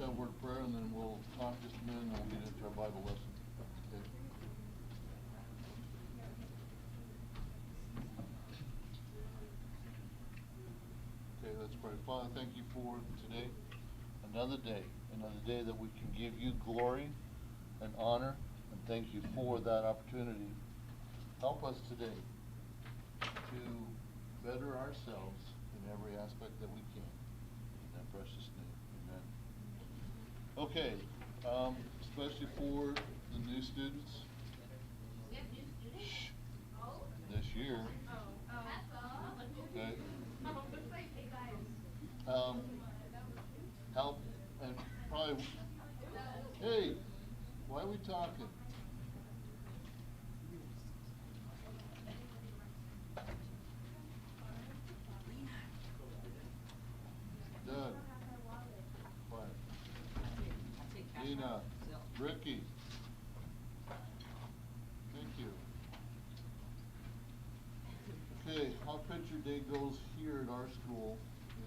have a word of prayer, and then we'll talk just a minute, and then we'll get into our Bible lesson. Okay. Okay, let's pray. Father, thank you for today, another day that we can give you glory and honor, and thank you for that opportunity. Help us today to better ourselves in every aspect that we can. In that precious name, amen. Okay, especially for the new students. We have new students? Shh. Oh? This year. Oh. Okay. Looks like hey guys. Help and probably. Hey, why are we talking? Doug. Quiet. Lena. Ricky. Thank you. Okay, how Picture Day goes here at our school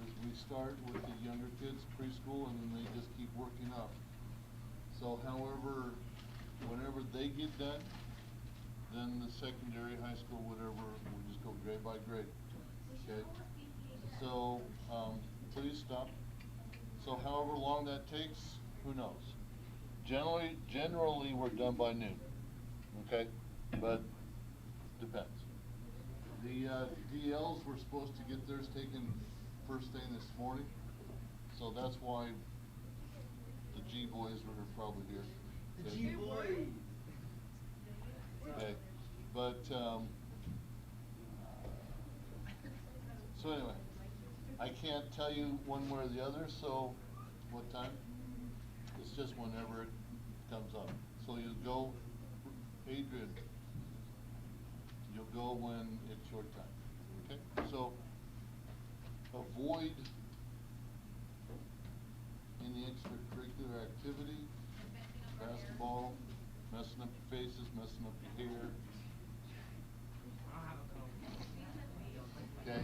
is we start with the younger kids, preschool, and then they just keep working up. So however, whenever they get done, then the secondary, high school, whatever, we just go grade by grade. Okay? So, please stop. So however long that takes, who knows? Generally we're done by noon. Okay? But depends. The DLs were supposed to get theirs taken first thing this morning, so that's why the G boys were probably here. The Okay. G boy. Okay, but so anyway, I can't tell you one way or the other. So what time? It's just whenever it comes up. So you go, Adrian. You'll go when it's your time. Okay? So avoid any extracurricular activity, basketball, messing up your faces, messing up your hair. Okay.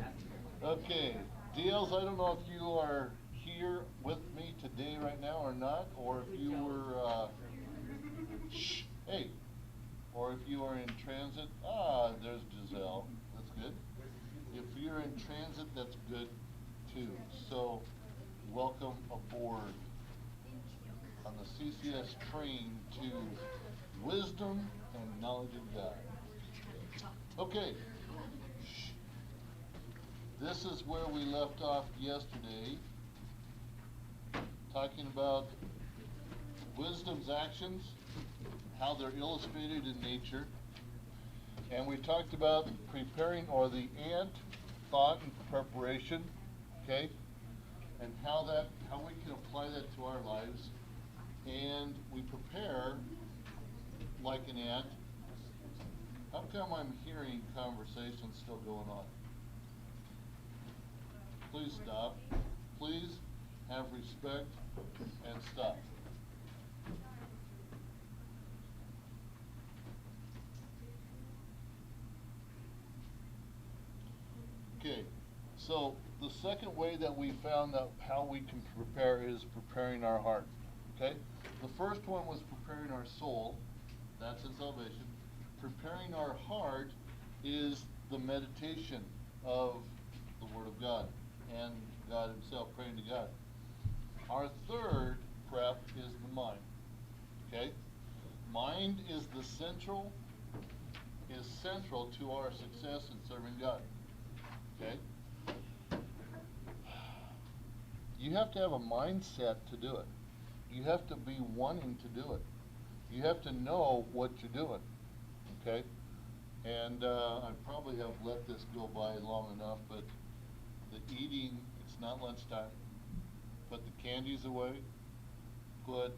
Okay. DLs, I don't know if you are here with me today right now or not, or if you were shh, hey. Or if you are in transit, there's Giselle, that's good. If you're in transit, that's good too. So, welcome aboard on the CCS train to wisdom and knowledge of God. Okay, this is where we left off yesterday, talking about wisdom's actions, how they're illustrated in nature, and we talked about preparing, or the ant, thought and preparation, okay, and how we can apply that to our lives, and we prepare like an ant. How come I'm hearing conversations still going on? Please stop. Please have respect and stop. Okay, so the second way that we found out how we can prepare is preparing our heart. Okay? The first one was preparing our soul. That's in salvation. Preparing our heart is the meditation of the Word of God and God Himself, praying to God. Our third prep is the mind. Okay? Mind is central to our success in serving God. Okay? You have to have a mindset to do it. You have to be wanting to do it. You have to know what you're doing. Okay? And I probably have let this go by long enough, but the eating, it's not lunchtime. Put the candies away. Put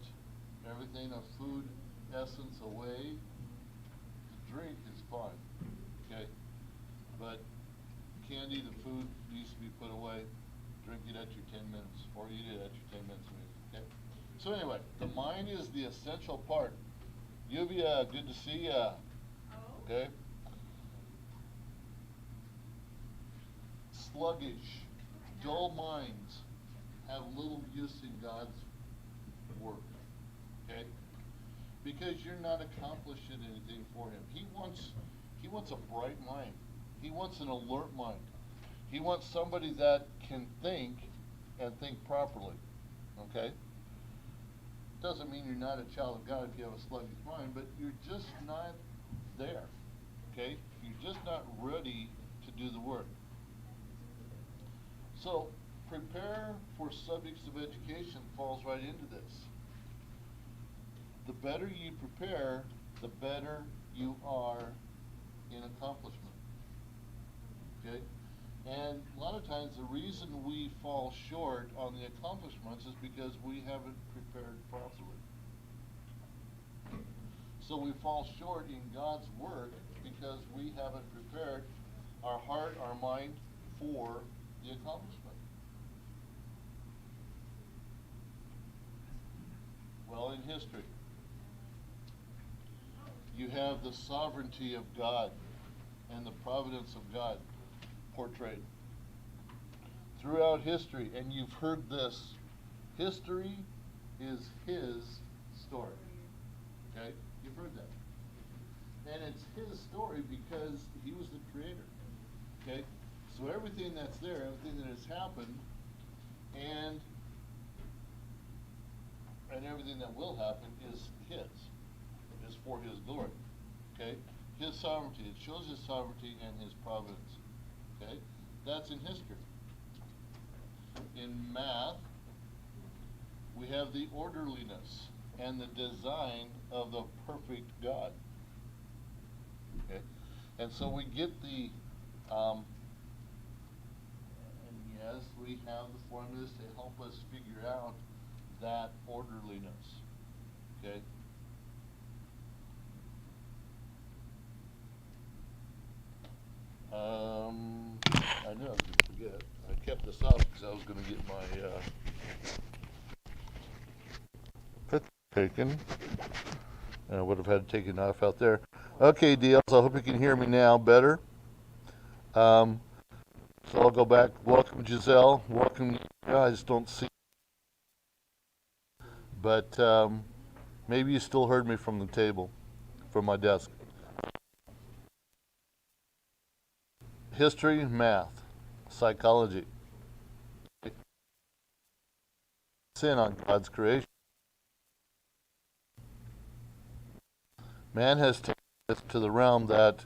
everything of food essence away. The drink is fine. Okay? But candy, the food needs to be put away. Drink it at your 10 minutes, or eat it at your 10 minutes maybe. Okay? So anyway, the mind is the essential part. Yuvia, good to see ya. Okay? Sluggish, dull minds have little use in God's work, okay? Because you're not accomplishing anything for him. He wants a bright mind. He wants an alert mind. He wants somebody that can think and think properly, okay? Doesn't mean you're not a child of God if you have a sluggish mind, but you're just not there, okay? You're just not ready to do the work. So, prepare for subjects of education falls right into this. The better you prepare, the better you are in accomplishment, okay? And a lot of times the reason we fall short on the accomplishments is because we haven't prepared properly. So we fall short in God's work because we haven't prepared our heart, our mind for the accomplishment. Well, in history, you have the sovereignty of God and the providence of God portrayed throughout history, and you've heard this. History is his story. Okay? You've heard that. And it's his story because he was the creator. Okay? So everything that's there, everything that has happened, and everything that will happen is his. Is for his glory. Okay? His sovereignty. It shows his sovereignty and his providence. Okay? That's in history. In math, we have the orderliness and the design of the perfect God. Okay? And so we get the, and yes, we have the formulas to help us figure out that orderliness. Okay? I knew I was going to forget. I kept this up because I was going to get my picture taken. And I would have had to take a knife out there. Okay, DLs, I hope you can hear me now better. So I'll go back. Welcome, Giselle. Welcome. You guys don't see, but maybe you still heard me from the table, from my desk. History, math, psychology. Sin on God's creation. Man has taken this to the realm that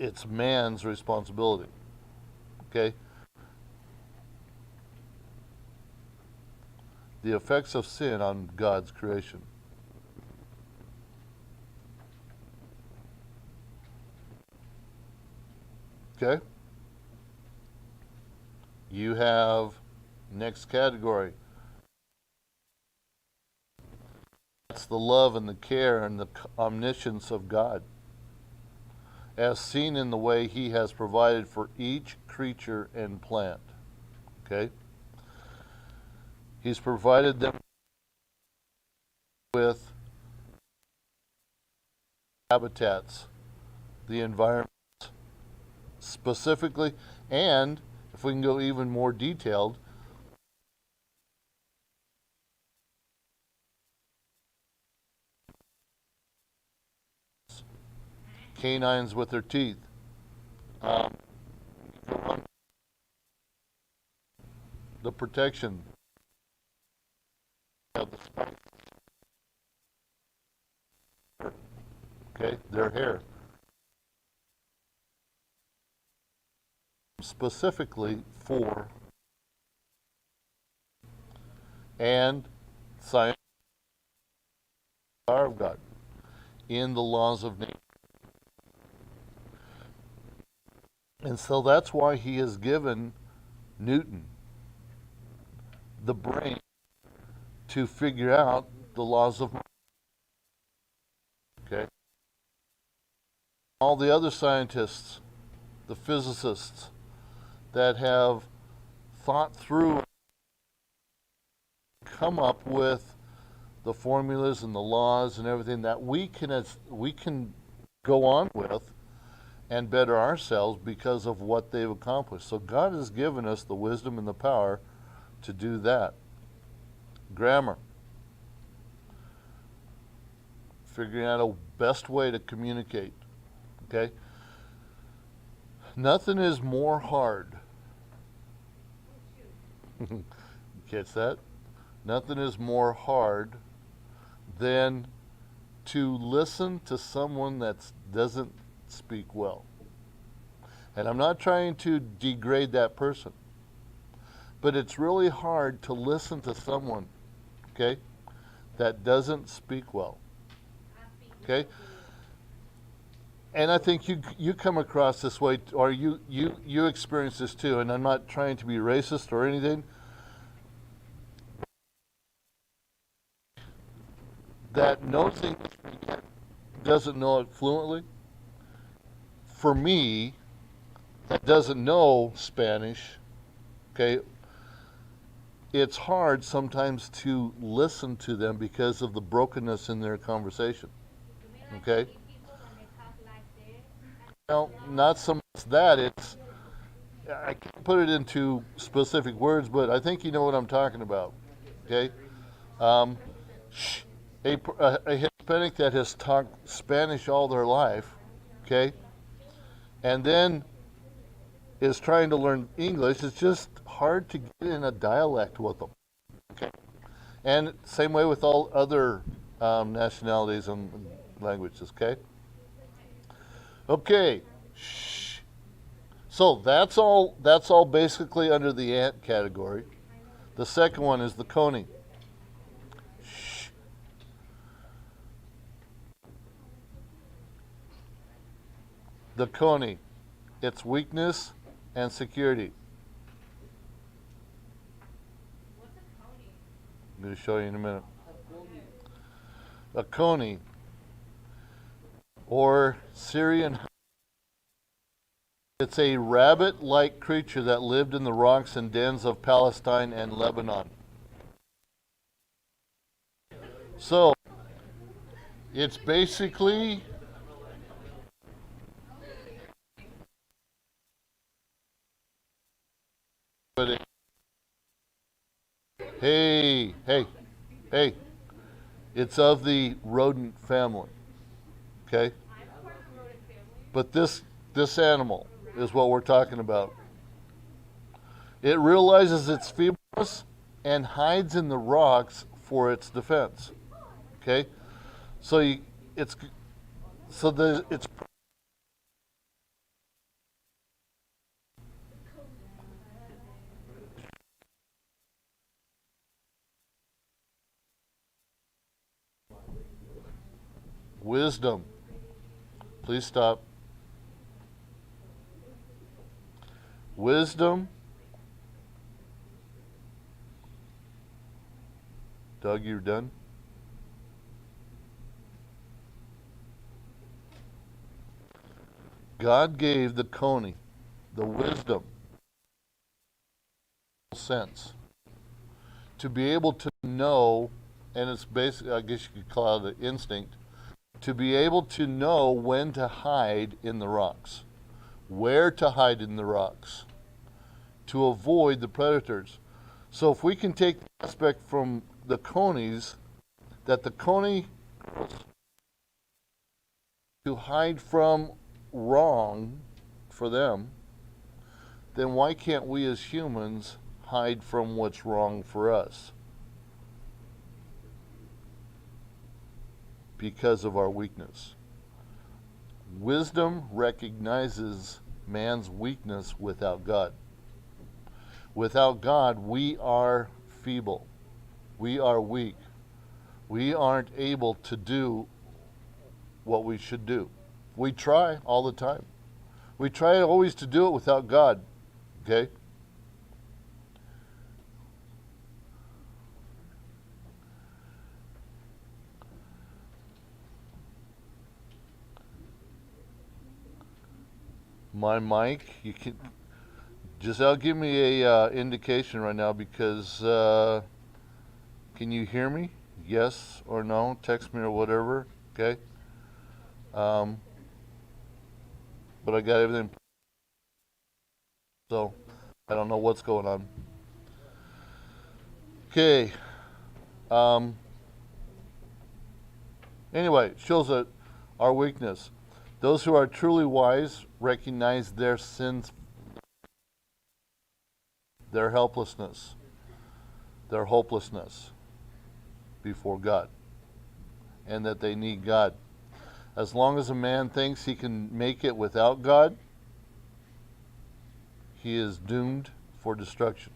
it's man's responsibility. Okay? The effects of sin on God's creation. Okay? You have next category. That's the love and the care and the omniscience of God, as seen in the way he has provided for each creature and plant. Okay? He's provided them with habitats, the environment specifically, and if we can go even more detailed, canines with their teeth. The protection of the spine. Okay, their hair. Specifically for and science power of God in the laws of nature. And so that's why he has given Newton the brain to figure out the laws of nature. Okay? All the other scientists, the physicists that have thought through, come up with the formulas and the laws and everything that we can go on with and better ourselves because of what they've accomplished. So God has given us the wisdom and the power to do that. Grammar. Figuring out a best way to communicate. Okay? Nothing is more hard. Catch that? Nothing is more hard than to listen to someone that doesn't speak well. And I'm not trying to degrade that person, but it's really hard to listen to someone, okay, that doesn't speak well. Okay? And I think you come across this way, or you experience this too, and I'm not trying to be racist or anything. That knows English but doesn't know it fluently. For me, that doesn't know Spanish, okay, it's hard sometimes to listen to them because of the brokenness in their conversation. Okay? Well, not so much that, it's, I can't put it into specific words, but I think you know what I'm talking about. Okay? Um, a Hispanic that has talked Spanish all their life, okay, and then is trying to learn English, it's just hard to get in a dialect with them. Okay? And same way with all other nationalities and languages, okay? Okay. Shh. So that's all basically under the ant category. The second one is the coney. Shh. The coney. Its weakness and security. I'm going to show you in a minute. A coney, or Syrian, it's a rabbit-like creature that lived in the rocks and dens of Palestine and Lebanon. So, it's basically hey, hey, hey, it's of the rodent family, okay? But this animal is what we're talking about. It realizes its feebleness and hides in the rocks for its defense. Okay, so it's wisdom. Please stop. Wisdom. Doug, you're done? God gave the coney the wisdom, sense, to be able to know, and it's basically, I guess you could call it an instinct, to be able to know when to hide in the rocks, where to hide in the rocks, to avoid the predators. So if we can take the aspect from the conies, that the coney to hide from wrong for them, then why can't we as humans hide from what's wrong for us? Because of our weakness. Wisdom recognizes man's weakness without God. Without God, we are feeble. We are weak. We aren't able to do what we should do. We try all the time. We try always to do it without God. Okay? My mic, you can Giselle, give me a indication right now because can you hear me? Yes or no? Text me or whatever. Okay. Um, but I got everything. So I don't know what's going on. Okay. Anyway, it shows our weakness. Those who are truly wise recognize their sins, their helplessness, their hopelessness before God, and that they need God. As long as a man thinks he can make it without God, he is doomed for destruction.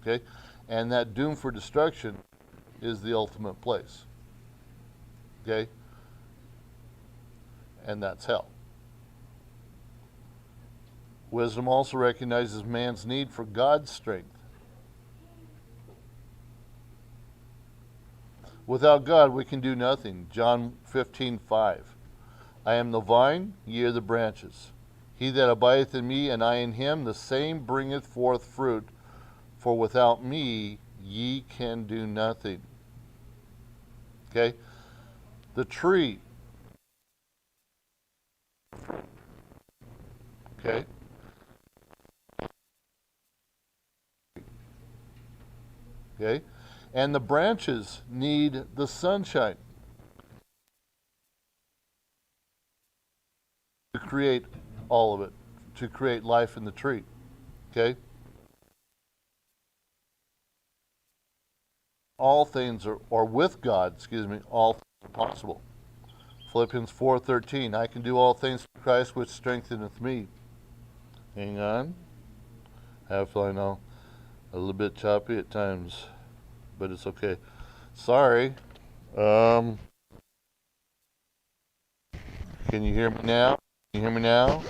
Okay? And that doom for destruction is the ultimate place. Okay? And that's hell. Wisdom also recognizes man's need for God's strength. Without God, we can do nothing. John 15:5. I am the vine, ye are the branches. He that abideth in me, and I in him, the same bringeth forth fruit. For without me, ye can do nothing. Okay? The tree. Okay? Okay? And the branches need the sunshine to create all of it, to create life in the tree. Okay? All things are, or with God, all things are possible. Philippians 4:13, I can do all things through Christ which strengtheneth me. Hang on. I know a little bit choppy at times, but it's okay. Sorry. Can you hear me now? Can you hear me now?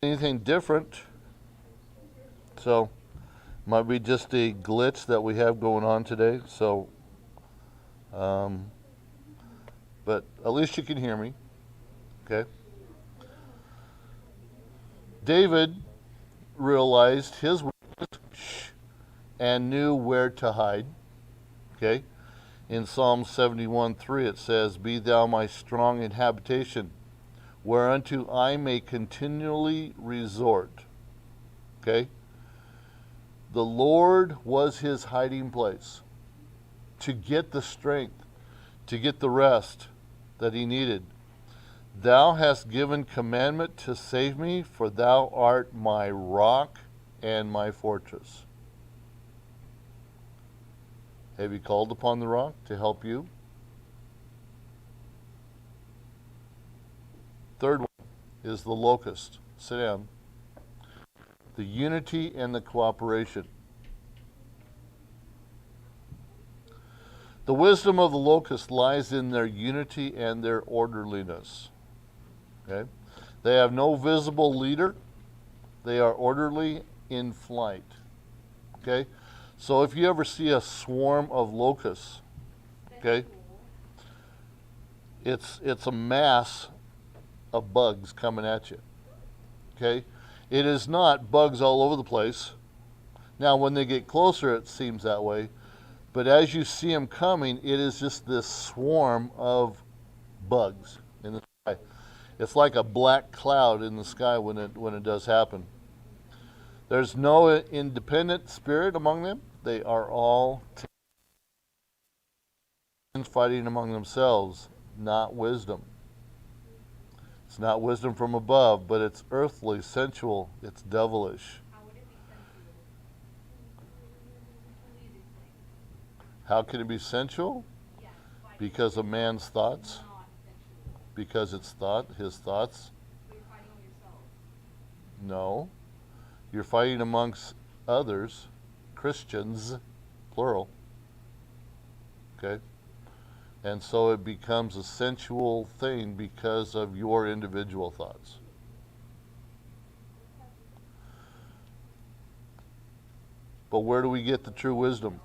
Anything different? So, might be just a glitch that we have going on today. So, but at least you can hear me. Okay. David realized his weakness and knew where to hide. Okay. In Psalm 71:3 it says, Be thou my strong habitation, whereunto I may continually resort. Okay. The Lord was his hiding place to get the strength, to get the rest that he needed. Thou hast given commandment to save me, for thou art my rock and my fortress. Have you called upon the rock to help you? Third one is the locust. Sit down. The unity and the cooperation. The wisdom of the locust lies in their unity and their orderliness. Okay? They have no visible leader. They are orderly in flight. Okay? So if you ever see a swarm of locusts, okay, it's a mass of bugs coming at you. Okay? It is not bugs all over the place. Now, when they get closer, it seems that way. But as you see them coming, it is just this swarm of bugs in the sky. It's like a black cloud in the sky when it does happen. There's no independent spirit among them. They are all fighting among themselves, not wisdom. It's not wisdom from above, but it's earthly, sensual, it's devilish. How would it be sensual? Please explain. How can it be sensual? Yes. Why? Because of man's thoughts. Not sensual. Because it's his thoughts. But you're fighting with yourself. No. You're fighting amongst others, Christians, plural. Okay? And so it becomes a sensual thing because of your individual thoughts. But where do we get the true wisdom?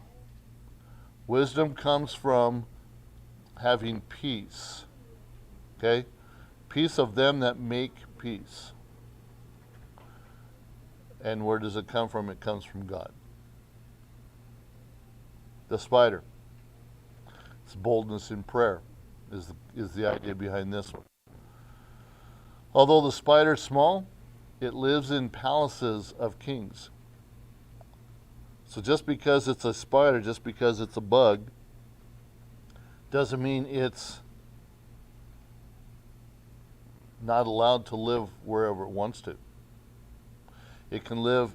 Wisdom comes from having peace. Okay? Peace of them that make peace. And where does it come from? It comes from God. The spider. It's boldness in prayer is the idea behind this one. Although the spider is small, it lives in palaces of kings. So just because it's a spider, just because it's a bug, doesn't mean it's not allowed to live wherever it wants to. It can live,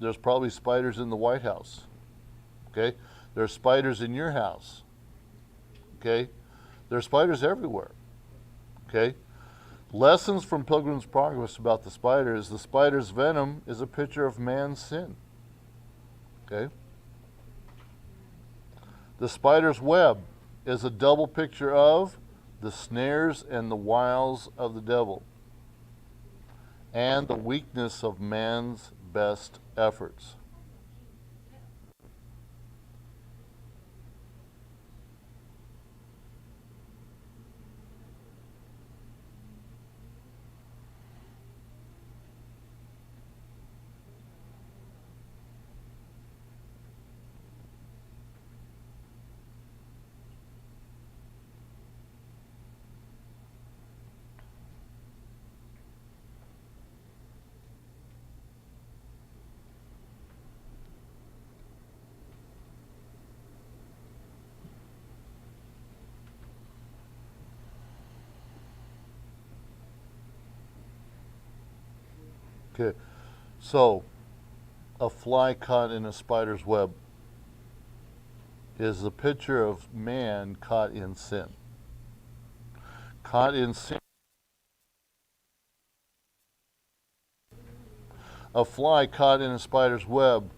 there's probably spiders in the White House. Okay? There's spiders in your house. Okay? There's spiders everywhere. Okay? Lessons from Pilgrim's Progress about the spiders. The spider's venom is a picture of man's sin. Okay? The spider's web is a double picture of the snares and the wiles of the devil and the weakness of man's best efforts. Okay, so a fly caught in a spider's web is the picture of man caught in sin. Caught in sin. A fly caught in a spider's web,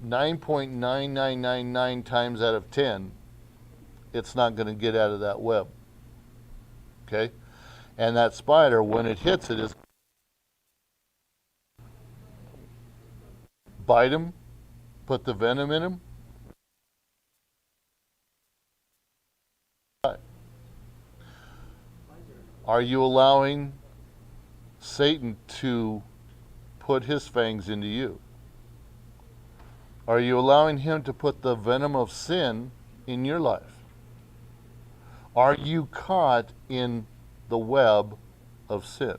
9.9999 times out of 10, it's not going to get out of that web. Okay? And that spider, when it hits it, is bite him, put the venom in him. Are you allowing Satan to put his fangs into you? Are you allowing him to put the venom of sin in your life? Are you caught in the web of sin?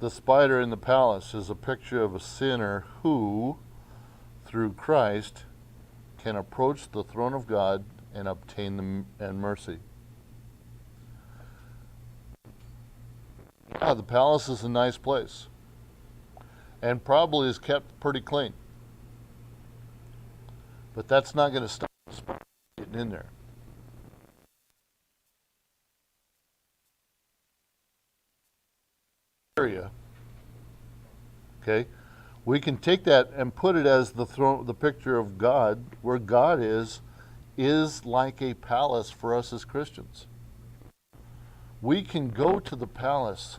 The spider in the palace is a picture of a sinner who, through Christ, can approach the throne of God and obtain mercy. Yeah, the palace is a nice place and probably is kept pretty clean. But that's not going to stop the spider getting in there. Area. Okay? We can take that and put it as the throne, the picture of God, where God is like a palace for us as Christians. We can go to the palace.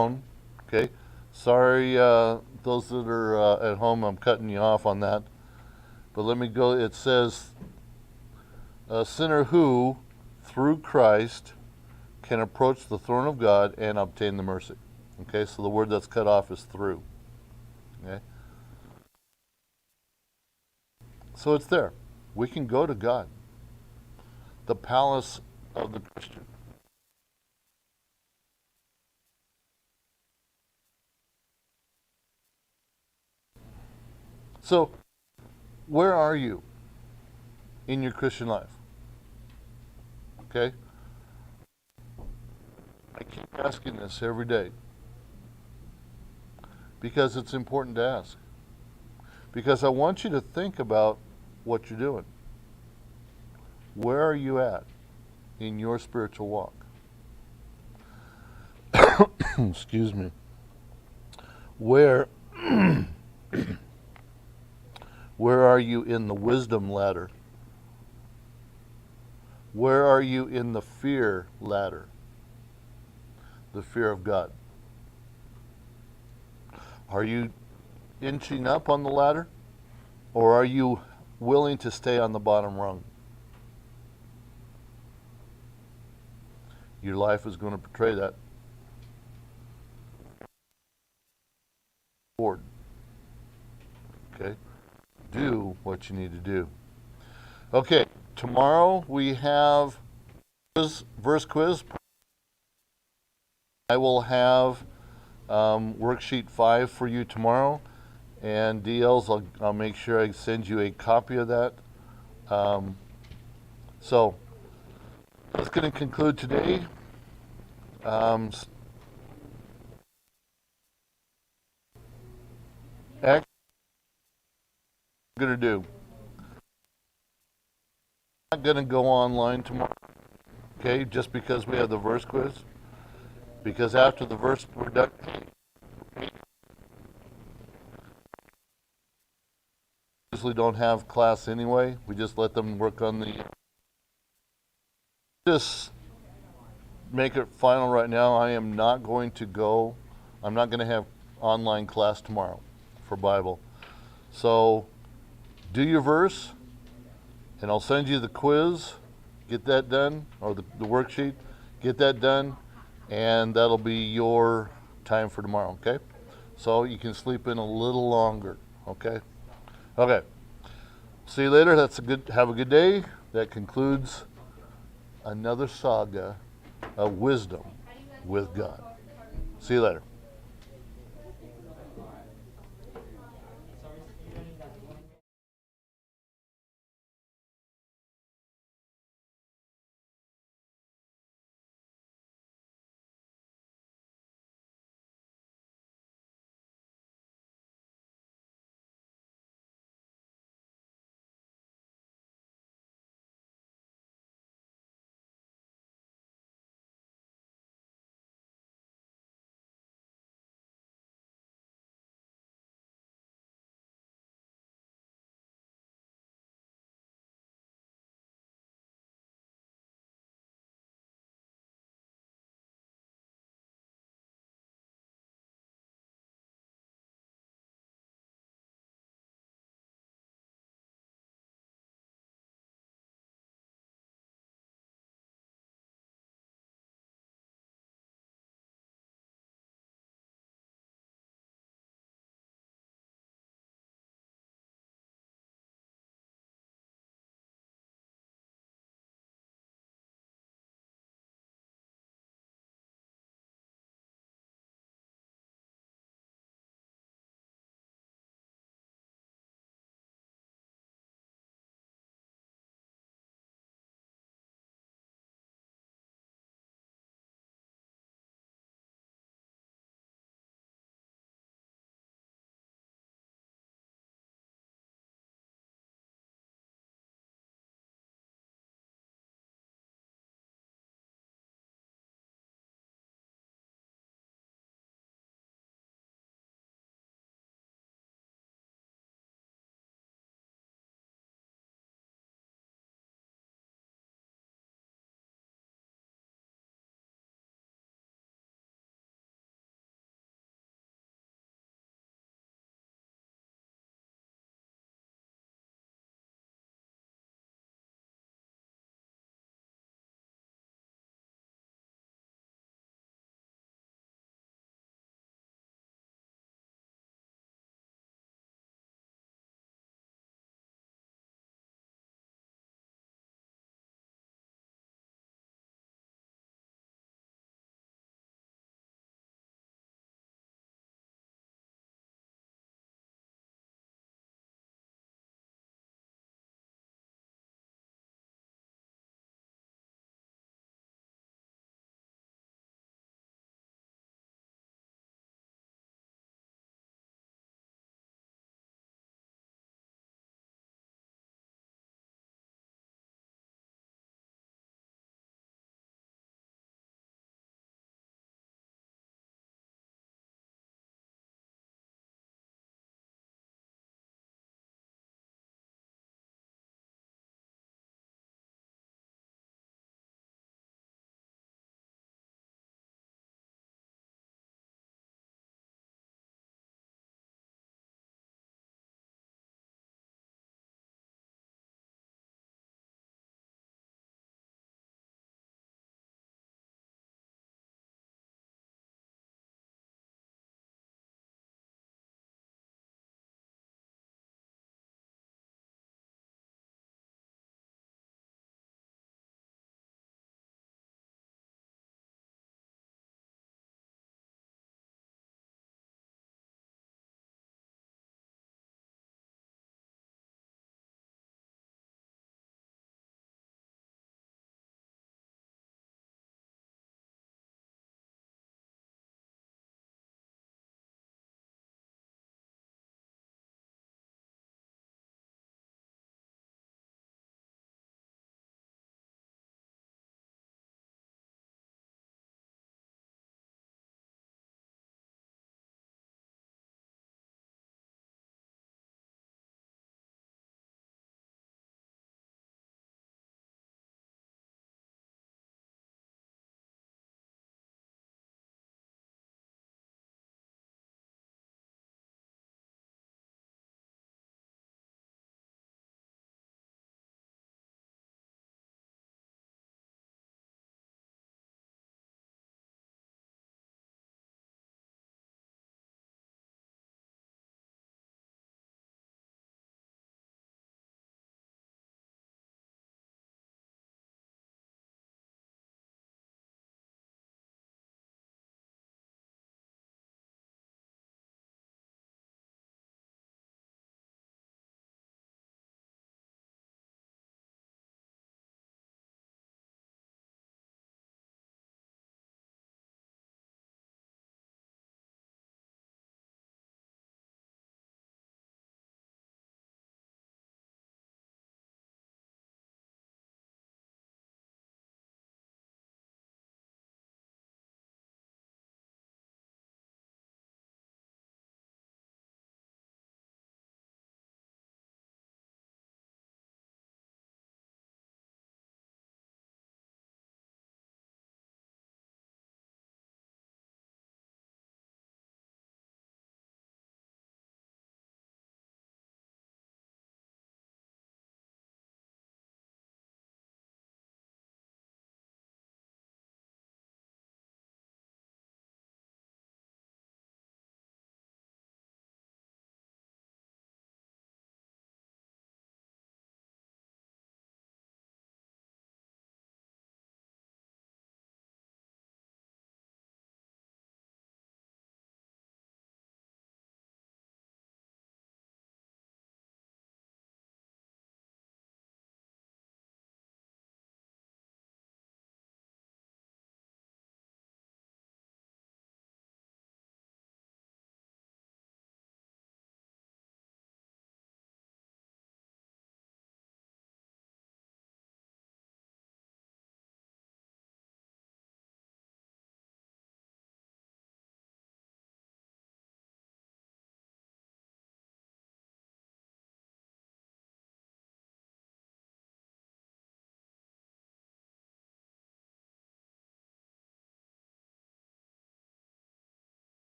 Okay? Sorry, those that are at home, I'm cutting you off on that. But let me go. It says, a sinner who, through Christ, can approach the throne of God and obtain the mercy. Okay, so the word that's cut off is through. Okay? So it's there. We can go to God. The palace of the Christian. So, where are you in your Christian life? Okay? I keep asking this every day because it's important to ask. Because I want you to think about what you're doing. Where are you at in your spiritual walk? Excuse me. Where are you in the wisdom ladder? Where are you in the fear ladder? The fear of God. Are you inching up on the ladder? Or are you willing to stay on the bottom rung? Your life is going to portray that. Okay? Do what you need to do. Okay, tomorrow we have verse quiz. I will have worksheet 5 for you tomorrow, and DLs, I'll make sure I send you a copy of that. So that's going to conclude today. Actually, I'm going to do. I'm not going to go online tomorrow, okay, just because we have the verse quiz. Because after the verse, we're done. Usually don't have class anyway. We just let them work on the. Just make it final right now. I am not going to go. I'm not going to have online class tomorrow for Bible. So do your verse, and I'll send you the quiz. Get that done, or the worksheet. Get that done, and that'll be your time for tomorrow, okay? So you can sleep in a little longer, okay? Okay. See you later. Have a good day. That concludes another saga of wisdom with God. See you later.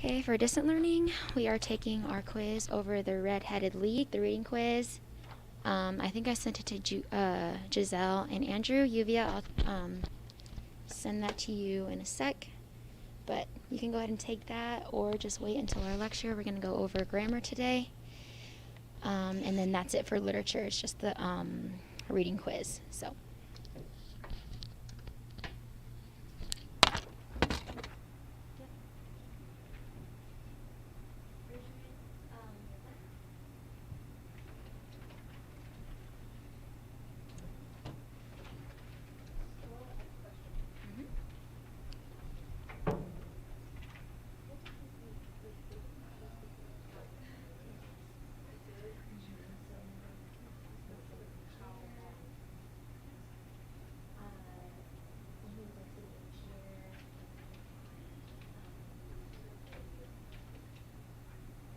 Okay, for distant learning, we are taking our quiz over the Red-Headed League, the reading quiz. I think I sent it to Giselle and Andrew. Yuvia, I'll send that to you in a sec. But you can go ahead and take that or just wait until our lecture. We're going to go over grammar today. And then that's it for literature. It's just the reading quiz. So.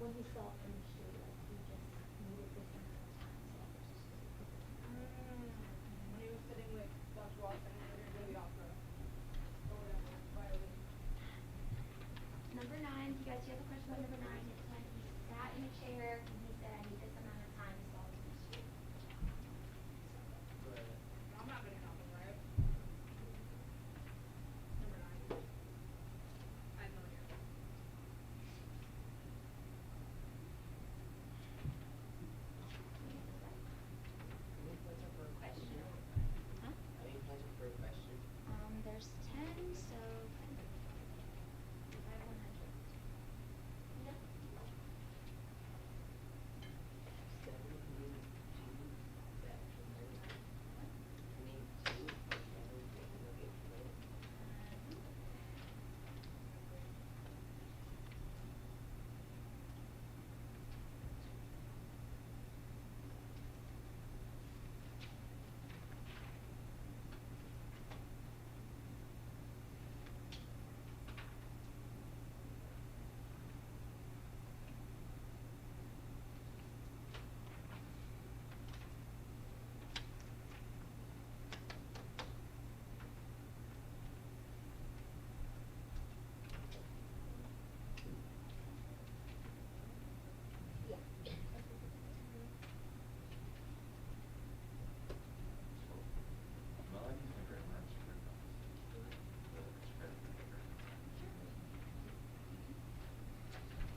When he saw from the street, like he just needed this amount of time. When he was sitting with Dr. Watson in the opera. Or whatever, violin. Number 9, you guys do you have a question about number 9? It's when he sat in a chair and he said, I need this amount of time to solve this issue. I'm not gonna help him, right? Number 9. I have no idea. Huh? There's 10, so 500. Yep.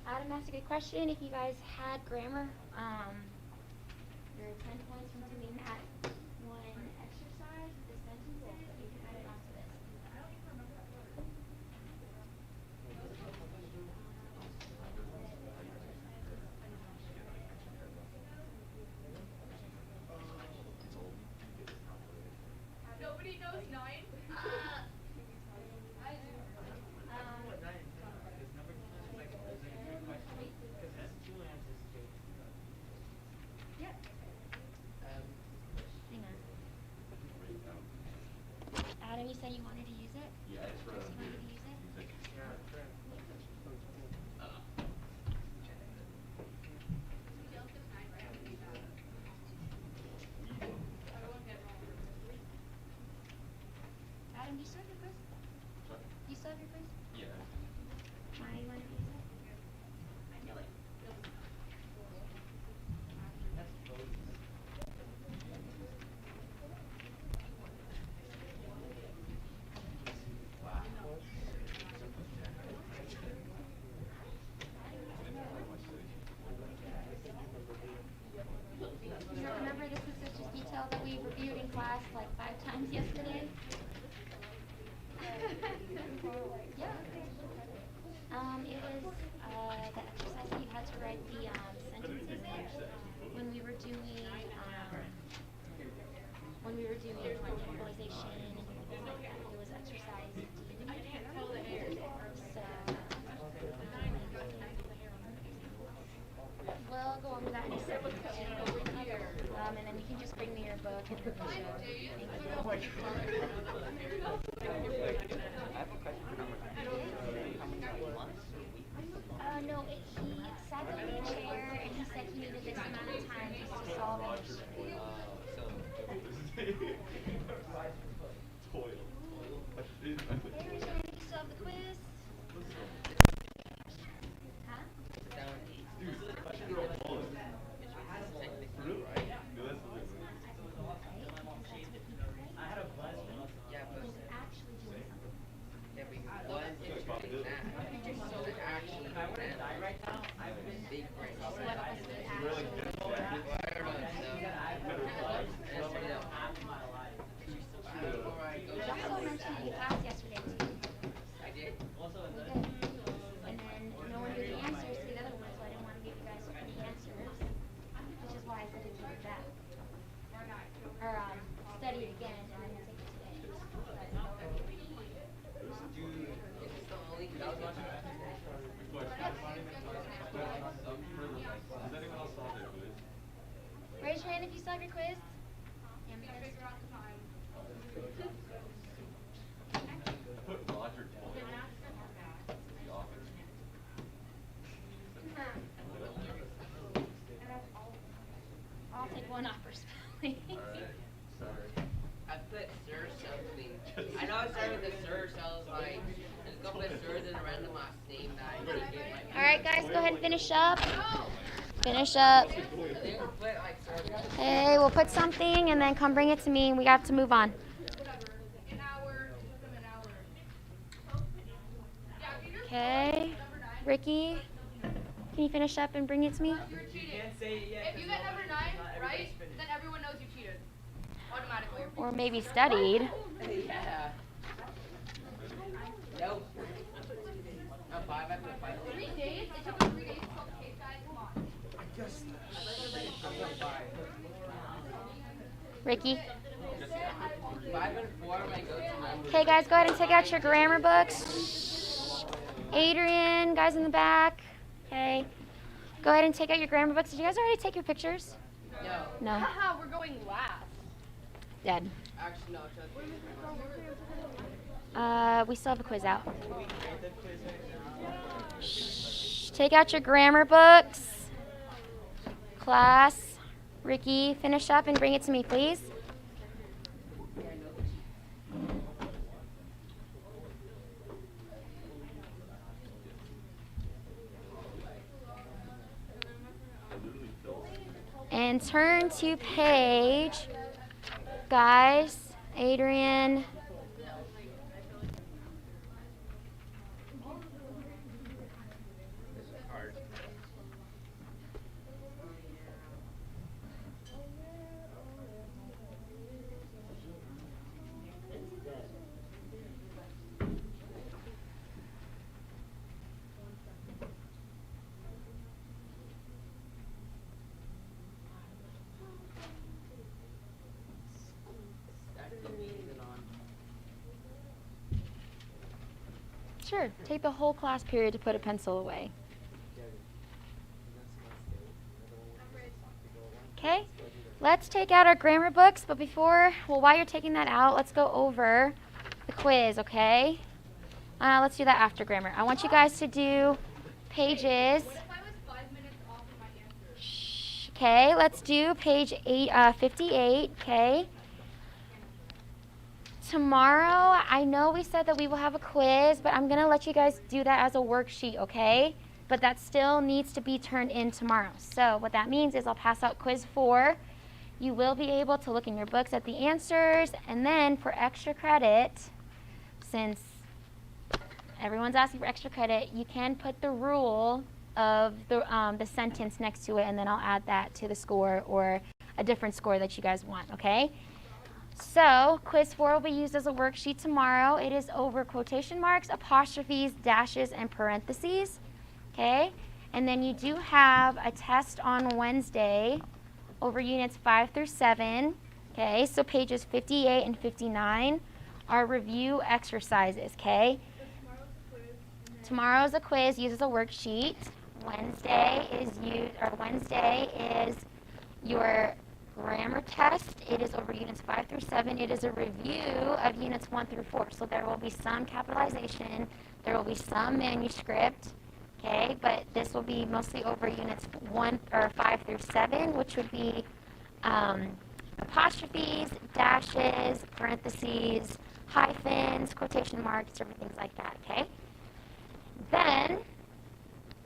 Adam asked a good question. If you guys had grammar, there are 10 points from doing that one exercise with the sentences. You can add it onto this. I don't even remember that word. Nobody knows 9? I do. Yep. Hang on. Adam, you said you wanted to use it? Yeah, I just Chris, wrote you it wanted to use it? Somebody else gets 9, right? I'm gonna be bad. I won't get wrong. Adam, do you still have your quiz? Sorry? Do you still have your quiz? Yeah. Maya, you wanted to use it? I know it. You don't remember this is such a detail that we reviewed in class like 5 times yesterday? Yeah. It was the exercise that you had to write the sentences in when we were doing like vocalization and things like that. It was exercise D. I can't tell the hair. We'll go over that in a second. And then you can just bring me your book and then I have a question for number 9. How many months? No, he sat down in a chair and he said he needed this amount of time just to solve an issue. Okay, are you still have the quiz? Big break. I don't know, You also mentioned it in class yesterday too. I did. We did. And then no one knew the answers to the other ones, so I didn't want to give you guys so many answers, which is why I said to do that. Or study it again and then take it today. Is this the only Raise your hand if you still have your quiz. I'll take one off for spelling. I put sir something. I know I started with the sir, so I was like, let's go put sir in a random last name that I didn't get my. All right, guys, go ahead and finish up. Finish up. They would put like sir. Okay, we'll put something and then come bring it to me and we have to move on. An hour, it took them an hour. Yeah, if you just Okay, Ricky, can you finish up and bring it to me? you're cheating. If you get number 9 right, then everyone knows you cheated. Automatically. Or maybe studied. Yeah. Nope. No, 5. I put 5. 3 days? It took them 3 days to solve the case, guys. Come on. Ricky. 5 and 4 are my go-to numbers. Okay, guys, go ahead and take out your grammar books. Adrian, guys in the back. Okay. Go ahead and take out your grammar books. Did you guys already take your pictures? No. No. Haha, we're going last. Dead. Actually, no. Trust me. We still have a quiz out. Shh. Take out your grammar books. Class. Ricky, finish up and bring it to me, please. And turn to page, guys, Adrian. Sure, take the whole class period to put a pencil away. Okay, let's take out our grammar books, but while you're taking that out, let's go over the quiz, okay? Let's do that after grammar. I want you guys to do pages. What if I was 5 minutes off of my answer? Shh, okay, let's do page 58, okay? Tomorrow, I know we said that we will have a quiz, but I'm going to let you guys do that as a worksheet, okay? But that still needs to be turned in tomorrow. So what that means is I'll pass out quiz 4. You will be able to look in your books at the answers, and then for extra credit, since everyone's asking for extra credit, you can put the rule of the sentence next to it, and then I'll add that to the score or a different score that you guys want, okay? So, quiz 4 will be used as a worksheet tomorrow. It is over quotation marks, apostrophes, dashes, and parentheses, okay? And then you do have a test on Wednesday over units 5 through 7, okay? So pages 58 and 59 are review exercises, okay? Tomorrow's a quiz used as a worksheet. Wednesday is your grammar test. It is over units 5 through 7. It is a review of units 1 through 4. So there will be some capitalization, there will be some manuscript, okay? But this will be mostly over units 5 through 7, which would be apostrophes, dashes, parentheses, hyphens, quotation marks, different things like that, okay? Then,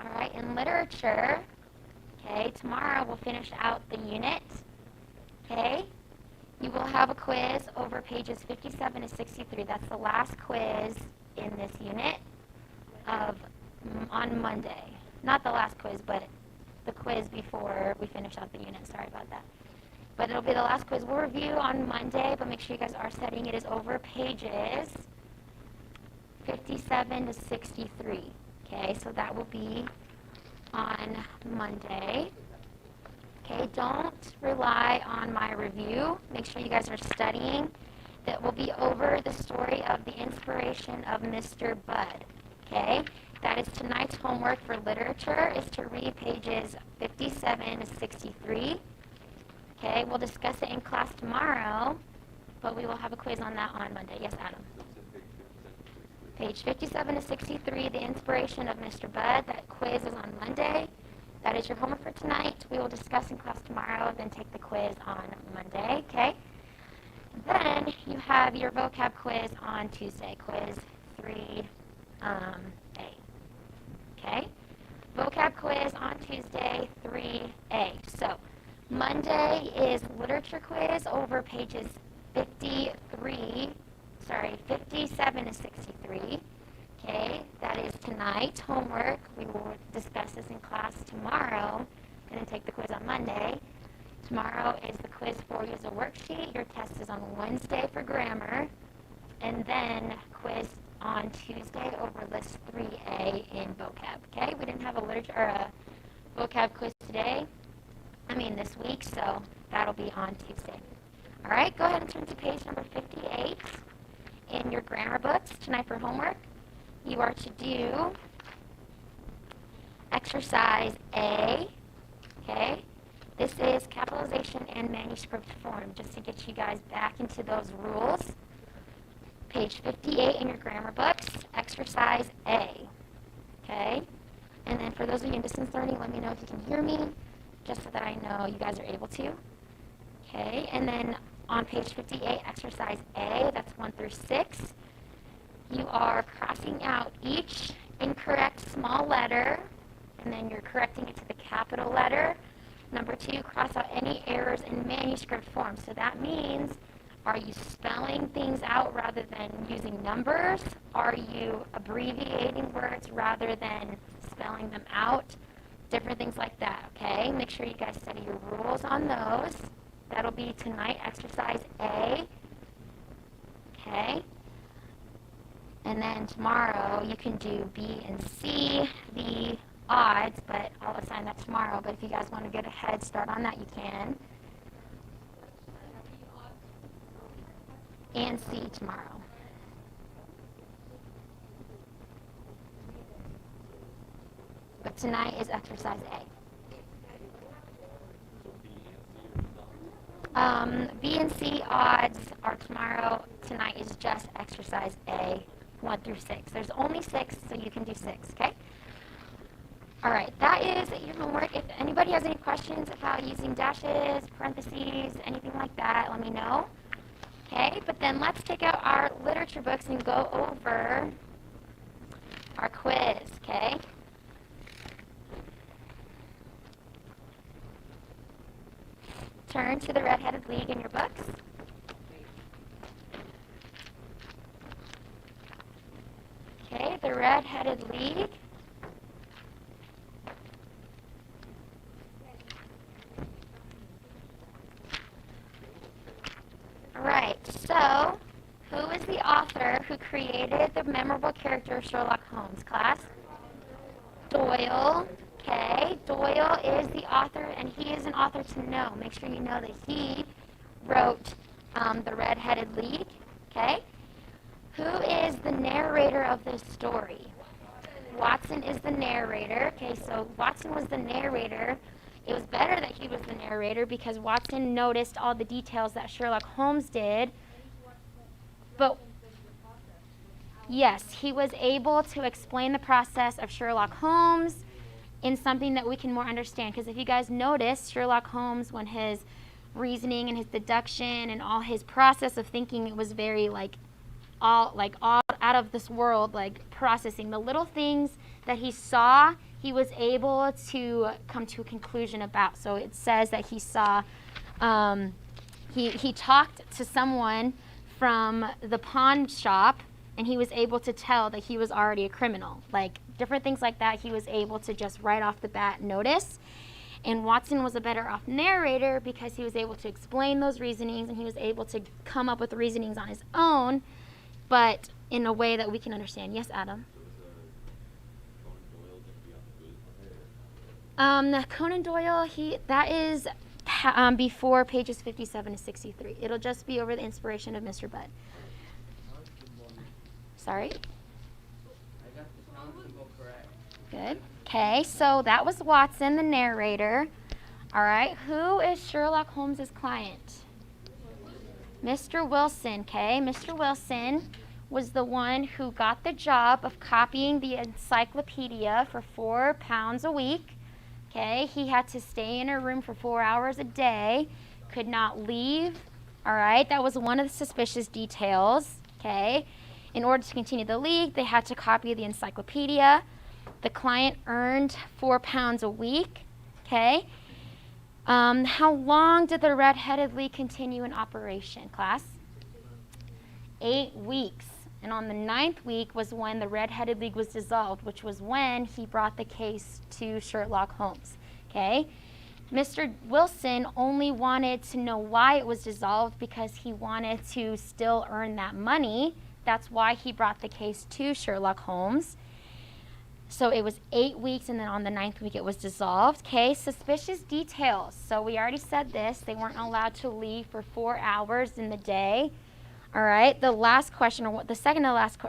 all right, in literature, okay, tomorrow we'll finish out the unit. Okay, you will have a quiz over pages 57 to 63. That's the last quiz in this unit on Monday. not the last quiz, but the quiz before we finish out the unit. Sorry about that. But it'll be the last quiz we'll review on Monday, but make sure you guys are studying. It is over pages 57 to 63. Okay, so that will be on Monday. Okay, don't rely on my review. Make sure you guys are studying. That will be over the story of the inspiration of Mr. Bud. Okay, that is tonight's homework for literature, is to read pages 57 to 63. Okay, we'll discuss it in class tomorrow, but we will have a quiz on that on Monday. Yes, Adam? Page 57 to 63, the inspiration of Mr. Bud. That quiz is on Monday. That is your homework for tonight. We will discuss in class tomorrow, then take the quiz on Monday, okay? Then you have your vocab quiz on Tuesday, quiz 3A, okay? Vocab quiz on Tuesday, 3A. So Monday is literature quiz over pages 57 to 63. Okay, that is tonight's homework. We will discuss this in class tomorrow and then take the quiz on Monday. Tomorrow is the quiz for you as a worksheet. Your test is on Wednesday for grammar. And then quiz on Tuesday over list 3A in vocab. Okay, we didn't have a literature or a vocab quiz this week, so that'll be on Tuesday. All right, go ahead and turn to page number 58 in your grammar books tonight for homework. You are to do exercise A, okay? This is capitalization and manuscript form, just to get you guys back into those rules. Page 58 in your grammar books, exercise A, okay? And then for those of you in distance learning, let me know if you can hear me, just so that I know you guys are able to. Okay, and then on page 58, exercise A, that's 1 through 6. You are crossing out each incorrect small letter, and then you're correcting it to the capital letter. Number 2, cross out any errors in manuscript form. So that means, are you spelling things out rather than using numbers? Are you abbreviating words rather than spelling them out? Different things like that, okay? Make sure you guys study your rules on those. That'll be tonight, exercise A. Okay? And then tomorrow you can do B and C, the odds, but I'll assign that tomorrow. But if you guys want to get a head start on that, you can. And C tomorrow. But tonight is exercise A. B and C odds are tomorrow. Tonight is just exercise A, 1 through 6. There's only 6, so you can do 6, okay? All right, that is your homework. If anybody has any questions about using dashes, parentheses, anything like that, let me know. Okay, but then let's take out our literature books and go over our quiz, okay? Turn to the Red-Headed League in your books. Okay, the Red-Headed League. All right, so who is the author who created the memorable character Sherlock Holmes, class? Doyle. Okay, Doyle is the author, and he is an author to know. Make sure you know that he wrote the Red-Headed League. Okay, who is the narrator of this story? Watson is the narrator. Okay, so Watson was the narrator. It was better that he was the narrator because Watson noticed all the details that Sherlock Holmes did. But yes, he was able to explain the process of Sherlock Holmes in something that we can more understand. Because if you guys notice, Sherlock Holmes, when his reasoning and his deduction and all his process of thinking, it was very all out of this world, processing. The little things that he saw, he was able to come to a conclusion about. So it says that he saw, he talked to someone from the pawn shop, and he was able to tell that he was already a criminal. different things like that he was able to just right off the bat notice. And Watson was a better off narrator because he was able to explain those reasonings and he was able to come up with reasonings on his own, but in a way that we can understand. Yes, Adam? Conan Doyle, that is before pages 57 to 63. It'll just be over the inspiration of Mr. Budd. Sorry? I got the sound symbol correct. Good. Okay, so that was Watson, the narrator. All right, who is Sherlock Holmes's client? Mr. Wilson, okay? Mr. Wilson was the one who got the job of copying the encyclopedia for £4 a week. Okay, he had to stay in a room for 4 hours a day, could not leave. All right, that was one of the suspicious details. Okay, in order to continue the league, they had to copy the encyclopedia. The client earned £4 a week. Okay, how long did the Red-Headed League continue in operation, class? 8 weeks. And on the 9th week was when the Red-Headed League was dissolved, which was when he brought the case to Sherlock Holmes. Okay? Mr. Wilson only wanted to know why it was dissolved because he wanted to still earn that money. That's why he brought the case to Sherlock Holmes. So it was 8 weeks, and then on the 9th week it was dissolved. Okay, suspicious details. So we already said this. They weren't allowed to leave for 4 hours in the day. All right, the last question, or the second to last,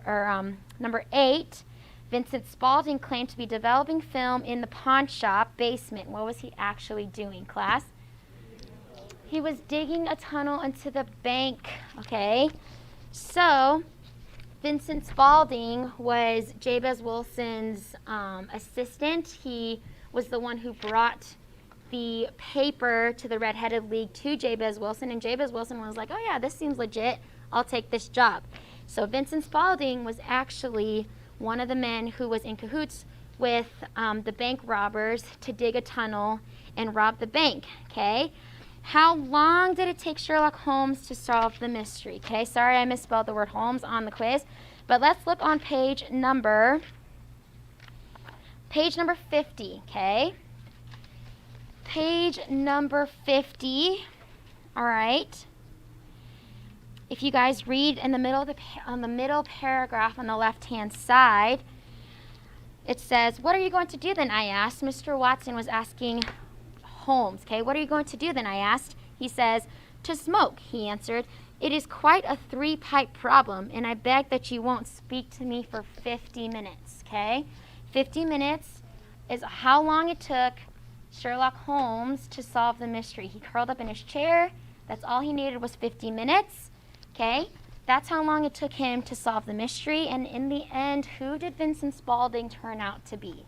number 8, Vincent Spaulding claimed to be developing film in the pawn shop basement. What was he actually doing, class? He was digging a tunnel into the bank, okay? So, Vincent Spaulding was Jabez Wilson's assistant. He was the one who brought the paper to the Red-Headed League to Jabez Wilson, and Jabez Wilson was like, oh yeah, this seems legit. I'll take this job. So Vincent Spaulding was actually one of the men who was in cahoots with the bank robbers to dig a tunnel and rob the bank, okay? How long did it take Sherlock Holmes to solve the mystery? Okay, sorry I misspelled the word Holmes on the quiz, but let's look on page number 50, okay? Page number 50, all right. If you guys read in the middle of on the middle paragraph on the left-hand side, it says, "What are you going to do then?" I asked. Mr. Watson was asking Holmes, okay, "What are you going to do then?" I asked. He says, "To smoke," he answered. "It is quite a 3-pipe problem, and I beg that you won't speak to me for 50 minutes, okay? 50 minutes is how long it took Sherlock Holmes to solve the mystery. He curled up in his chair. That's all he needed was 50 minutes. Okay, that's how long it took him to solve the mystery. And in the end, who did Vincent Spaulding turn out to be?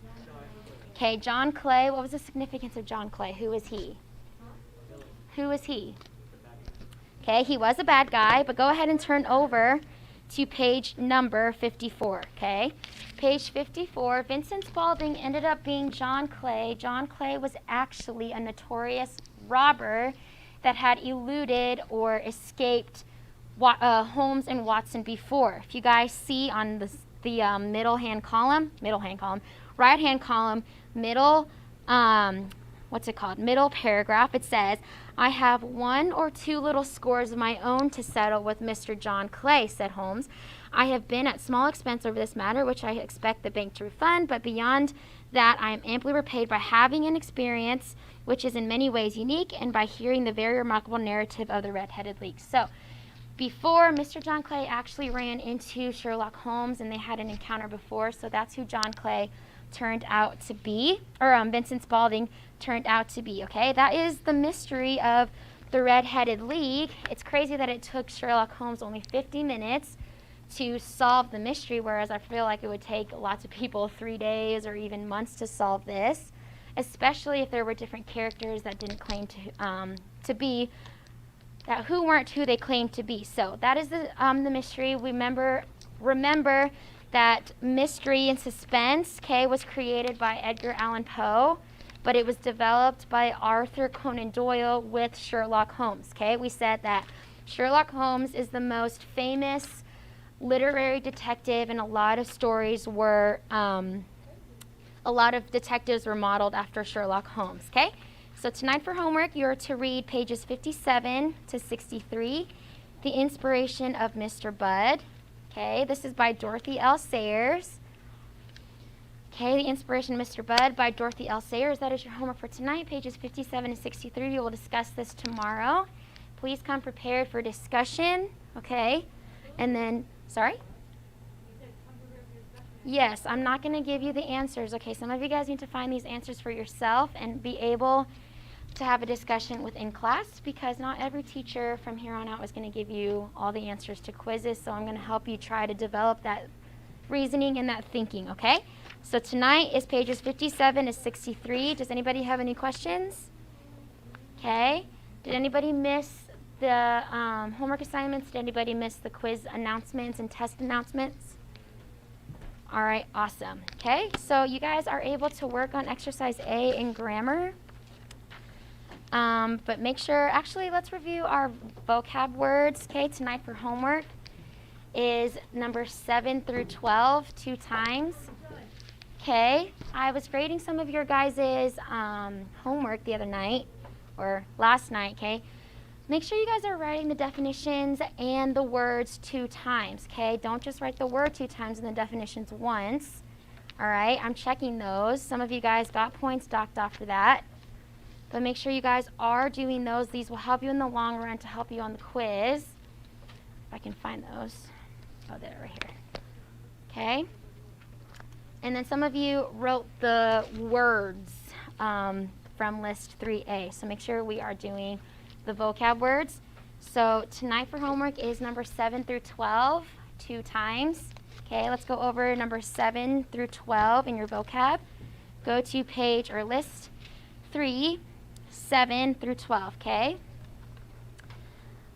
Okay, John Clay. What was the significance of John Clay? Who was he? Who was he? Okay, he was a bad guy, but go ahead and turn over to page number 54, okay? Page 54, Vincent Spaulding ended up being John Clay. John Clay was actually a notorious robber that had eluded or escaped Holmes and Watson before. If you guys see on the right-hand column, middle paragraph, it says, "I have 1 or 2 little scores of my own to settle with Mr. John Clay," said Holmes. "I have been at small expense over this matter, which I expect the bank to refund, but beyond that I am amply repaid by having an experience which is in many ways unique and by hearing the very remarkable narrative of the Red-Headed League." So before, Mr. John Clay actually ran into Sherlock Holmes, and they had an encounter before, so that's who John Clay turned out to be, or Vincent Spaulding turned out to be, okay? That is the mystery of the Red-Headed League. It's crazy that it took Sherlock Holmes only 50 minutes to solve the mystery, whereas I feel like it would take lots of people 3 days or even months to solve this, especially if there were different characters that didn't claim to be, that who weren't who they claimed to be. So that is the mystery. Remember that mystery and suspense, okay, was created by Edgar Allan Poe, but it was developed by Arthur Conan Doyle with Sherlock Holmes, okay? We said that Sherlock Holmes is the most famous literary detective, and a lot of stories were a lot of detectives were modeled after Sherlock Holmes, okay? So tonight for homework, you're to read pages 57 to 63, The Inspiration of Mr. Budd. Okay, this is by Dorothy L. Sayers. Okay, The Inspiration of Mr. Budd by Dorothy L. Sayers. That is your homework for tonight, pages 57 to 63. We will discuss this tomorrow. Please come prepared for discussion, okay? And then, sorry? Yes, I'm not going to give you the answers, okay? Some of you guys need to find these answers for yourself and be able to have a discussion within class, because not every teacher from here on out is going to give you all the answers to quizzes, so I'm going to help you try to develop that reasoning and that thinking, okay? So tonight is pages 57 to 63. Does anybody have any questions? Okay. Did anybody miss the homework assignments? Did anybody miss the quiz announcements and test announcements? All right, awesome. Okay, so you guys are able to work on exercise A in grammar. But make sure, actually, let's review our vocab words. Okay, tonight for homework is number 7 through 12, 2 times. Okay, I was grading some of your guys' homework the other night, or last night, okay? Make sure you guys are writing the definitions and the words 2 times, okay? Don't just write the word 2 times and the definitions once, all right? I'm checking those. Some of you guys got points docked off for that. But make sure you guys are doing those. These will help you in the long run to help you on the quiz. If I can find those. Oh, they're right here. Okay? And then some of you wrote the words from list 3A. So make sure we are doing the vocab words. So tonight for homework is number 7 through 12, 2 times. Okay, let's go over number 7 through 12 in your vocab. Go to page or list 3, 7 through 12, okay?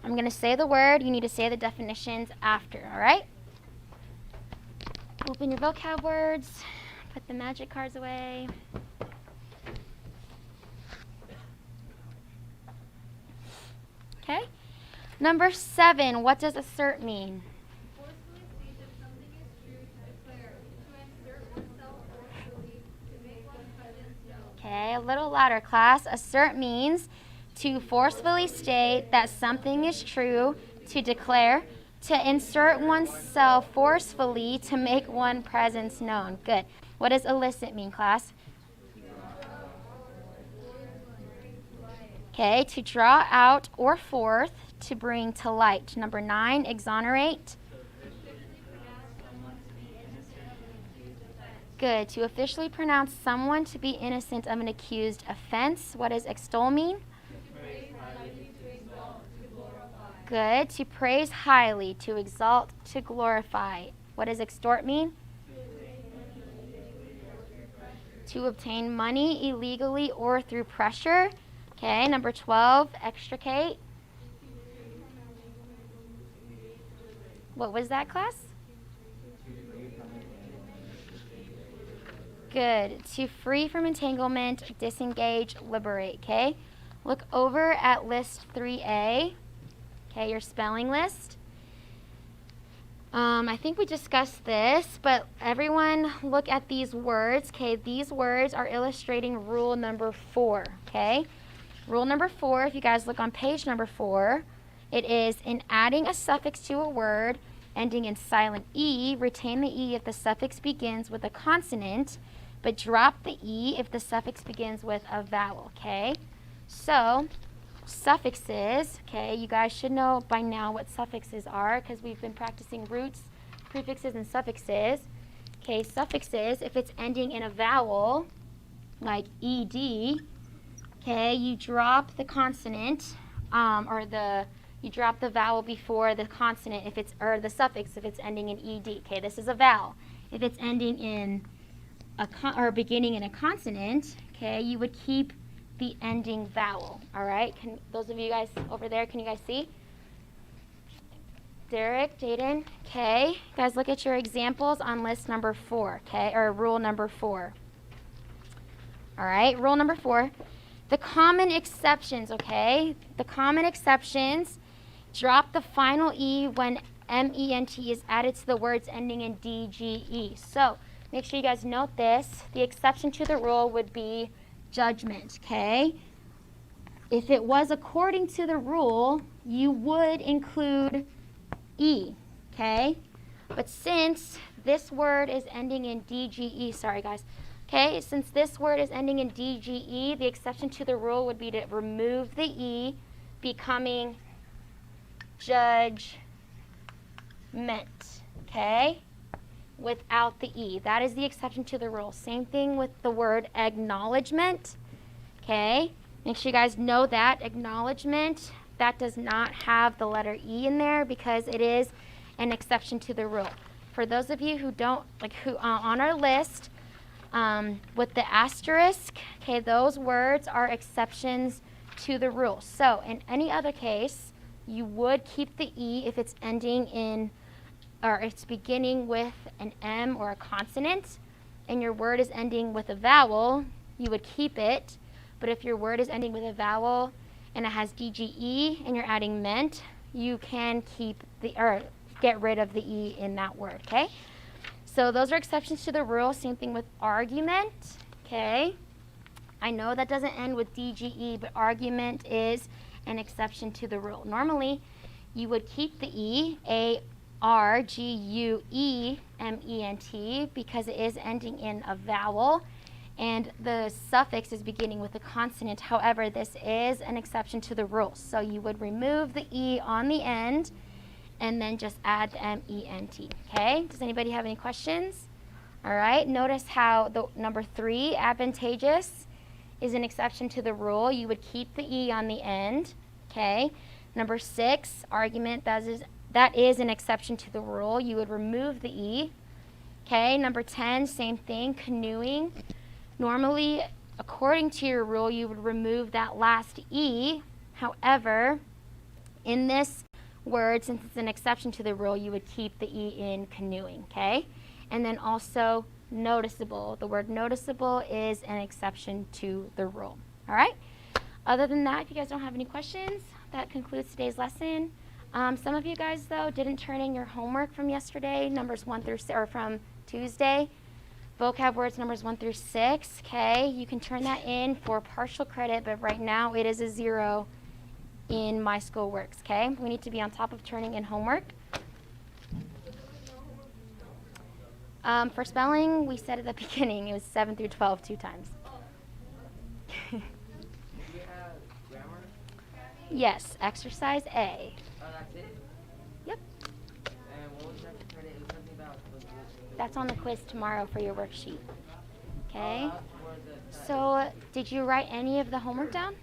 I'm going to say the word. You need to say the definitions after, all right? Open your vocab words. Put the magic cards away. Okay? Number 7, what does assert mean? Forcefully state that something is true to declare, to insert oneself forcefully, to make one's presence known. Okay, a little louder, class. Assert means to forcefully state that something is true, to declare, to insert oneself forcefully, to make one's presence known. Good. What does elicit mean, class? Okay, to draw out or forth, to bring to light. Number 9, exonerate. Good. To officially pronounce someone to be innocent of an accused offense. What does extol mean? Good. To praise highly, to exalt, to glorify. What does extort mean? To obtain money illegally or through pressure. Okay, number 12, extricate. What was that, class? Good. To free from entanglement, disengage, liberate. Okay, look over at list 3A. Okay, your spelling list. I think we discussed this, but everyone look at these words. Okay, these words are illustrating rule number 4. Okay, rule number 4, if you guys look on page number 4, it is in adding a suffix to a word ending in silent E, retain the E if the suffix begins with a consonant, but drop the E if the suffix begins with a vowel. Okay, so suffixes, okay, you guys should know by now what suffixes are because we've been practicing roots, prefixes, and suffixes. Okay, suffixes, if it's ending in a vowel, like ED, okay, you drop the consonant, you drop the vowel before the consonant if it's, or the suffix if it's ending in ED. Okay, this is a vowel. If it's ending in or beginning in a consonant, okay, you would keep the ending vowel, all right? Can those of you guys over there, can you guys see? Derek, Jaden, okay. Guys, look at your examples on list number 4, okay, or rule number 4. All right, rule number 4. The common exceptions, okay? The common exceptions, drop the final E when MENT is added to the words ending in DGE. So make sure you guys note this. The exception to the rule would be judgment, okay? If it was according to the rule, you would include E, okay? But since this word is ending in DGE, sorry guys, okay, since this word is ending in DGE, the exception to the rule would be to remove the E, becoming judgment, okay? Without the E. That is the exception to the rule. Same thing with the word acknowledgement, okay? Make sure you guys know that. Acknowledgement, that does not have the letter E in there because it is an exception to the rule. For those of you who don't, who on our list, with the asterisk, okay, those words are exceptions to the rule. So in any other case, you would keep the E if it's ending in, or it's beginning with an M or a consonant, and your word is ending with a vowel, you would keep it. But if your word is ending with a vowel and it has DGE and you're adding ment, you can keep or get rid of the E in that word, okay? So those are exceptions to the rule. Same thing with argument, okay? I know that doesn't end with DGE, but argument is an exception to the rule. Normally, you would keep the E, A-R-G-U-E-M-E-N-T, because it is ending in a vowel, and the suffix is beginning with a consonant. However, this is an exception to the rule. So you would remove the E on the end, and then just add the M-E-N-T, okay? Does anybody have any questions? All right, notice how the number 3, advantageous, is an exception to the rule. You would keep the E on the end, okay? Number 6, argument, that is an exception to the rule. You would remove the E, okay? Number 10, same thing, canoeing. Normally, according to your rule, you would remove that last E. However, in this word, since it's an exception to the rule, you would keep the E in canoeing, okay? And then also noticeable. The word noticeable is an exception to the rule, all right? Other than that, if you guys don't have any questions, that concludes today's lesson. Some of you guys, though, didn't turn in your homework from yesterday, numbers 1 through, or from Tuesday. Vocab words numbers 1 through 6, okay? You can turn that in for partial credit, but right now it is a 0 in My School Works, okay? We need to be on top of turning in homework. For spelling, we said at the beginning, it was 7 through 12 2 times. Do we have grammar? Yes, exercise A. Oh, that's it? Yep. And what was that credit? It was something about That's on the quiz tomorrow for your worksheet, okay? for the So, did you write any of the homework down?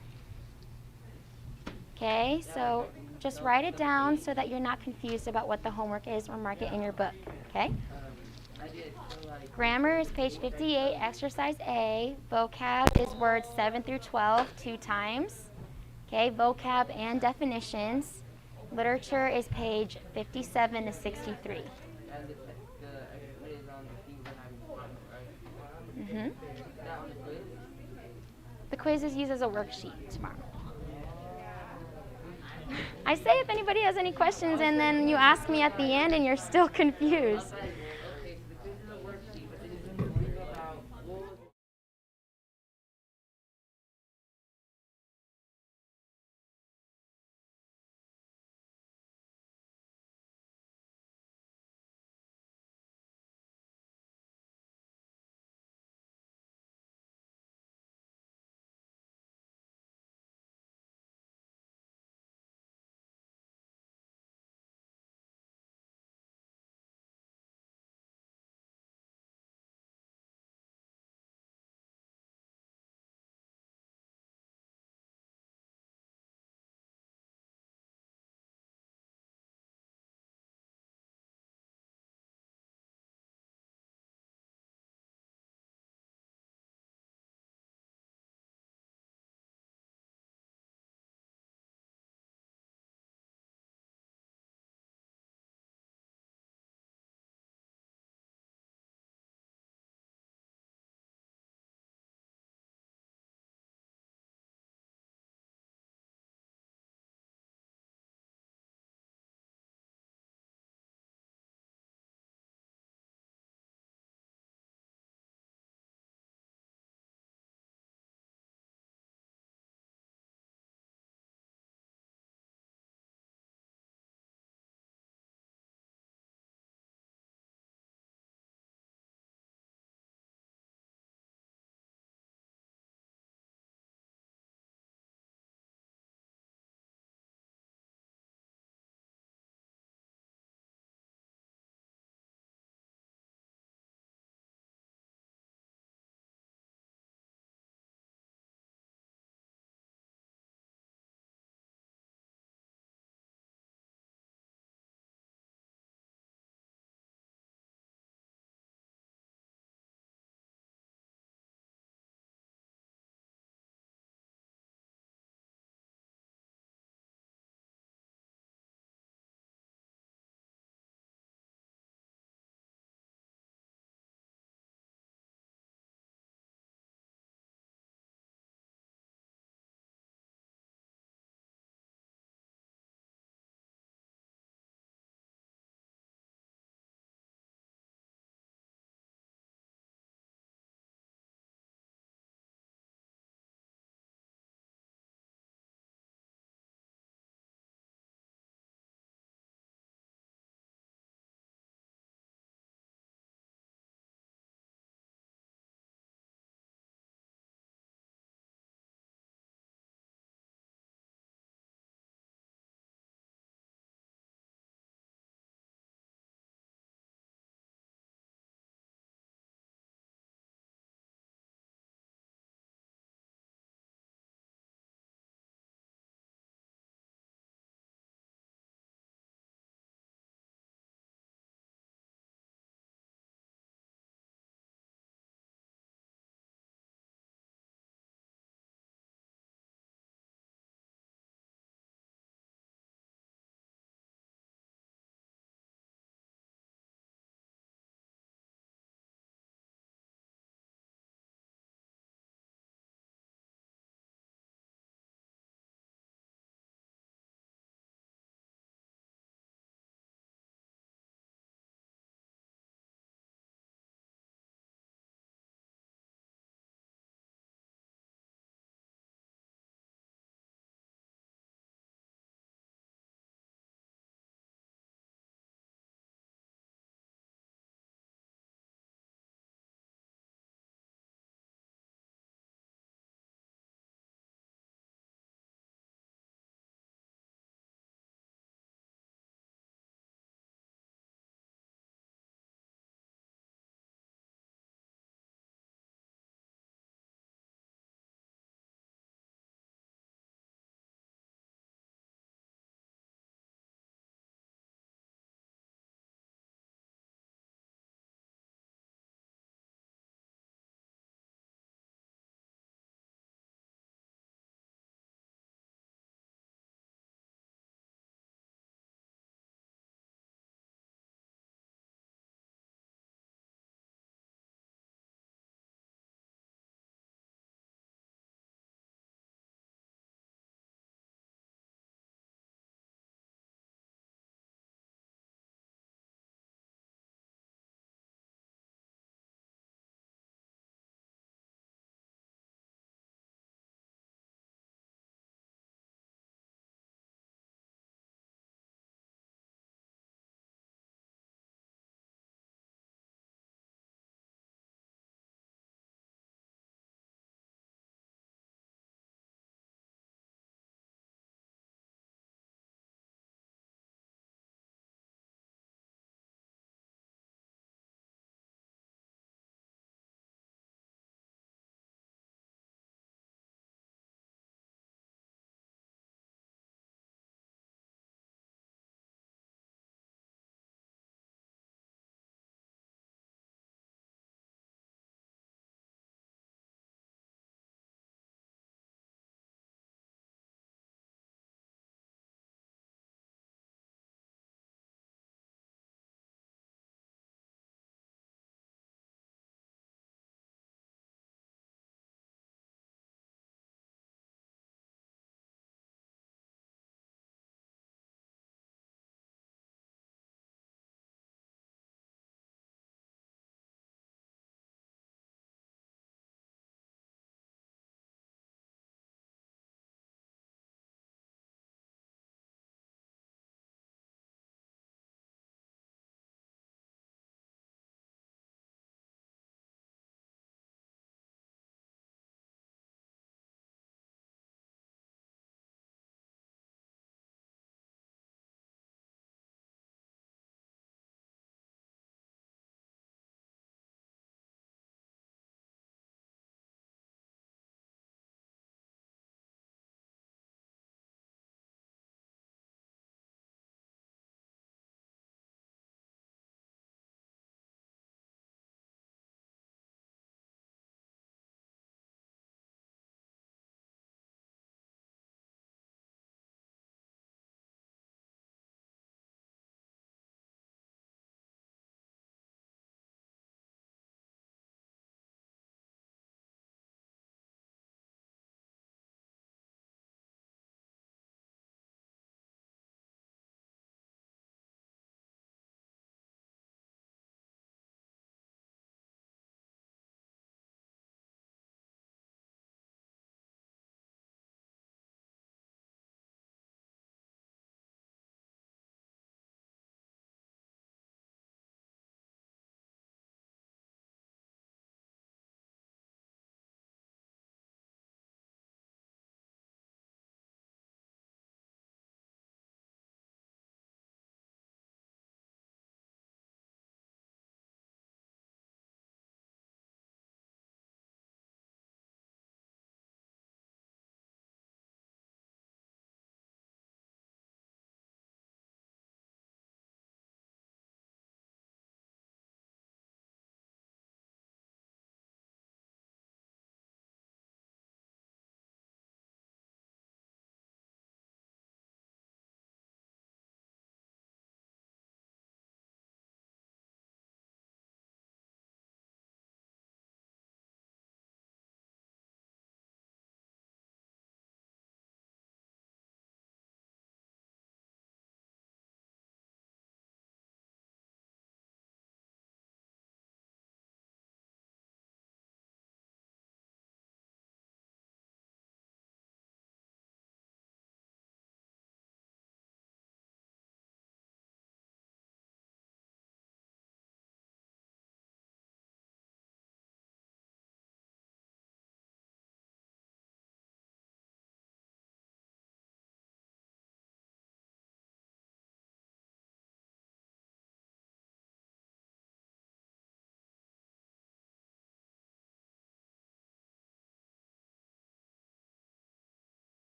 Okay, so just write it down so that you're not confused about what the homework is, or mark it in your book, okay? I did. So like Grammar is page 58, exercise A. Vocab is words 7 through 12 2 times. Okay, vocab and definitions. Literature is page 57 to 63. and the credit is on the thing behind the right? Mm-hmm. Is that on the quiz? The quiz is used as a worksheet tomorrow. I say if anybody has any questions, and then you ask me at the end and you're still confused.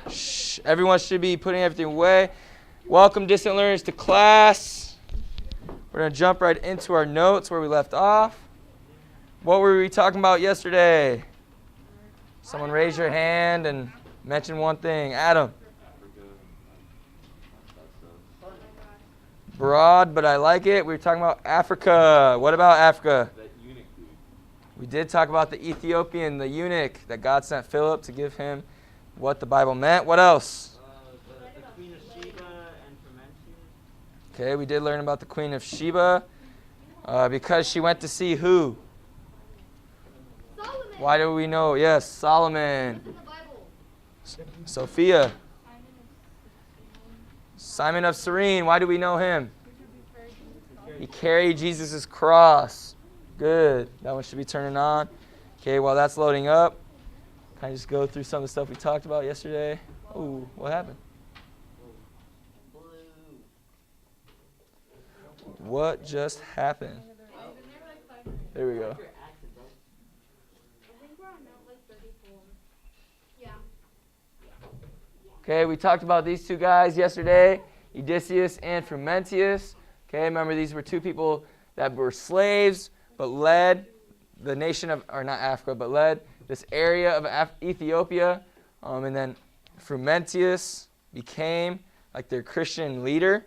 Shh, everyone should be putting everything away. Welcome, distant learners, to class. We're going to jump right into our notes where we left off. What were we talking about yesterday? Someone raise your hand and mention one thing. Adam. Broad, but I like it. We were talking about Africa. What about Africa? That eunuch dude. We did talk about the Ethiopian, the eunuch, that God sent Philip to give him what the Bible meant. What else? The Queen of Sheba and Frumentius. Okay, we did learn about the Queen of Sheba because she went to see who? Solomon. Why do we know? Yes, Solomon. What's in the Bible? Sophia. Simon of Cyrene. Why do we know him? He carried Jesus' cross. Good. That one should be turning on. Okay, while that's loading up, can I just go through some of the stuff we talked about yesterday? Ooh, what happened? What just happened? There we go. Yeah. Okay, we talked about these two guys yesterday, Odysseus and Frumentius. Okay, remember these were two people that were slaves, but led the nation of, or not Africa, but led this area of Ethiopia. And then Frumentius became like their Christian leader.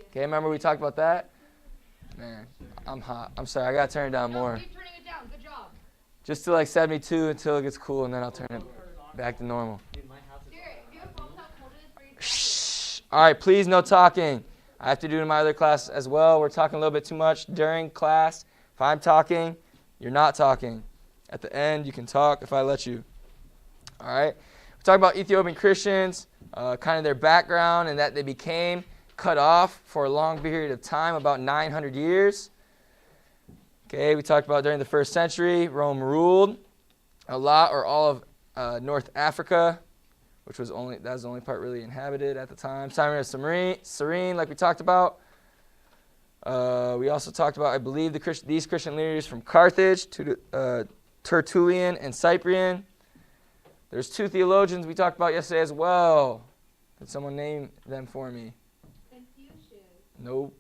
Okay, remember we talked about that? Man, I'm hot. I'm sorry, I gotta turn it down more. Keep turning it down. Good job. Just to like 72 until it gets cool, and then I'll turn it back to normal. Garrett, if you have a phone tap, hold it as very Shh. All right, please no talking. I have to do it in my other class as well. We're talking a little bit too much during class. If I'm talking, you're not talking. At the end, you can talk if I let you. All right. We're talking about Ethiopian Christians, kind of their background, and that they became cut off for a long period of time, about 900 years. Okay, we talked about during the first century, Rome ruled a lot or all of North Africa, which was that was the only part really inhabited at the time. Simon of Cyrene, like we talked about. We also talked about, I believe, these Christian leaders from Carthage, Tertullian and Cyprian. There's two theologians we talked about yesterday as well. Can someone name them for me? Confucius. Nope.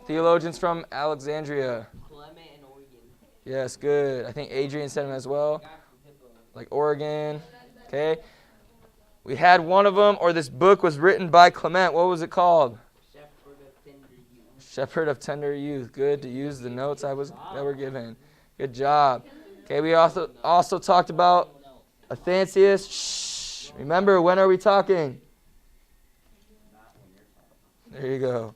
Theologians from Alexandria. Clement and Oregon. Yes, good. I think Adrian said them as well. Guy from Hippo. Like Oregon. Okay. We had one of them, or this book was written by Clement. What was it called? Shepherd of Tender Youth. Shepherd of Tender Youth. Good to use the notes that were given. Good job. Okay, we also talked about Athanasius. Shh. Remember, when are we talking? There you go.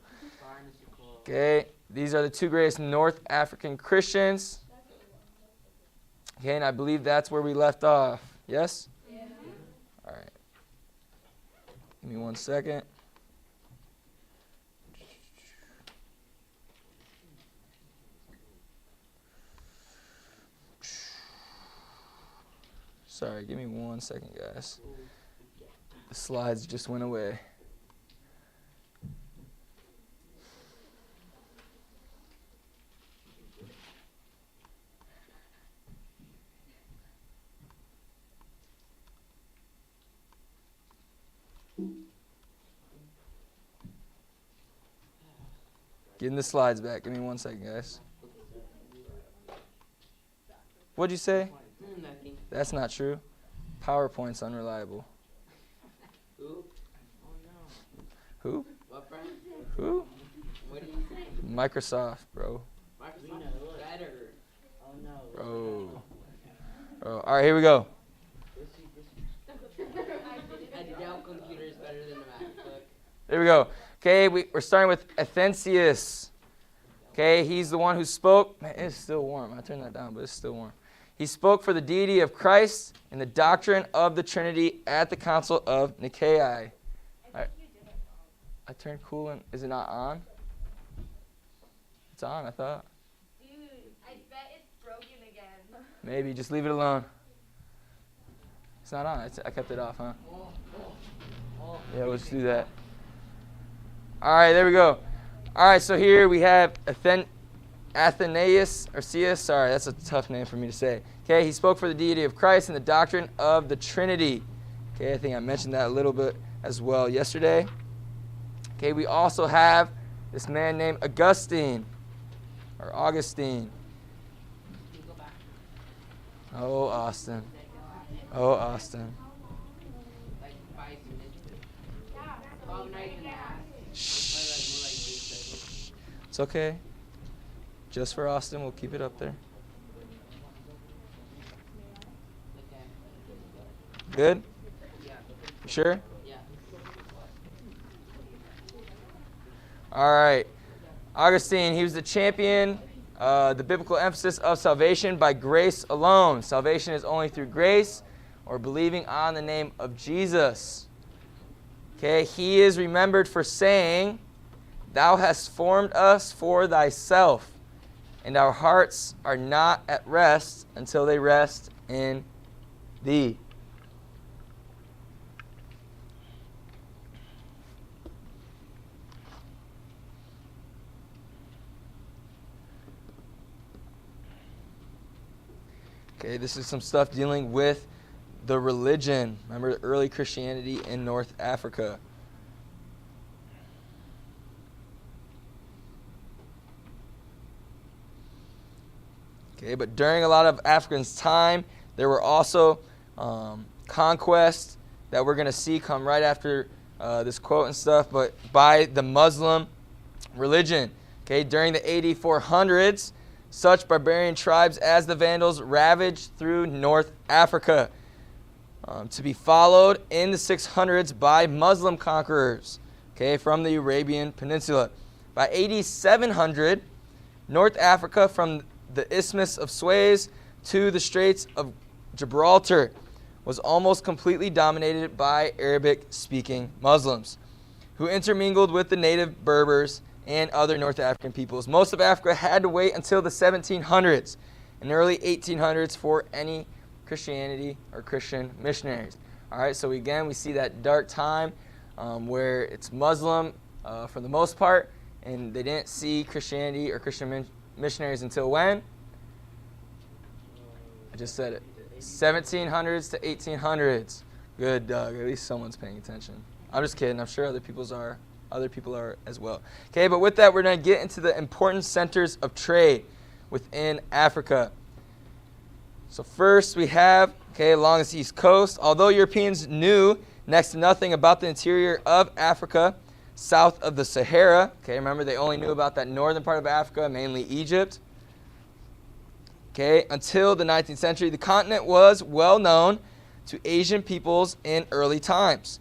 Okay, these are the two greatest North African Christians. Okay, and I believe that's where we left off. Yes? Yeah. All right. Give me 1 second. Sorry, give me 1 second, guys. The slides just went away. Getting the slides back. Give me 1 second, guys. What'd you say? Nothing. That's not true. PowerPoint's unreliable. Who? Oh no. Who? What, friend? Who? What do you say? Microsoft, bro. Microsoft is better. Oh no. Bro. Bro. All right, here we go. A Dell computer is better than a MacBook. There we go. Okay, we're starting with Athanasius. Okay, he's the one who spoke. Man, it's still warm. I turned that down, but it's still warm. He spoke for the deity of Christ and the doctrine of the Trinity at the Council of Nicaea. I turned cool and is it not on? It's on, I thought. Dude, I bet it's broken again. Maybe, just leave it alone. It's not on. I kept it off, huh? Yeah, we'll just do that. All right, there we go. All right, so here we have Athanasius, sorry, that's a tough name for me to say. Okay, he spoke for the deity of Christ and the doctrine of the Trinity. Okay, I think I mentioned that a little bit as well yesterday. Okay, we also have this man named Augustine. Oh, Austin. Oh, Austin. Like 5 minutes. 12 nights and a half. Shh. It's okay. Just for Austin, we'll keep it up there. Good? Yeah. You sure? Yeah. All right. Augustine, he was the champion, the biblical emphasis of salvation by grace alone. Salvation is only through grace or believing on the name of Jesus. Okay, he is remembered for saying, "Thou hast formed us for thyself, and our hearts are not at rest until they rest in thee." Okay, this is some stuff dealing with the religion. Remember early Christianity in North Africa. Okay, but during a lot of Africans' time, there were also conquests that we're going to see come right after this quote and stuff, but by the Muslim religion. Okay, during the AD 400s, such barbarian tribes as the Vandals ravaged through North Africa, to be followed in the 600s by Muslim conquerors, okay, from the Arabian Peninsula. By AD 700, North Africa from the Isthmus of Suez to the Straits of Gibraltar was almost completely dominated by Arabic-speaking Muslims, who intermingled with the native Berbers and other North African peoples. Most of Africa had to wait until the 1700s and early 1800s for any Christianity or Christian missionaries. All right, so again, we see that dark time where it's Muslim for the most part, and they didn't see Christianity or Christian missionaries until when? I just said it. 1700s to 1800s. Good, Doug. At least someone's paying attention. I'm just kidding. I'm sure other people are as well. Okay, but with that, we're going to get into the important centers of trade within Africa. So first we have, okay, along this east coast, although Europeans knew next to nothing about the interior of Africa, south of the Sahara, okay, remember they only knew about that northern part of Africa, mainly Egypt. Okay, until the 19th century, the continent was well known to Asian peoples in early times.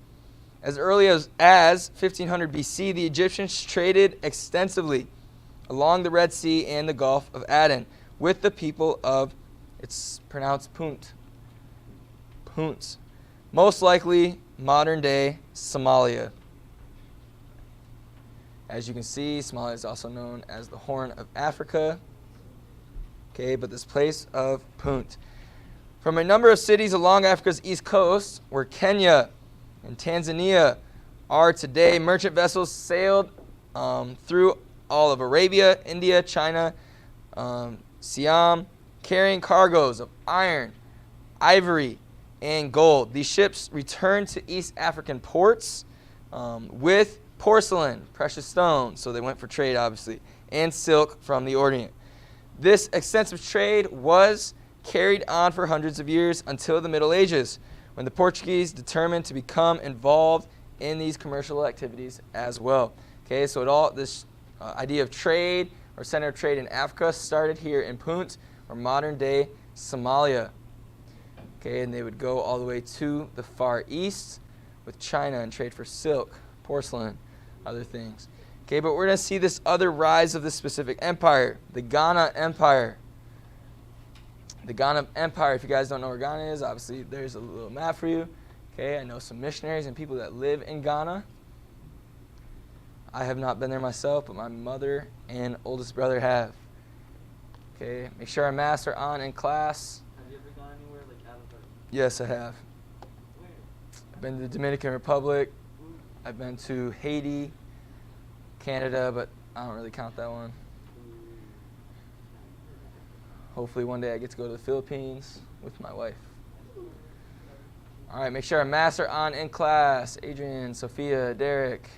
As early as 1500 BC, the Egyptians traded extensively along the Red Sea and the Gulf of Aden with the people of, it's pronounced Punt, most likely modern-day Somalia. As you can see, Somalia is also known as the Horn of Africa. Okay, but this place of Punt. From a number of cities along Africa's east coast, where Kenya and Tanzania are today, merchant vessels sailed through all of Arabia, India, China, Siam, carrying cargoes of iron, ivory, and gold. These ships returned to East African ports with porcelain, precious stones, so they went for trade obviously, and silk from the Orient. This extensive trade was carried on for hundreds of years until the Middle Ages, when the Portuguese determined to become involved in these commercial activities as well. Okay, so this idea of trade or center of trade in Africa started here in Punt, or modern-day Somalia. Okay, and they would go all the way to the Far East with China and trade for silk, porcelain, other things. Okay, but we're going to see this other rise of this specific empire, the Ghana Empire. The Ghana Empire, if you guys don't know where Ghana is, obviously there's a little map for you. Okay, I know some missionaries and people that live in Ghana. I have not been there myself, but my mother and oldest brother have. Okay, make sure our masks are on in class. Have you ever gone anywhere like out of the... Yes, I have. Where? I've been to the Dominican Republic. I've been to Haiti, Canada, but I don't really count that one. Hopefully one day I get to go to the Philippines with my wife. All right, make sure our masks are on in class. Adrian, Sophia, Derek.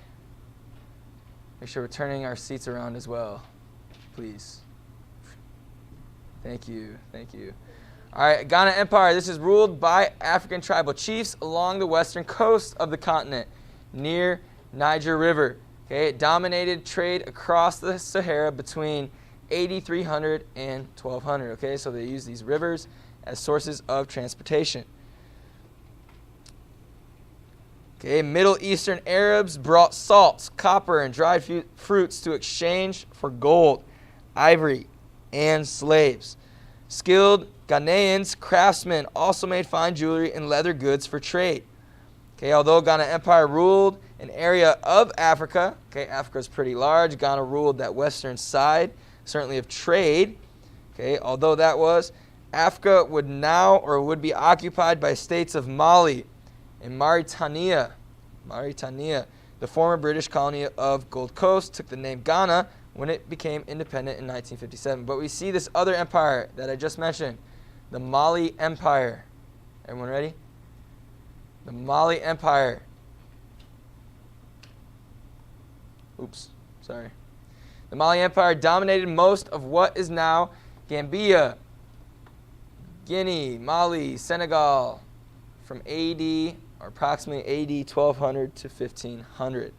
Make sure we're turning our seats around as well, please. Thank you, thank you. All right, Ghana Empire. This is ruled by African tribal chiefs along the western coast of the continent, near Niger River. Okay, it dominated trade across the Sahara between 8300 and 1200. Okay, so they use these rivers as sources of transportation. Okay, Middle Eastern Arabs brought salt, copper, and dried fruits to exchange for gold, ivory, and slaves. Skilled Ghanaians, craftsmen, also made fine jewelry and leather goods for trade. Okay, although Ghana Empire ruled an area of Africa, okay, Africa is pretty large. Ghana ruled that western side, certainly of trade. Okay, although that was, Africa would be occupied by states of Mali and Mauritania. The former British colony of Gold Coast took the name Ghana when it became independent in 1957. But we see this other empire that I just mentioned, the Mali Empire. Everyone ready? The Mali Empire. Oops, sorry. The Mali Empire dominated most of what is now Gambia, Guinea, Mali, Senegal, from AD, or approximately AD 1200 to 1500.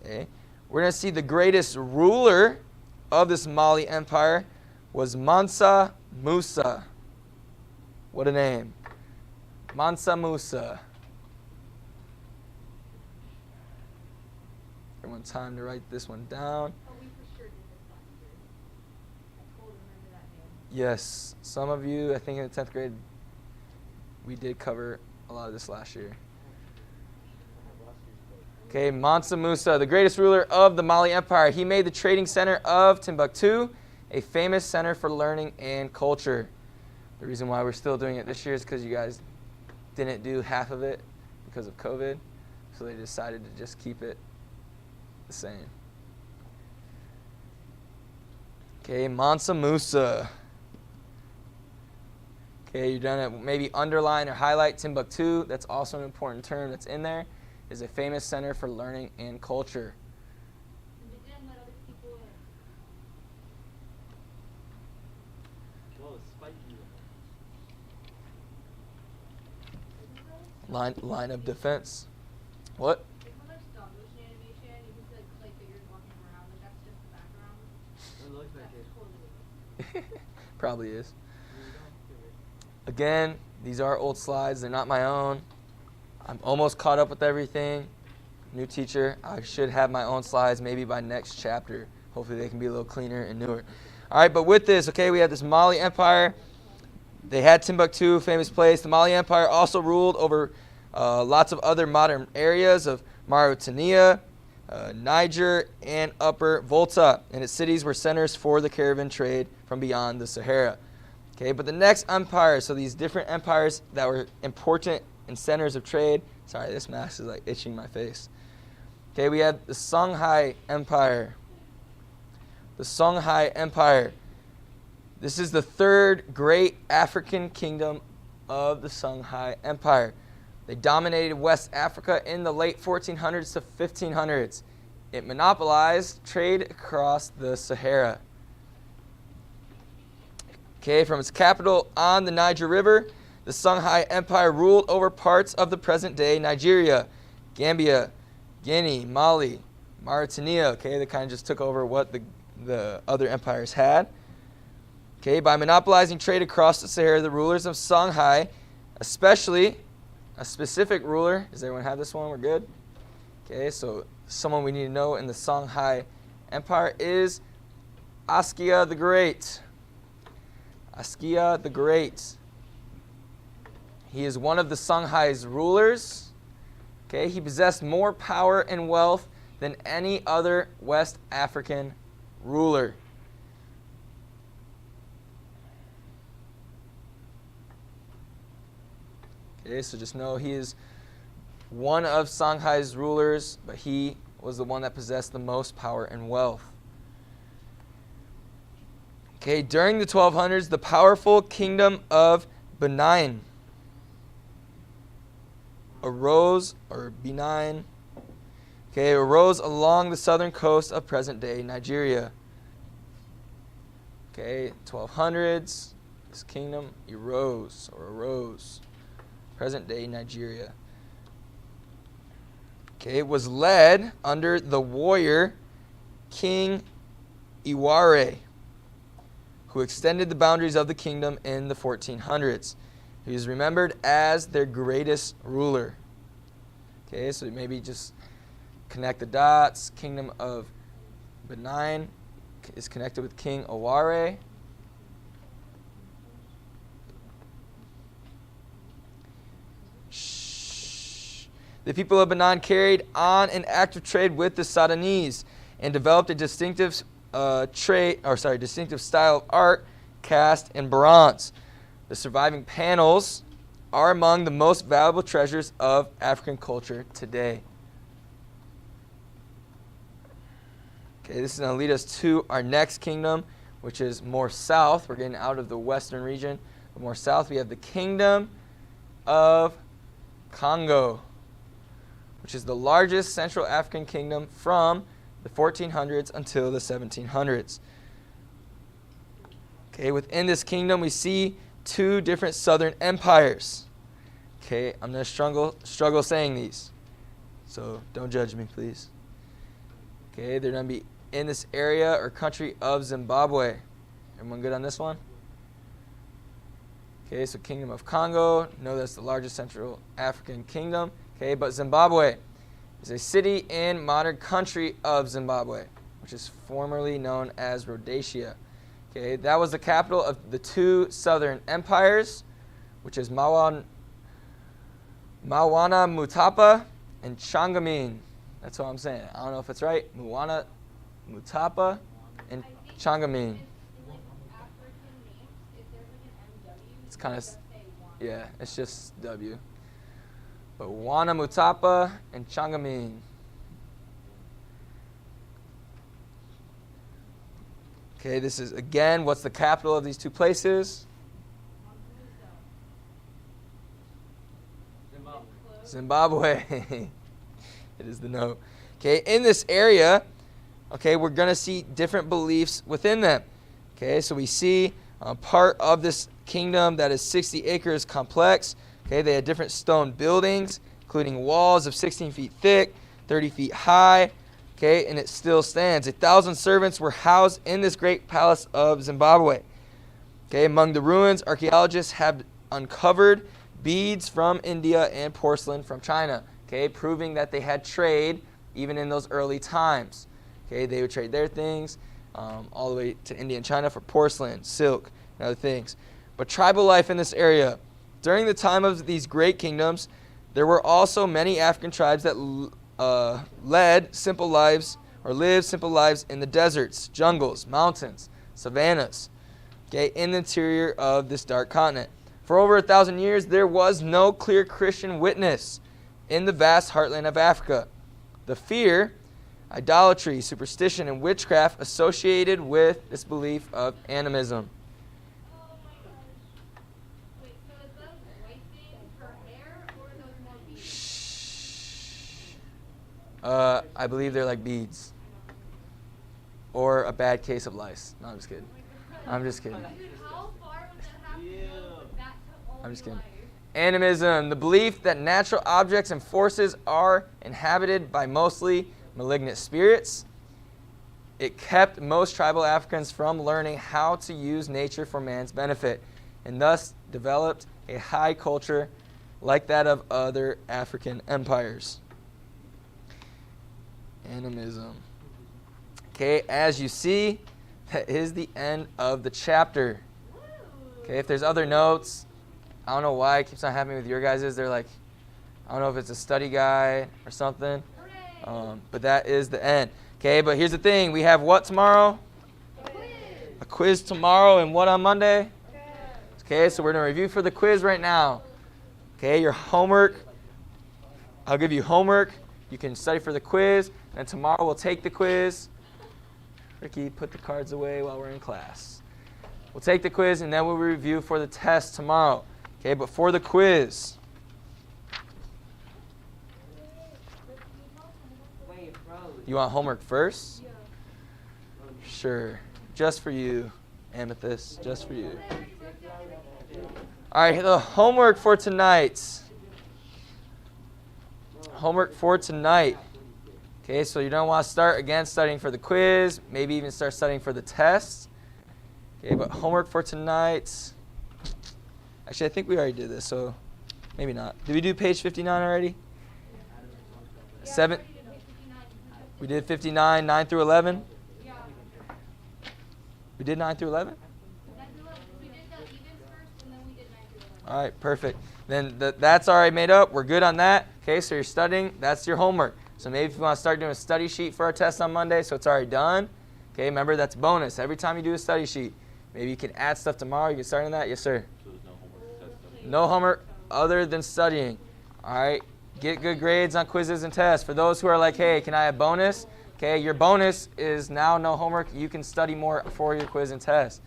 Okay. We're going to see the greatest ruler of this Mali Empire was Mansa Musa. What a name. Mansa Musa. Everyone time to write this one down. Oh, we for sure did this last year. I totally remember that name. Yes, some of you, I think in the 10th grade, we did cover a lot of this last year. Okay, Mansa Musa, the greatest ruler of the Mali Empire. He made the trading center of Timbuktu a famous center for learning and culture. The reason why we're still doing it this year is because you guys didn't do half of it because of COVID, so they decided to just keep it the same. Okay, Mansa Musa. Okay, you're done it. Maybe underline or highlight Timbuktu. That's also an important term that's in there. Is a famous center for learning and culture. And they didn't let other people in. Whoa, it's spiky. Line of defense. What? Like when there's stop motion animation, you can see like clay figures walking around, like that's just the background. It looks like That's it. totally. Probably is. Again, these are old slides. They're not my own. I'm almost caught up with everything. New teacher. I should have my own slides maybe by next chapter. Hopefully they can be a little cleaner and newer. All right, but with this, okay, we have this Mali Empire. They had Timbuktu, famous place. The Mali Empire also ruled over lots of other modern areas of Mauritania, Niger, and Upper Volta. And its cities were centers for the caravan trade from beyond the Sahara. Okay, but the next empire, so these different empires that were important and centers of trade. Sorry, this mask is like itching my face. Okay, we had the Songhai Empire. The Songhai Empire. This is the third great African kingdom of the Songhai Empire. They dominated West Africa in the late 1400s to 1500s. It monopolized trade across the Sahara. Okay, from its capital on the Niger River, the Songhai Empire ruled over parts of the present-day Nigeria, Gambia, Guinea, Mali, Mauritania. Okay, they kind of just took over what the other empires had. Okay, by monopolizing trade across the Sahara, the rulers of Songhai, especially a specific ruler. Does everyone have this one? We're good? Okay, so someone we need to know in the Songhai Empire is Askia the Great. Askia the Great. He is one of the Songhai's rulers. Okay, he possessed more power and wealth than any other West African ruler. Okay, so just know he is one of Songhai's rulers, but he was the one that possessed the most power and wealth. Okay, during the 1200s, the powerful kingdom of Benin arose along the southern coast of present-day Nigeria. Okay, 1200s, this kingdom arose. Present-day Nigeria. Okay, it was led under the warrior King Iware, who extended the boundaries of the kingdom in the 1400s. He was remembered as their greatest ruler. Okay, so maybe just connect the dots. Kingdom of Benin is connected with King Iware. The people of Benin carried on an active trade with the Sudanese and developed a distinctive style of art cast in bronze. The surviving panels are among the most valuable treasures of African culture today. Okay, this is going to lead us to our next kingdom, which is more south. We're getting out of the western region. But more south, we have the Kingdom of Congo, which is the largest Central African kingdom from the 1400s until the 1700s. Okay, within this kingdom, we see two different southern empires. Okay, I'm going to struggle saying these, so don't judge me, please. Okay, they're going to be in this area or country of Zimbabwe. Everyone good on this one? Okay, so Kingdom of Congo, know that's the largest Central African kingdom. Okay, but Zimbabwe is a city in modern country of Zimbabwe, which is formerly known as Rhodesia. Okay, that was the capital of the two southern empires, which is Mawana Mutapa and Changamin. That's what I'm saying. I don't know if it's right. Mawana Mutapa and Changamin. It's kind of, yeah, it's just W. But Wana Mutapa and Changamin. Okay, this is, again, what's the capital of these two places? Zimbabwe. It is the no. Okay, in this area, okay, we're going to see different beliefs within them. Okay, so we see part of this kingdom that is 60 acres complex. Okay, they had different stone buildings, including walls of 16 feet thick, 30 feet high. Okay, and it still stands. 1,000 servants were housed in this great palace of Zimbabwe. Okay, among the ruins, archaeologists have uncovered beads from India and porcelain from China. Okay, proving that they had trade even in those early times. Okay, they would trade their things all the way to India and China for porcelain, silk, and other things. But tribal life in this area. During the time of these great kingdoms, there were also many African tribes that lived simple lives in the deserts, jungles, mountains, savannas, okay, in the interior of this dark continent. For over 1,000 years, there was no clear Christian witness in the vast heartland of Africa. The fear, idolatry, superstition, and witchcraft associated with this belief of animism. Oh my gosh. Wait, so is that white thing her hair or those more beads? Shh. I believe they're like beads. Or a bad case of lice. No, I'm just kidding. I'm just kidding. Dude, how far would that have to go for that to all I'm just your kidding. life? Animism, the belief that natural objects and forces are inhabited by mostly malignant spirits. It kept most tribal Africans from learning how to use nature for man's benefit, and thus developed a high culture like that of other African empires. Animism. Okay, as you see, that is the end of the chapter. Okay, if there's other notes, I don't know why it keeps on happening with your guys's. They're like, I don't know if it's a study guide or something. But that is the end. Okay, but here's the thing. We have what tomorrow? A quiz tomorrow, and what on Monday? Okay, so we're going to review for the quiz right now. Okay, your homework. I'll give you homework. You can study for the quiz, and tomorrow we'll take the quiz. Ricky, put the cards away while we're in class. We'll take the quiz, and then we'll review for the test tomorrow. Okay, but for the quiz, Wait, bro. you want homework first? Sure. Just for you, Amethyst. Just for you. All right, the homework for tonight. Homework for tonight. Okay, so you don't want to start again studying for the quiz, maybe even start studying for the test. Okay, but homework for tonight. Actually, I think we already did this, so maybe not. Did we do page 59 already? 7? We did 59, 9 through 11? We did 9 through 11? We did the evens first, and then we did 9 through 11. All right, perfect. Then that's already made up. We're good on that. Okay, so you're studying. That's your homework. So maybe if you want to start doing a study sheet for our test on Monday, so it's already done. Okay, remember that's bonus. Every time you do a study sheet, maybe you can add stuff tomorrow. You can start on that. Yes, sir. So there's no homework test? No homework other than studying. All right, get good grades on quizzes and tests. For those who are like, hey, can I have bonus? Okay, your bonus is now no homework. You can study more for your quiz and test.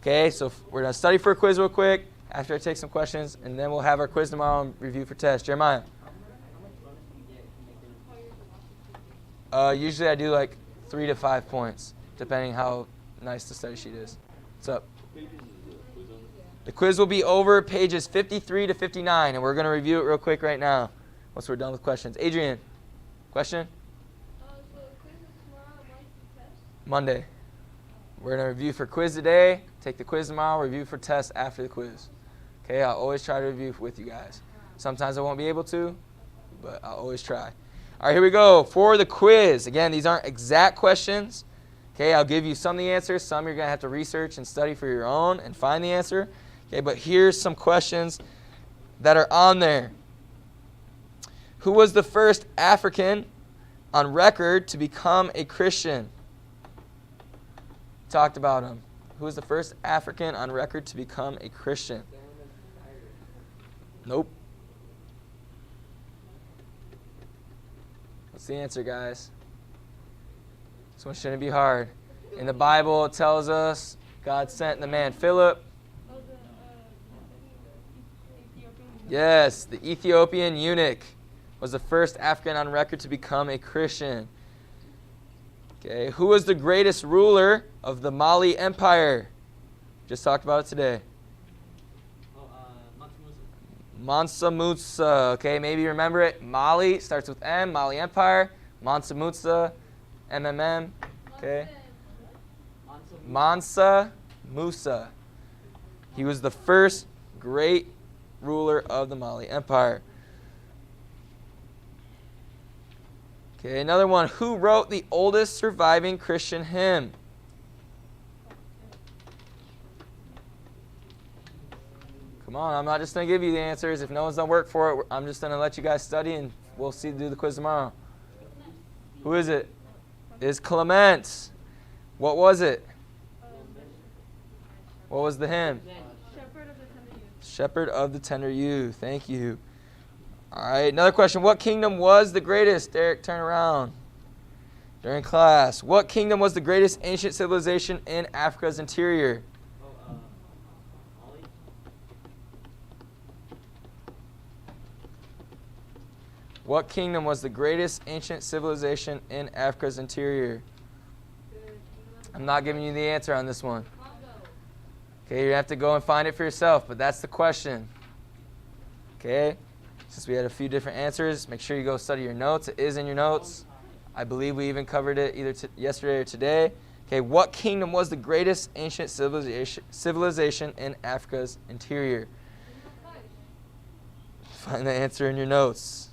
Okay, so we're going to study for a quiz real quick after I take some questions, and then we'll have our quiz tomorrow and review for test. Jeremiah? Usually I do like 3 to 5 points, depending how nice the study sheet is. What's up? The quiz will be over pages 53 to 59, and we're going to review it real quick right now once we're done with questions. Adrian, question? So the quiz is tomorrow, and when's the test? Monday. We're going to review for quiz today, take the quiz tomorrow, review for test after the quiz. Okay, I'll always try to review with you guys. Sometimes I won't be able to, but I'll always try. All right, here we go. For the quiz, again, these aren't exact questions. Okay, I'll give you some of the answers. Some you're going to have to research and study for your own and find the answer. Okay, but here's some questions that are on there. Who was the first African on record to become a Christian? Talked about him. Who was the first African on record to become a Christian? Nope. What's the answer, guys? This one shouldn't be hard. In the Bible, it tells us God sent the man Philip. Yes, the Ethiopian eunuch was the first African on record to become a Christian. Okay, who was the greatest ruler of the Mali Empire? Just talked about it today. Mansa Musa. Okay, maybe you remember it. Mali starts with M. Mali Empire. Mansa Musa. MMM. Okay. Mansa Musa. He was the first great ruler of the Mali Empire. Okay, another one. Who wrote the oldest surviving Christian hymn? Come on, I'm not just going to give you the answers. If no one's done work for it, I'm just going to let you guys study, and we'll do the quiz tomorrow. Who is it? It's Clement. What was it? What was the hymn? Shepherd of the Tender Youth. Shepherd of the Tender Youth. Thank you. All right, another question. What kingdom was the greatest? Derek, turn around. During class. What kingdom was the greatest ancient civilization in Africa's interior? What kingdom was the greatest ancient civilization in Africa's interior? I'm not giving you the answer on this one. Okay, you have to go and find it for yourself, but that's the question. Okay, since we had a few different answers, make sure you go study your notes. It is in your notes. I believe we even covered it either yesterday or today. Okay, what kingdom was the greatest ancient civilization in Africa's interior? Find the answer in your notes.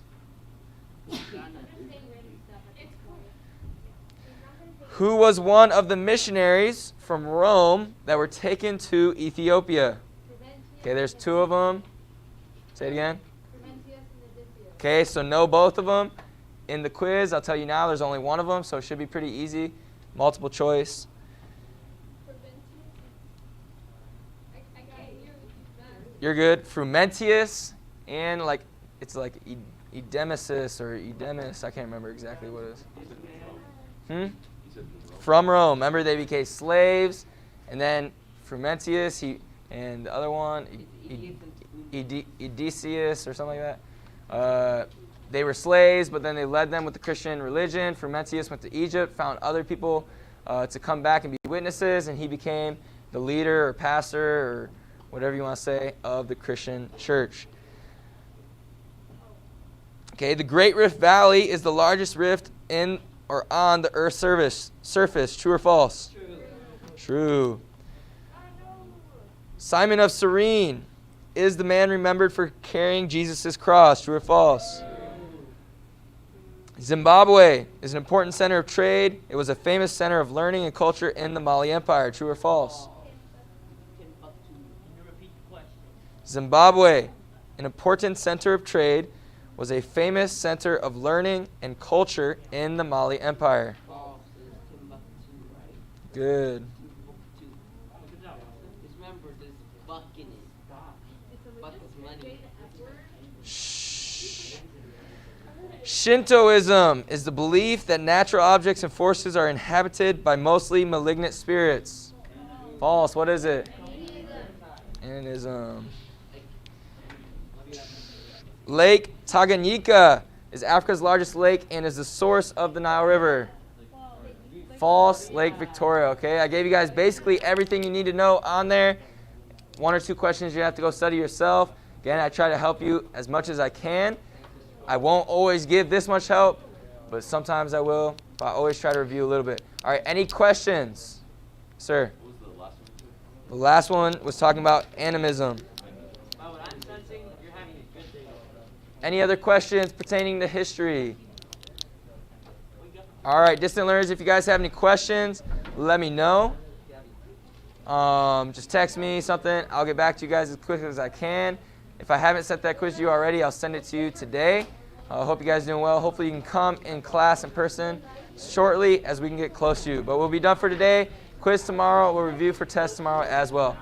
Who was one of the missionaries from Rome that were taken to Ethiopia? Okay, there's two of them. Say it again. Okay, so know both of them. In the quiz, I'll tell you now, there's only one of them, so it should be pretty easy. Multiple choice. You're good. Frumentius and it's like Edemesis or Edemus. I can't remember exactly what it is. From Rome. Remember, they became slaves, and then Frumentius, and the other one, Odysseus or something like that. They were slaves, but then they led them with the Christian religion. Frumentius went to Egypt, found other people to come back and be witnesses, and he became the leader or pastor or whatever you want to say of the Christian church. Okay, the Great Rift Valley is the largest rift in or on the Earth's surface. True or false? True. Simon of Cyrene is the man remembered for carrying Jesus' cross. True or false? Zimbabwe is an important center of trade. It was a famous center of learning and culture in the Mali Empire. True or false? Zimbabwe, an important center of trade, was a famous center of learning and culture in the Mali Empire. Good. Shintoism is the belief that natural objects and forces are inhabited by mostly malignant spirits. False. What is it? Animism. Lake Tanganyika is Africa's largest lake and is the source of the Nile River. False. Lake Victoria. Okay, I gave you guys basically everything you need to know on there. 1 or 2 questions you have to go study yourself. Again, I try to help you as much as I can. I won't always give this much help, but sometimes I will. But I always try to review a little bit. All right, any questions? Sir? What was the last one? The last one was talking about animism. By what I'm sensing, you're having a good day. Any other questions pertaining to history? All right, distant learners, if you guys have any questions, let me know. Just text me something. I'll get back to you guys as quick as I can. If I haven't sent that quiz to you already, I'll send it to you today. I hope you guys are doing well. Hopefully you can come in class in person shortly as we can get close to you. But we'll be done for today. Quiz tomorrow. We'll review for test tomorrow as well.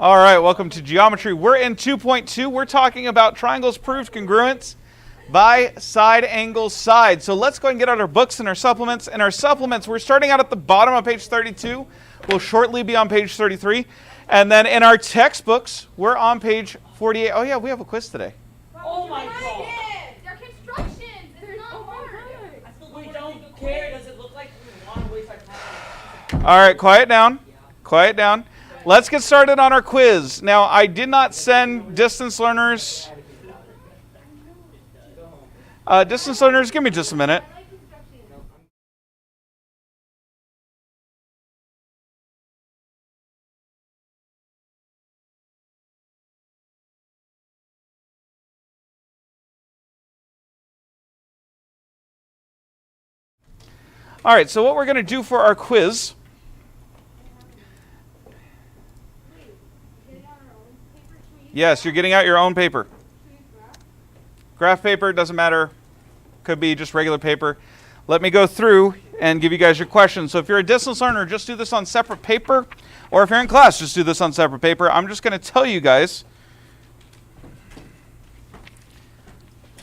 All right, welcome to geometry. We're in 2.2. We're talking about triangles proved congruent by side angle side. So let's go and get out our books and our supplements. And our supplements, we're starting out at the bottom of page 32. We'll shortly be on page 33. And then in our textbooks, we're on page 48. Oh yeah, we have a quiz today. Oh my god! They're constructions. They're not hard. We don't care. Does it look like we want to waste our time? All right, quiet down. Quiet down. Let's get started on our quiz. Now, I did not send distance learners. Distance learners, give me just a minute. All right, so what we're going to do for our quiz. Yes, you're getting out your own paper. Graph paper, doesn't matter. Could be just regular paper. Let me go through and give you guys your questions. So if you're a distance learner, just do this on separate paper. Or if you're in class, just do this on separate paper. I'm just going to tell you guys.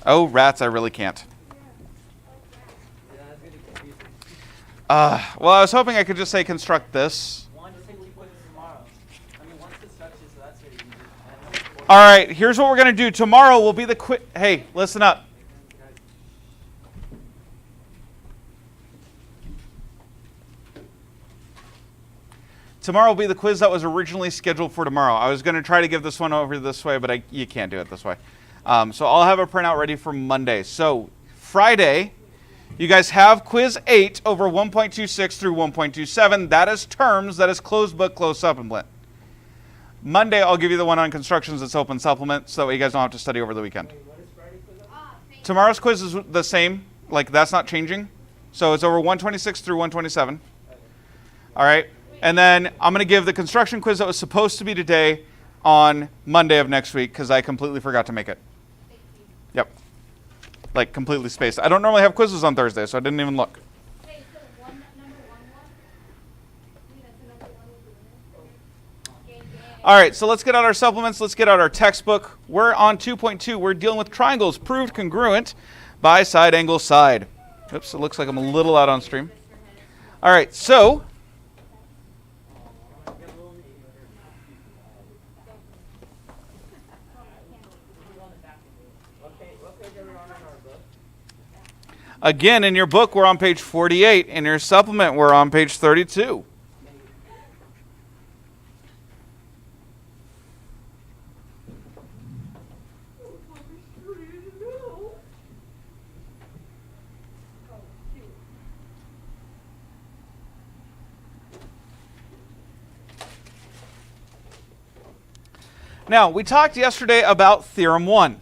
Oh, rats, I really can't. Well, I was hoping I could just say construct this. All right, here's what we're going to do. Tomorrow will be the quiz. Hey, listen up. Tomorrow will be the quiz that was originally scheduled for tomorrow. I was going to try to give this one over this way, but you can't do it this way. So I'll have a printout ready for Monday. So Friday, you guys have quiz 8 over 1.26 through 1.27. That is terms. That is closed book, closed supplement. Monday, I'll give you the one on constructions that's open supplement, so that way you guys don't have to study over the weekend. Tomorrow's quiz is the same. Like, that's not changing. So it's over 126 through 127. All right. And then I'm going to give the construction quiz that was supposed to be today on Monday of next week because I completely forgot to make it. Yep. Like, completely spaced. I don't normally have quizzes on Thursday, so I didn't even look. All right, so let's get out our supplements. Let's get out our textbook. We're on 2.2. We're dealing with triangles proved congruent by side angle side. Oops, it looks like I'm a little out on stream. All right, so again, in your book, we're on page 48. In your supplement, we're on page 32. Now, we talked yesterday about Theorem 1.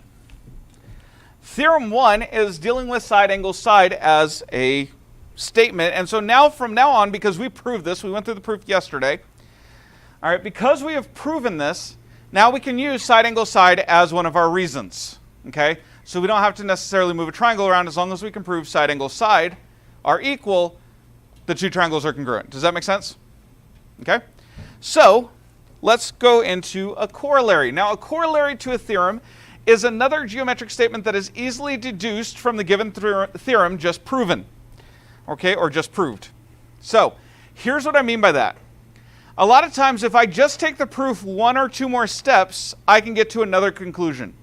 Theorem 1 is dealing with side angle side as a statement. And so now, from now on, because we proved this, we went through the proof yesterday. All right, because we have proven this, now we can use side angle side as one of our reasons. Okay, so we don't have to necessarily move a triangle around as long as we can prove side angle side are equal, the two triangles are congruent. Does that make sense? Okay, so let's go into a corollary. Now, a corollary to a theorem is another geometric statement that is easily deduced from the given theorem just proven, okay, or just proved. So here's what I mean by that. A lot of times, if I just take the proof one or two more steps, I can get to another conclusion.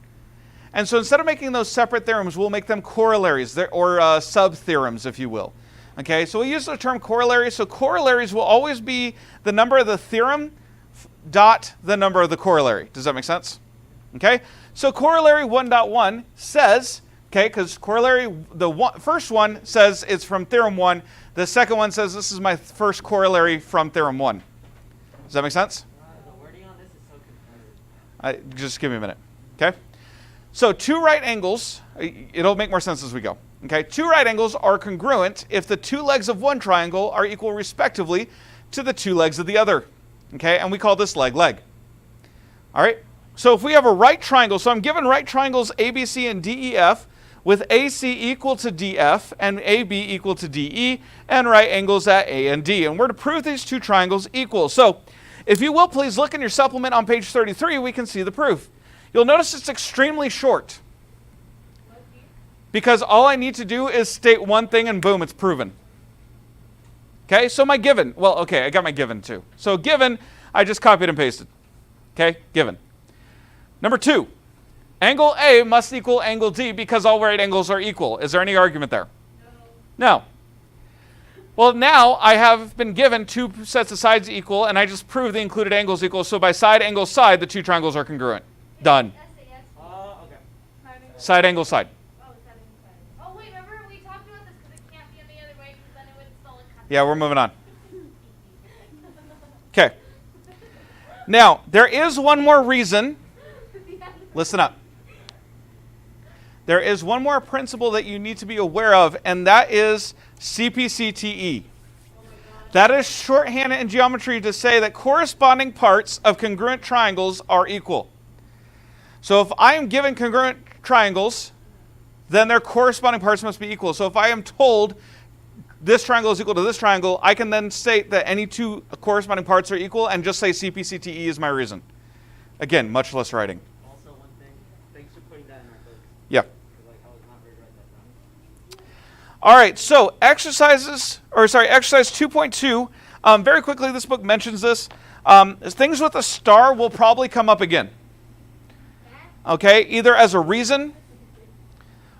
And so instead of making those separate theorems, we'll make them corollaries, or sub-theorems, if you will. Okay, so we use the term corollary. So corollaries will always be the number of the theorem dot the number of the corollary. Does that make sense? Okay, so corollary 1.1 says, okay, because corollary, first one says it's from theorem 1. The second one says this is my first corollary from theorem 1. Does that make sense? The wording on this is so confusing. Just give me a minute. Okay, so two right angles, it'll make more sense as we go. Okay, two right angles are congruent if the two legs of one triangle are equal respectively to the two legs of the other. Okay, and we call this leg. All right, so if we have a right triangle, so I'm given right triangles ABC and DEF with AC equal to DF and AB equal to DE and right angles at A and D. And we're to prove these two triangles equal. So If you will, please look in your supplement on page 33. We can see the proof. You'll notice it's extremely short. Because all I need to do is state one thing and boom, it's proven. Okay, so my given. Well, okay, I got my given too. So given, I just copied and pasted. Okay, given. Number 2, angle A must equal angle D because all right angles are equal. Is there any argument there? No. Well, now I have been given 2 sets of sides equal, and I just proved the included angles equal. So by side, angle, side, the 2 triangles are congruent. Done. Okay. Side, angle, side. Oh, wait, remember we talked about this because it can't be any other way because then it would still look kind of. Yeah, we're moving on. Okay. Now, there is one more reason. Listen up. There is one more principle that you need to be aware of, and that is CPCTE. That is shorthand in geometry to say that corresponding parts of congruent triangles are equal. So if I am given congruent triangles, then their corresponding parts must be equal. So if I am told this triangle is equal to this triangle, I can then state that any 2 corresponding parts are equal and just say CPCTE is my reason. Again, much less writing. Also, one thing, thanks for putting that in our book. Yeah. Like, I was not ready to write that down. All right, so exercise 2.2. Very quickly, this book mentions this. Things with a star will probably come up again. Okay, either as a reason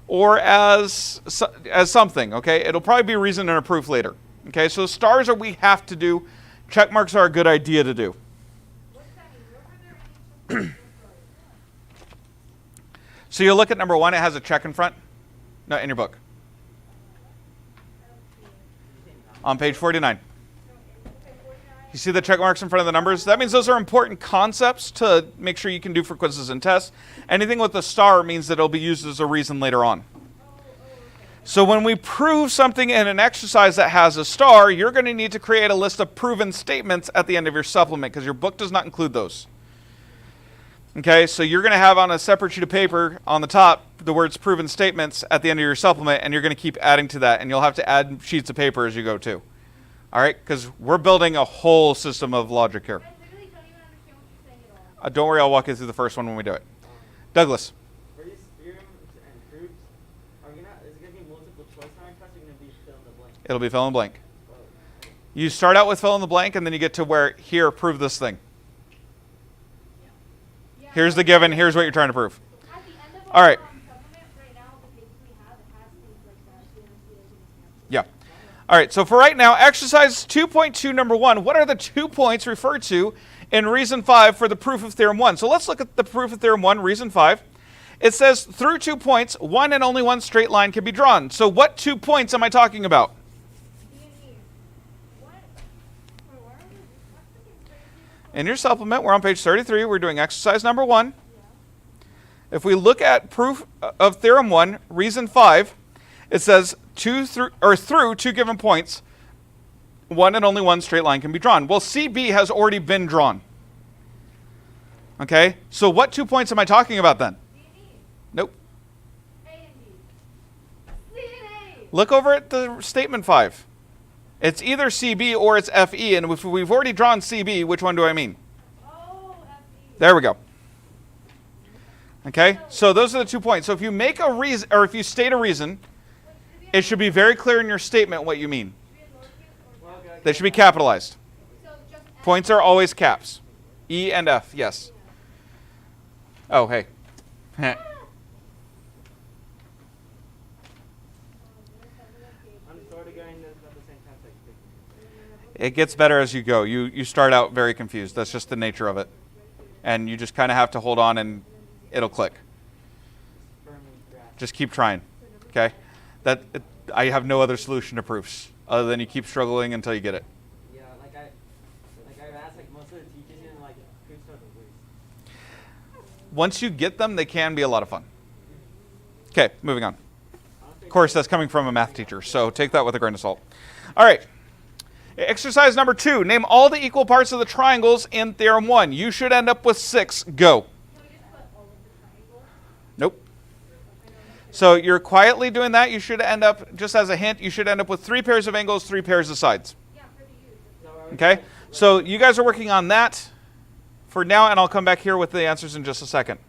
or as something. Okay, it'll probably be a reason and a proof later. Okay, so stars are we have to do. Check marks are a good idea to do. So you look at number 1. It has a check in front. No, in your book. On page 49. You see the check marks in front of the numbers? That means those are important concepts to make sure you can do for quizzes and tests. Anything with a star means that it'll be used as a reason later on. So when we prove something in an exercise that has a star, you're going to need to create a list of proven statements at the end of your supplement because your book does not include those. Okay, so you're going to have on a separate sheet of paper on the top the words proven statements at the end of your supplement, and you're going to keep adding to that, and you'll have to add sheets of paper as you go too. All right, because we're building a whole system of logic here. I literally don't even understand what you're saying at all. Don't worry, I'll walk you through the first one when we do it. Douglas. For these theorems and proofs, is it going to be multiple choice on our test, or going to be fill in the blank? It'll be fill in the blank. You start out with fill in the blank, and then you get to where, here, prove this thing. Here's the given, here's what you're trying to prove. At the end of All right. supplement right now, the pages we have, it has things like that. So you don't see it. Yeah. All right, so for right now, exercise 2.2, number 1, what are the 2 points referred to in reason 5 for the proof of theorem 1? So let's look at the proof of theorem 1, reason 5. It says, through 2 points, one and only one straight line can be drawn. So what 2 points am I talking about? In your supplement, we're on page 33. We're doing exercise number 1. If we look at proof of theorem 1, reason 5, it says through 2 given points, one and only one straight line can be drawn. Well, CB has already been drawn. Okay, so what 2 points am I talking about then? Nope. Look over at the statement 5. It's either CB or it's FE, and if we've already drawn CB, which one do I mean? Oh, There we go. Okay, so those are the 2 points. So if you make a reason, or if you state a reason, it should be very clear in your statement what you mean. They should be capitalized. Points are always caps. E and F, yes. Oh, hey. I'm sort of getting this at the same time. It gets better as you go. You start out very confused. That's just the nature of it. And you just kind of have to hold on and it'll click. Just keep trying, okay? I have no other solution to proofs other than you keep struggling until you get it. Yeah, I've asked most of the teachers and proofs are the worst. Once you get them, they can be a lot of fun. Okay, moving on. Of course, that's coming from a math teacher, so take that with a grain of salt. All right. Exercise number 2. Name all the equal parts of the triangles in theorem 1. You should end up with 6. Go. Nope. So you're quietly doing that. You should end up, just as a hint, you should end up with 3 pairs of angles, 3 pairs of sides. Okay? So you guys are working on that for now, and I'll come back here with the answers in just a second.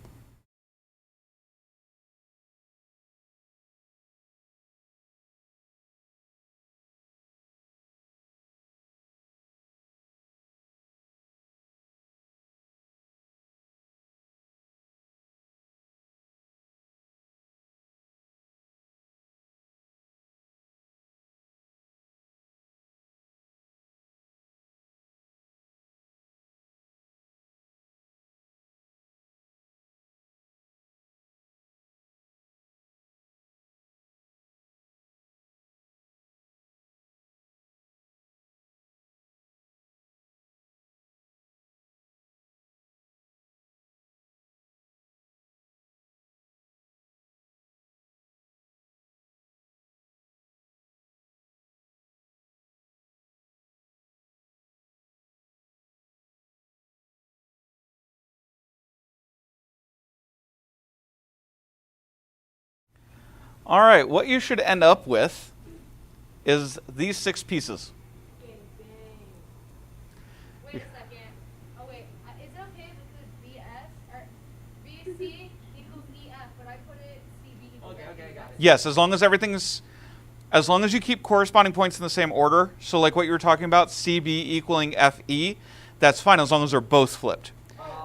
All right, what you should end up with is these 6 pieces. Wait a second. Oh wait, is it okay if it says BS or BC equals EF, but I put it CB equals Okay, okay, got it. Yes, as long as you keep corresponding points in the same order. So like what you were talking about, CB equaling FE, that's fine as long as they're both flipped.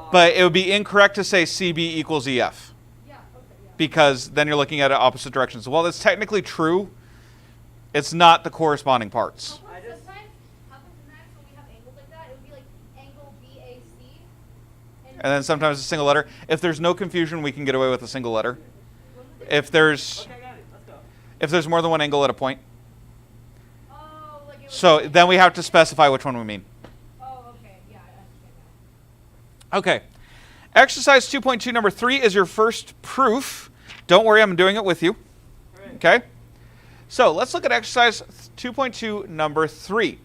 But it would be incorrect to say CB equals EF. Yeah, okay, yeah. Because then you're looking at it opposite directions. While that's technically true, it's not the corresponding parts. How come sometimes when we have angles like that, it would be like angle BAC? And then sometimes a single letter. If there's no confusion, we can get away with a single letter. If there's Okay, got it. Let's go. if there's more than one angle at a point. Oh, like it was So then we have to specify which one we mean. Oh, okay, yeah, I understand now. Okay. Exercise 2.2 number 3 is your first proof. Don't worry, I'm doing it with you. Okay? So let's look at exercise 2.2 number 3.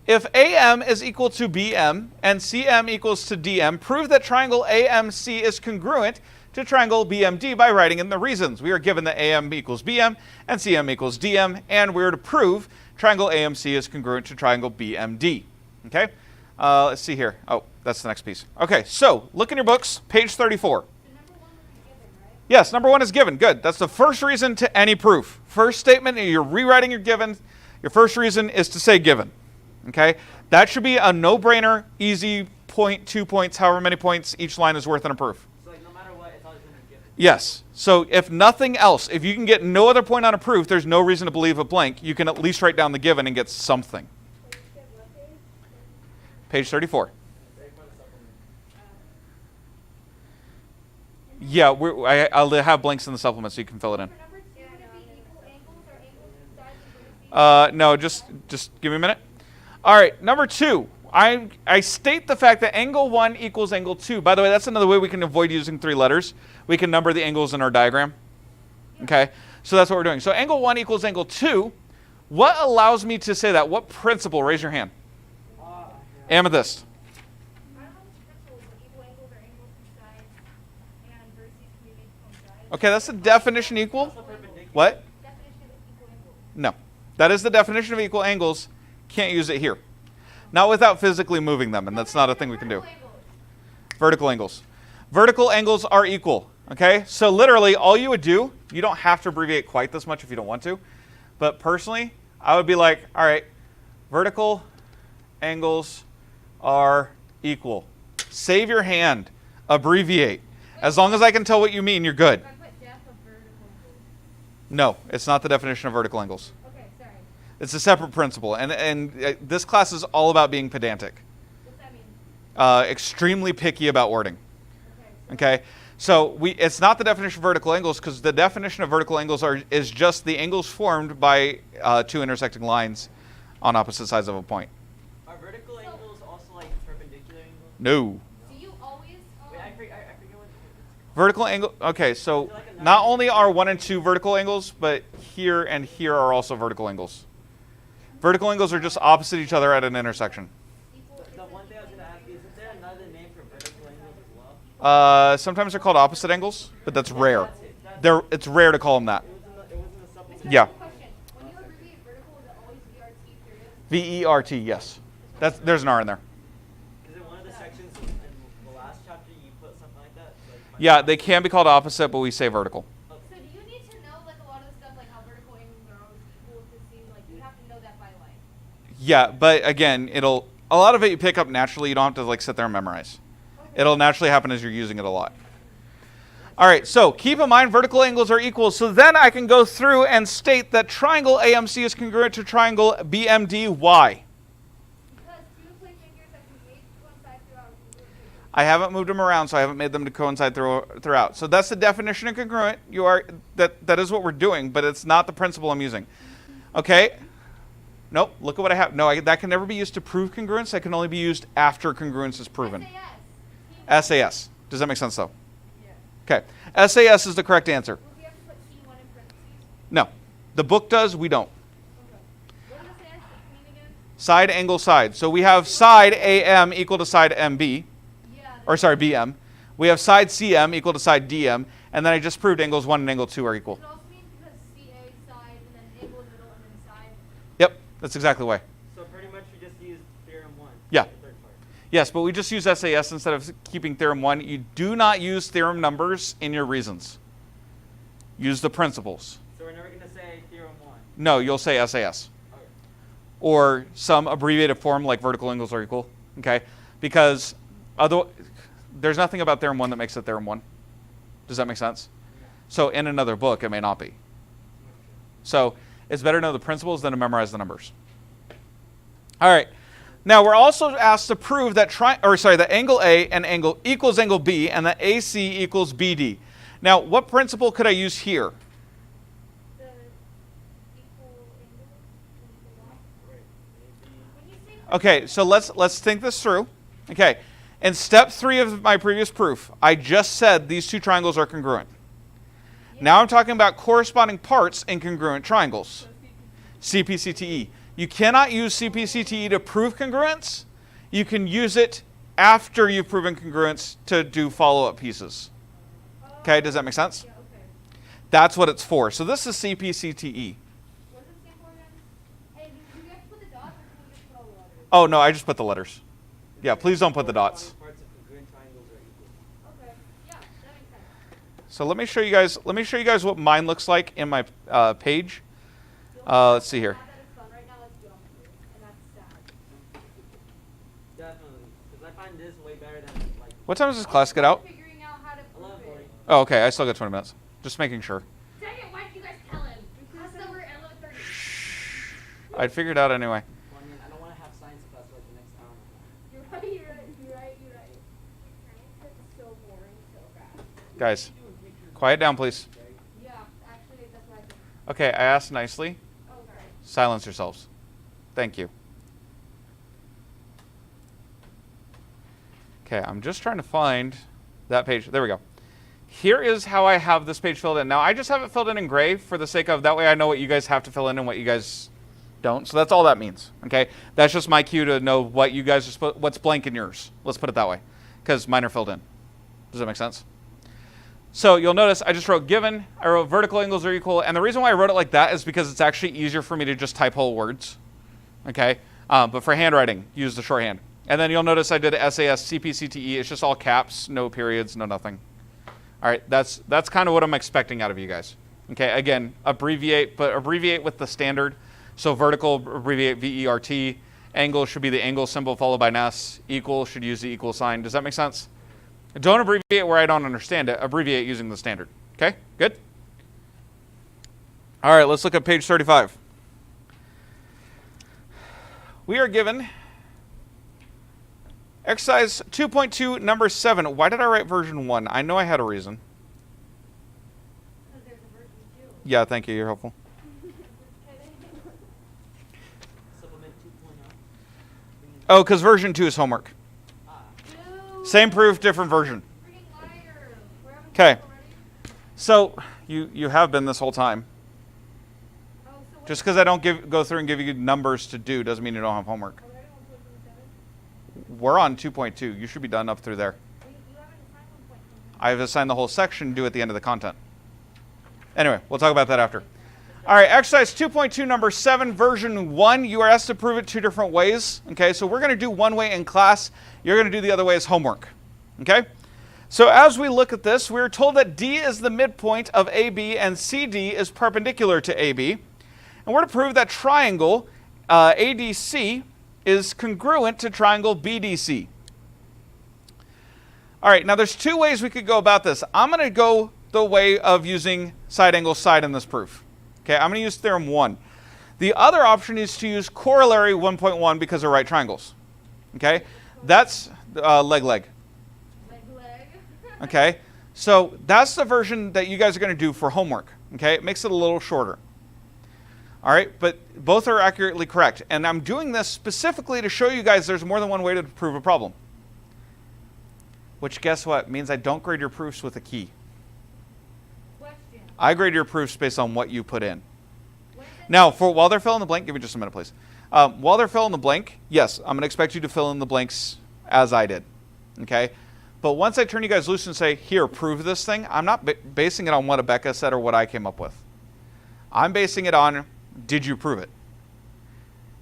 If AM is equal to BM and CM equals to DM, prove that triangle AMC is congruent to triangle BMD by writing in the reasons. We are given that AM equals BM and CM equals DM, and we're to prove triangle AMC is congruent to triangle BMD. Okay? Let's see here. Oh, that's the next piece. Okay, so look in your books, page 34. Yes, number 1 is given. Good. That's the first reason to any proof. First statement, you're rewriting your given. Your first reason is to say given. Okay? That should be a no-brainer, easy point, 2 points, however many points each line is worth in a proof. So like no matter what, it's always gonna be given. Yes. So if nothing else, if you can get no other point on a proof, there's no reason to believe a blank. You can at least write down the given and get something. Page 34. Yeah, I'll have blanks in the supplement so you can fill it in. For number 2, would it be equal angles or angles sides of No, just give me a minute. All right, number 2. I state the fact that angle 1 equals angle 2. By the way, that's another way we can avoid using 3 letters. We can number the angles in our diagram. Okay, so that's what we're doing. So angle 1 equals angle 2. What allows me to say that? What principle? Raise your hand. Amethyst. I don't know which principles, but equal angles are angles from sides, and vertices can be made from sides. Okay, that's the definition equal. What? Definition of equal angles. No. That is the definition of equal angles. Can't use it here. Not without physically moving them, and that's not a thing we can do. Vertical angles. Vertical angles are equal. Okay? So literally, all you would do, you don't have to abbreviate quite this much if you don't want to, but personally, I would be like, all right, vertical angles are equal. Save your hand. Abbreviate. As long as I can tell what you mean, you're good. If I put depth of vertical angles. No, it's not the definition of vertical angles. Okay, sorry. It's a separate principle. And this class is all about being pedantic. What's that mean? Extremely picky about wording. Okay. Okay? So it's not the definition of vertical angles because the definition of vertical angles is just the angles formed by 2 intersecting lines on opposite sides of a point. Are vertical angles also like perpendicular angles? No. Do you always, Wait, I forget what it's Vertical angle. Okay, so not only are 1 and 2 vertical angles, but here and here are also vertical angles. Vertical angles are just opposite each other at an intersection. The one thing I was gonna ask you, is there another name for vertical angles as well? Sometimes they're called opposite angles, but that's rare. It's rare to call them that. It was in the supplement. Yeah. question. When you abbreviate vertical, is it always VRT period? VERT, yes. There's an R in there. Because in one of the sections in the last chapter, you put something like that. So like Yeah, they can be called opposite, but we say vertical. So do you need to know like a lot of the stuff like how vertical angles are always equal to C? Like you have to know that by like. Yeah, but again, a lot of it you pick up naturally. You don't have to like sit there and memorize. It'll naturally happen as you're using it a lot. All right, so keep in mind vertical angles are equal. So then I can go through and state that triangle AMC is congruent to triangle BMD. Why? Because two plate fingers that can meet coincide throughout. I haven't moved them around, so I haven't made them to coincide throughout. So that's the definition of congruent. That is what we're doing, but it's not the principle I'm using. Okay? Nope. Look at what I have. No, that can never be used to prove congruence. That can only be used after congruence is proven. SAS. Does that make sense, though? Yeah. Okay. SAS is the correct answer. Well, we have to put T1 in parentheses. No. The book does. We don't. Okay. What does SAS mean again? Side, angle, side. So we have side AM equal to side MB. Yeah. Or sorry, BM. We have side CM equal to side DM. And then I just proved angles 1 and angle 2 are equal. It also means because CA side and then angle in the middle and then side. Yep. That's exactly why. So pretty much we just use theorem 1. Yeah. The third part. Yes, but we just use SAS instead of keeping theorem 1. You do not use theorem numbers in your reasons. Use the principles. So we're never going to say theorem 1. No, you'll say SAS. Okay. Or some abbreviated form like vertical angles are equal. Okay? Because there's nothing about theorem 1 that makes it theorem 1. Does that make sense? So in another book, it may not be. So it's better to know the principles than to memorize the numbers. All right. Now we're also asked to prove that that angle A and angle equals angle B and that AC equals BD. Now, what principle could I use here? The equal angle. When you say Okay, so let's think this through. Okay. In step 3 of my previous proof, I just said these two triangles are congruent. Now I'm talking about corresponding parts in congruent triangles. CPCTE. You cannot use CPCTE to prove congruence. You can use it after you've proven congruence to do follow-up pieces. Okay, does that make sense? yeah, okay. That's what it's for. So this is CPCTE. What does it stand for again? Hey, do you have to put the dots or can we just put all the letters? Oh, no, I just put the letters. Yeah, please don't put the dots. Parts of congruent triangles are equal. Okay. Yeah, that makes sense. So let me show you guys what mine looks like in my page. Let's see here. Not that it's fun. Right now it's geometry, and that's sad. Definitely. Because I find this way better than like What time does this class get out? Figuring out how to prove 11:40. it. Oh, okay, I still got 20 minutes. Just making sure. Dang it, why did you guys tell him? Because they were at 11:30. I'd figured it out anyway. Well, I mean, I don't want to have science class for like the next hour. You're right. Science is so boring, so bad. Guys, quiet down, please. Yeah, actually, that's what I think. Okay, I asked nicely. Oh, sorry. Silence yourselves. Thank you. Okay, I'm just trying to find that page. There we go. Here is how I have this page filled in. Now, I just have it filled in gray for the sake of that way I know what you guys have to fill in and what you guys don't. So that's all that means, okay? That's just my cue to know what you guys are what's blank in yours. Let's put it that way, because mine are filled in. Does that make sense? So you'll notice I just wrote given, I wrote vertical angles are equal, and the reason why I wrote it like that is because it's actually easier for me to just type whole words, okay? But for handwriting, use the shorthand. And then you'll notice I did SAS, CPCTE, it's just all caps, no periods, no nothing. All right, that's kind of what I'm expecting out of you guys. Okay, again, abbreviate, but abbreviate with the standard. So vertical, abbreviate VERT. Angle should be the angle symbol followed by an S. Equal should use the equal sign. Does that make sense? Don't abbreviate where I don't understand it. Abbreviate using the standard. Okay, good? All right, let's look at page 35. We are given exercise 2.2, number 7. Why did I write version 1? I know I had a reason. Because there's a version 2. Yeah, thank you. You're helpful. Supplement 2.0. Oh, because version 2 is homework. Dude, Same proof, different version. freaking liar. We're having 'Kay. class already? So you have been this whole time. Oh, so what- Just because I don't go through and give you numbers to do doesn't mean you don't have homework. already on 1.7? We're on 2.2. You should be done up through there. You haven't assigned 1.7. I've assigned the whole section due at the end of the content. Anyway, we'll talk about that after. All right, exercise 2.2, number 7, version 1. You are asked to prove it 2 different ways. Okay, so we're going to do one way in class. You're going to do the other way as homework. Okay? So as we look at this, we're told that D is the midpoint of AB and CD is perpendicular to AB. And we're to prove that triangle ADC is congruent to triangle BDC. All right, now there's 2 ways we could go about this. I'm going to go the way of using side angle side in this proof. Okay, I'm going to use theorem 1. The other option is to use corollary 1.1 because they're right triangles. Okay, that's leg. Leg. Okay, so that's the version that you guys are going to do for homework. Okay, it makes it a little shorter. All right, but both are accurately correct. And I'm doing this specifically to show you guys there's more than one way to prove a problem. Which, guess what, means I don't grade your proofs with a key. Question. I grade your proofs based on what you put in. Now, while they're filling the blank, give me just a minute, please. While they're filling the blank, yes, I'm going to expect you to fill in the blanks as I did. Okay? But once I turn you guys loose and say, here, prove this thing, I'm not basing it on what Abeka said or what I came up with. I'm basing it on, did you prove it?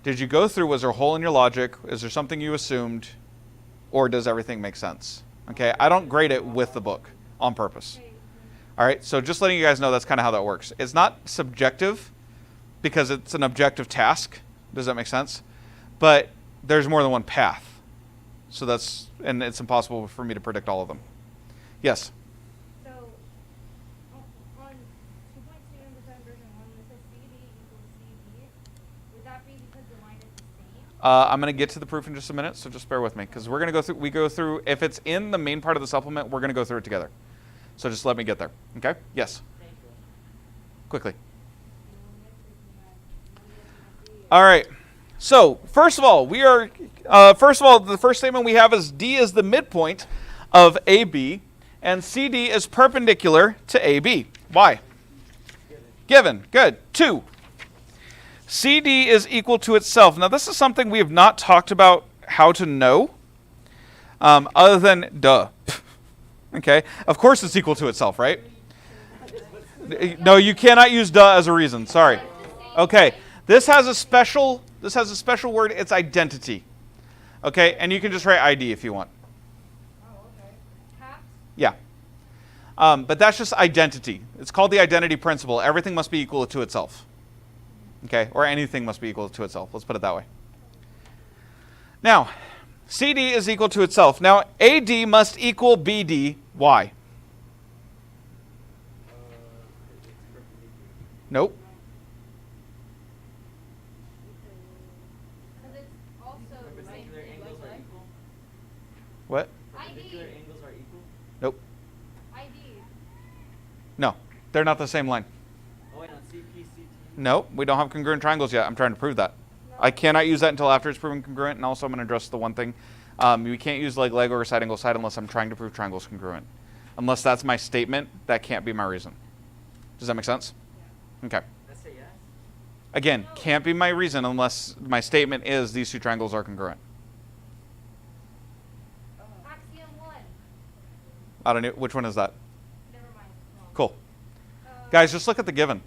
Did you go through, was there a hole in your logic? Is there something you assumed? Or does everything make sense? Okay, I don't grade it with the book on purpose. All right, so just letting you guys know that's kind of how that works. It's not subjective because it's an objective task. Does that make sense? But there's more than one path. So that's, and it's impossible for me to predict all of them. Yes? So, on 2.2 number 7 version 1, when it says CD equals CD, would that be because the line is the same? I'm going to get to the proof in just a minute, so just bear with me. Because we're going to go through, if it's in the main part of the supplement, we're going to go through it together. So just let me get there. Okay? Yes? Quickly. All right. So first of all, the first statement we have is D is the midpoint of AB, and CD is perpendicular to AB. Why? Given. Good. 2. CD is equal to itself. Now this is something we have not talked about how to know, other than duh. Okay. Of course it's equal to itself, right? No, you cannot use duh as a reason. Sorry. Okay. This has a special word. It's identity. Okay, and you can just write ID if you want. Oh, okay. Caps? Yeah. But that's just identity. It's called the identity principle. Everything must be equal to itself. Okay, or anything must be equal to itself. Let's put it that way. Now, CD is equal to itself. Now, AD must equal BD. Why? Nope. Because it's also the same Perpendicular thing. angles are equal. What? Perpendicular ID. angles are equal. Nope. ID. No, they're not the same line. Oh wait, on CPCT. Nope, we don't have congruent triangles yet. I'm trying to prove that. I cannot use that until after it's proven congruent, and also I'm going to address the one thing. We can't use leg or side angle side unless I'm trying to prove triangles congruent. Unless that's my statement, that can't be my reason. Does that make sense? Okay. Let's say yes. Again, can't be my reason unless my statement is these 2 triangles are congruent. Axiom 1. I don't know. Which one is that? Never mind. Wrong. Cool. Guys, just look at the given.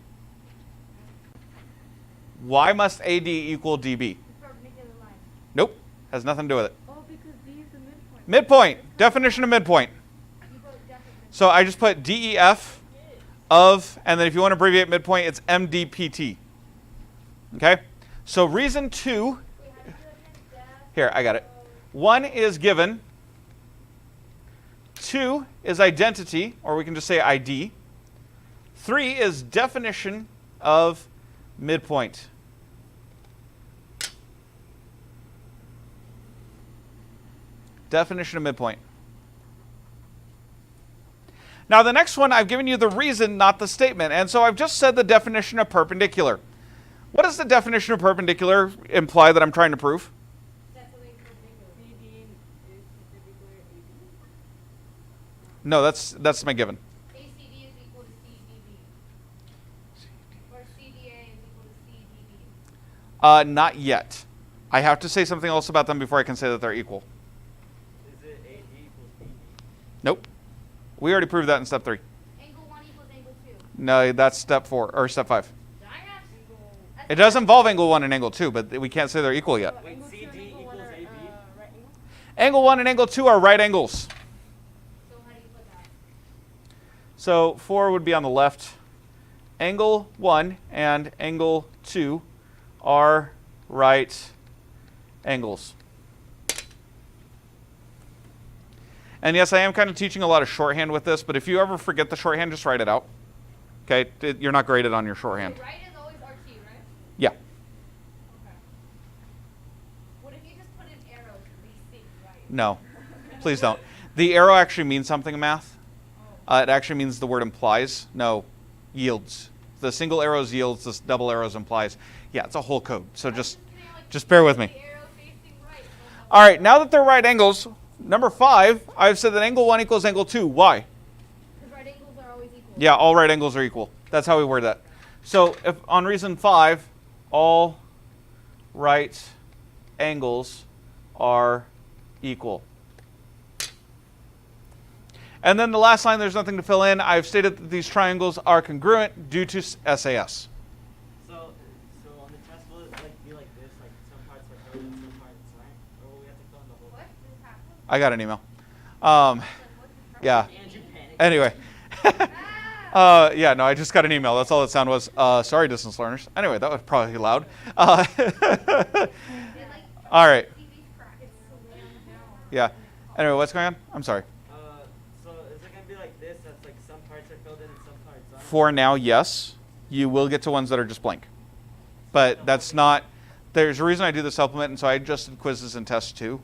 Why must AD equal DB? Perpendicular line. Nope. Has nothing to do with it. Oh, because D is the midpoint. Midpoint. Definition of midpoint. You put definition. So I just put DEF of, and then if you want to abbreviate midpoint, it's MDPT. Okay? So reason 2, Wait, how do you do it again? Def. here, I got it. 1 is given. 2 is identity, or we can just say ID. 3 is definition of midpoint. Definition of midpoint. Now the next one, I've given you the reason, not the statement. And so I've just said the definition of perpendicular. What does the definition of perpendicular imply that I'm trying to prove? That's something perpendicular. CD is perpendicular AB. No, that's my given. ACD is equal to CDB. Or CDA is equal to CDB. Not yet. I have to say something else about them before I can say that they're equal. Is it AD equals BD? Nope. We already proved that in step 3. Angle 1 equals angle 2. No, that's step 4 or step 5. Dang It does involve angle 1 and angle 2, but we can't say they're equal yet. Wait, CD equals AB? Angle 1 and angle 2 are right angles. So how do you put that? So 4 would be on the left. Angle 1 and angle 2 are right angles. And yes, I am kind of teaching a lot of shorthand with this, but if you ever forget the shorthand, just write it out. Okay? You're not graded on your shorthand. So right is always RT, right? Yeah. Okay. What if you just put an arrow to VC, right? No. Please don't. The arrow actually means something in math. It actually means the word implies. No, yields. The single arrows yields, the double arrows implies. Yeah, it's a whole code. So just bear with me. The arrow facing right. All right, now that they're right angles, number 5, I've said that angle 1 equals angle 2. Why? Because right angles are always equal. Yeah, all right angles are equal. That's how we word that. So if on reason 5, all right angles are equal. And then the last line, there's nothing to fill in. I've stated that these triangles are congruent due to SAS. So on the test, will it like be like this? Like some parts are coded and some parts aren't? Or will we have to fill in the whole What thing? just happened? I got an email. Yeah. Andrew panicked. Anyway. Yeah, no, I just got an email. That's all that sound was. Sorry, distance learners. Anyway, that was probably loud. All right. Yeah. Anyway, what's going on? I'm sorry. So is it gonna be like this? That's like some parts are filled in and some parts aren't? For now, yes. You will get to ones that are just blank. But that's not, there's a reason I do the supplement, and so I adjusted quizzes and tests too.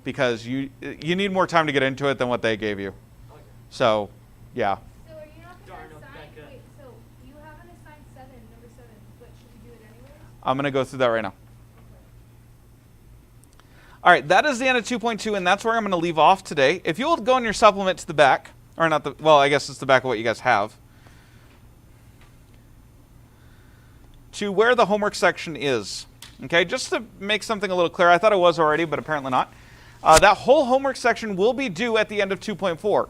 Because you need more time to get into it than what they gave you. Okay. So, yeah. So are you not Darn, gonna assign? Becca. Wait, so you haven't assigned number 7, but should we do it anyways? I'm going to go through that right now. All right, that is the end of 2.2, and that's where I'm going to leave off today. If you'll go in your supplement to the back, or not the, well, I guess it's the back of what you guys have, to where the homework section is. Okay, just to make something a little clearer, I thought it was already, but apparently not. That whole homework section will be due at the end of 2.4.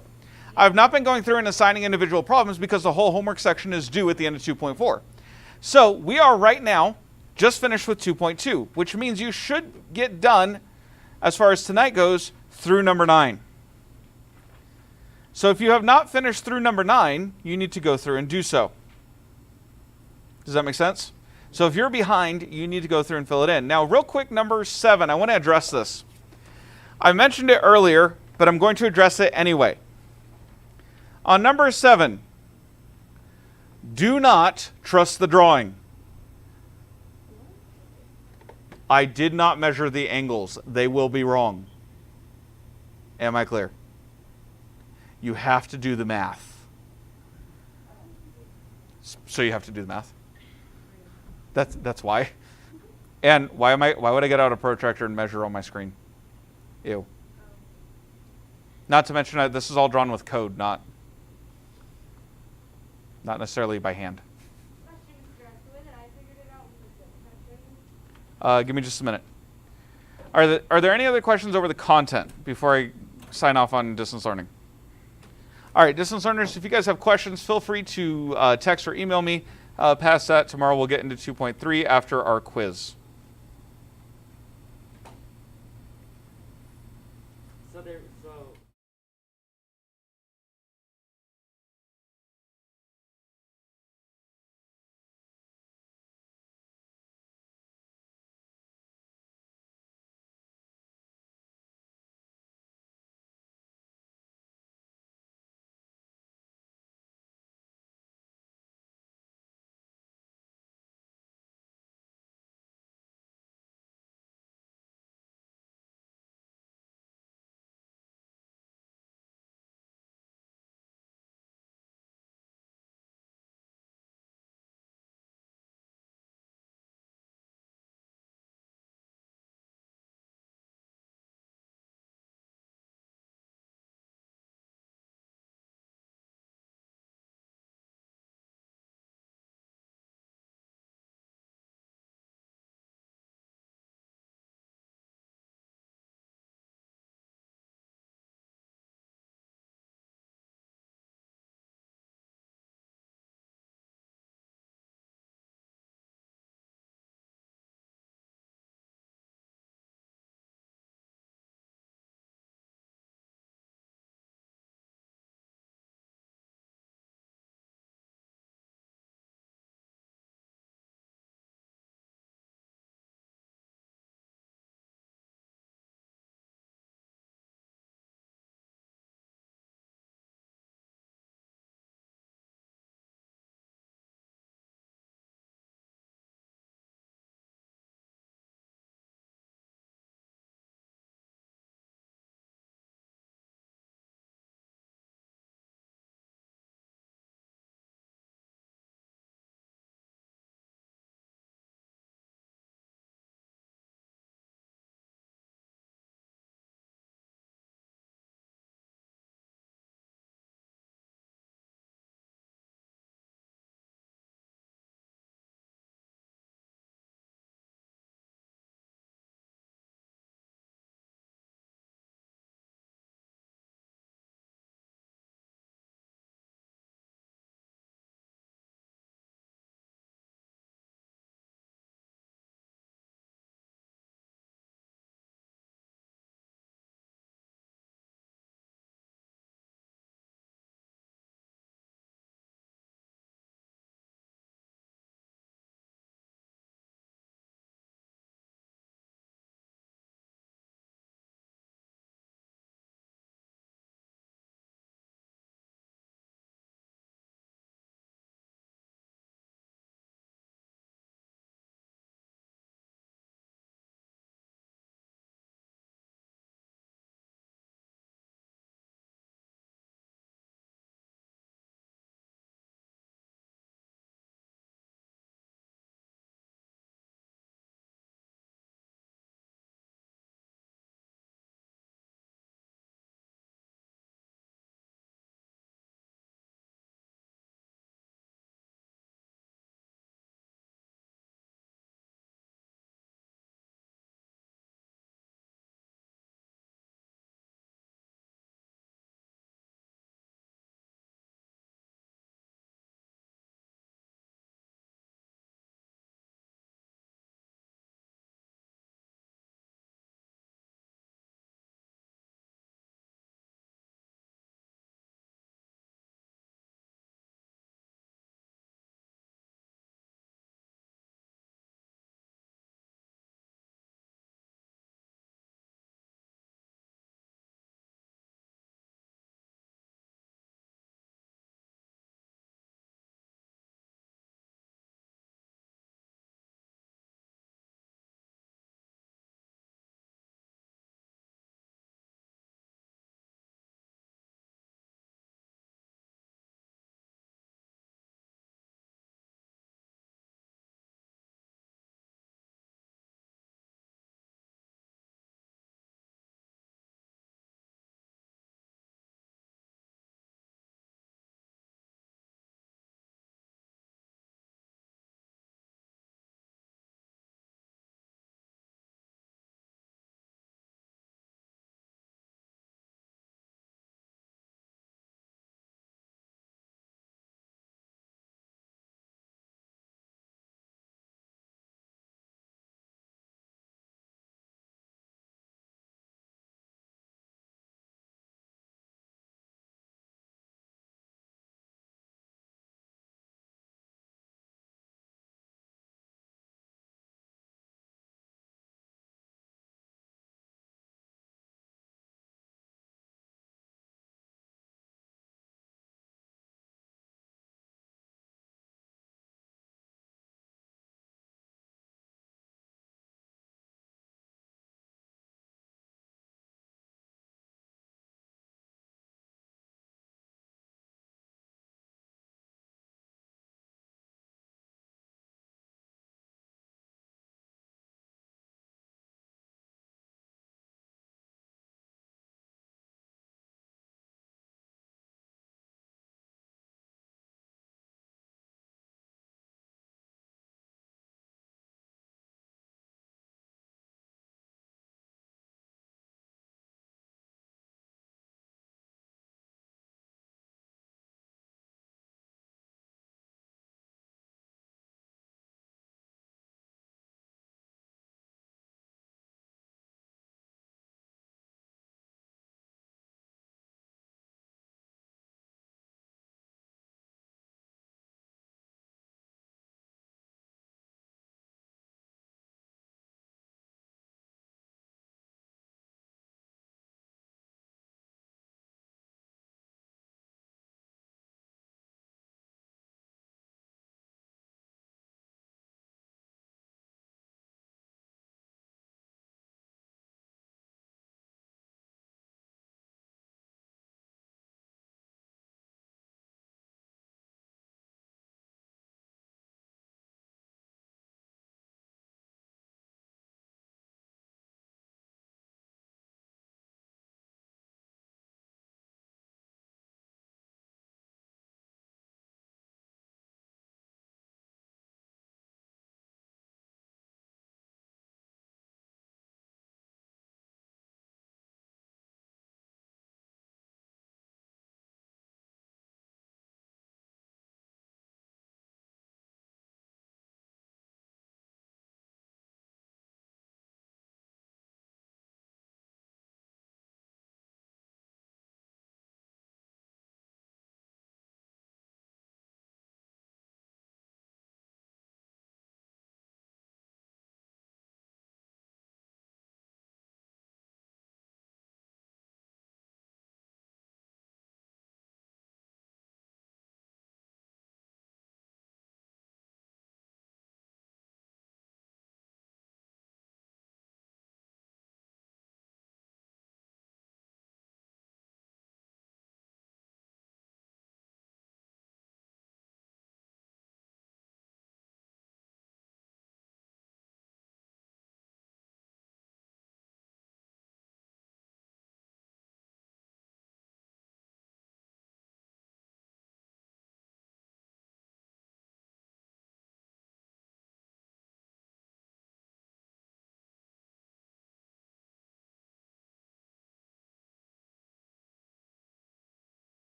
I've not been going through and assigning individual problems because the whole homework section is due at the end of 2.4. So we are right now just finished with 2.2, which means you should get done, as far as tonight goes, through number 9. So if you have not finished through number 9, you need to go through and do so. Does that make sense? So if you're behind, you need to go through and fill it in. Now, real quick, number 7, I want to address this. I mentioned it earlier, but I'm going to address it anyway. On number 7, do not trust the drawing. I did not measure the angles. They will be wrong. Am I clear? You have to do the math. So you have to do the math. That's why. And why would I get out a protractor and measure on my screen? Ew. Not to mention this is all drawn with code, not necessarily by hand. Give me just a minute. Are there any other questions over the content before I sign off on distance learning? All right, distance learners, if you guys have questions, feel free to text or email me. Past that, tomorrow we'll get into 2.3 after our quiz.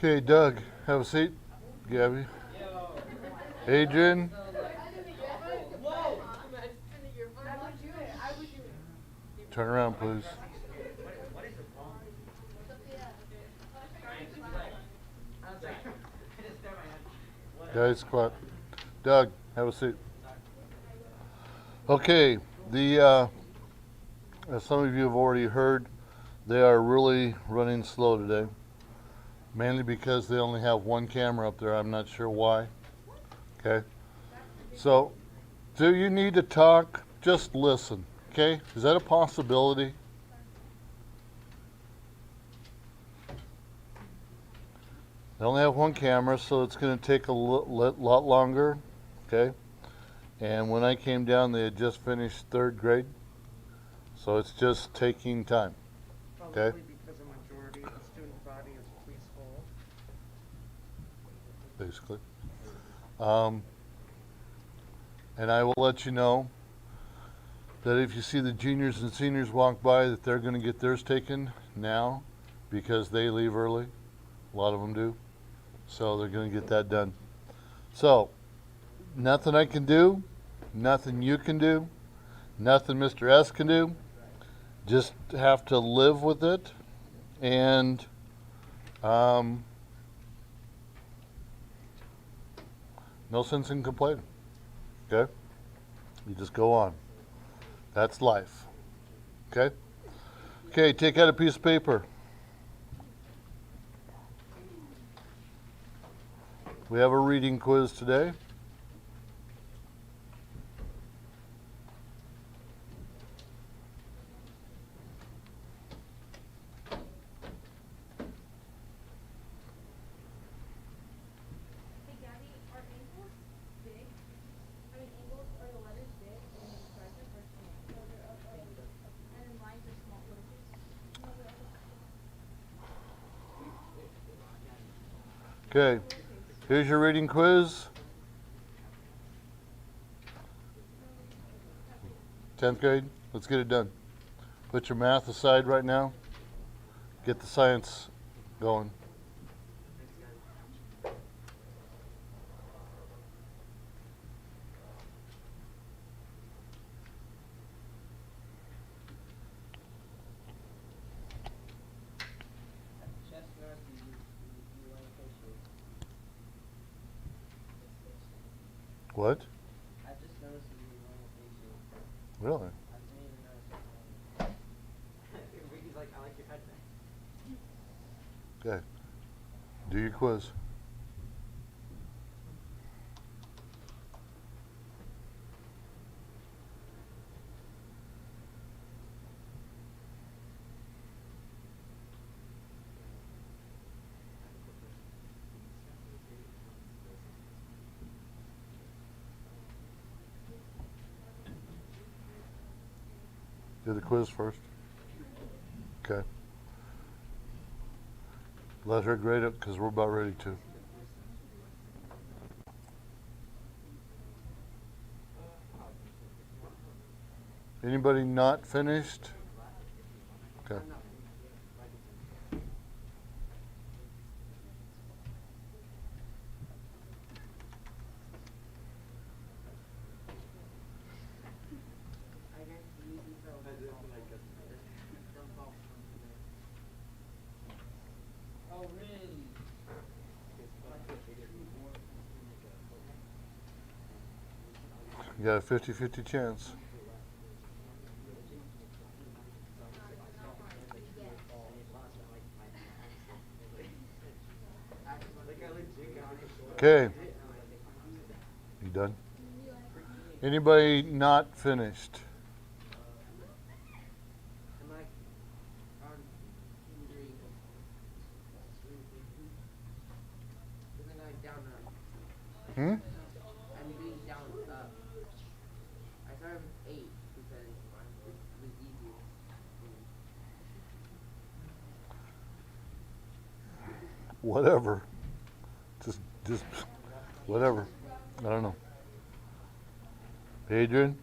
Okay, Doug, have a seat. Gabby. Adrian. Turn around, please. Guys, quiet. Doug, have a seat. Okay, as some of you have already heard, they are really running slow today. Mainly because they only have one camera up there. I'm not sure why. Okay. So, do you need to talk? Just listen. Okay? Is that a possibility? They only have one camera, so it's going to take a lot longer. Okay? And when I came down, they had just finished 3rd grade. So it's just taking time. Okay? Probably because a majority of the student body is preschool. Basically. And I will let you know that if you see the juniors and seniors walk by, that they're going to get theirs taken now because they leave early. A lot of them do. So they're going to get that done. So, nothing I can do, nothing you can do, nothing Mr. S can do. Just have to live with it and no sense in complaining. Okay? You just go on. That's life. Okay? Okay, take out a piece of paper. We have a reading quiz today. Hey Gabby, are angles big? I mean, angles are the letters big and then present or small? No, they're up, and then lines are small letters. No, they're up. Okay. Here's your reading quiz. 10th grade. Let's get it done. Put your math aside right now. Get the science going. What? I just noticed that you're going with facial. Really? I didn't even notice it. Ricky's like, I like your headband. Okay. Do your quiz. Do the quiz first. Okay. Let her grade it because we're about ready to. Anybody not finished? Okay. Oh, really? You got a 50-50 chance. Okay. You done? Anybody not finished? Am I on three? Isn't going down up? Hmm? I'm going down up. I started with 8 because it was easier. Whatever. Just whatever. I don't know. Adrian,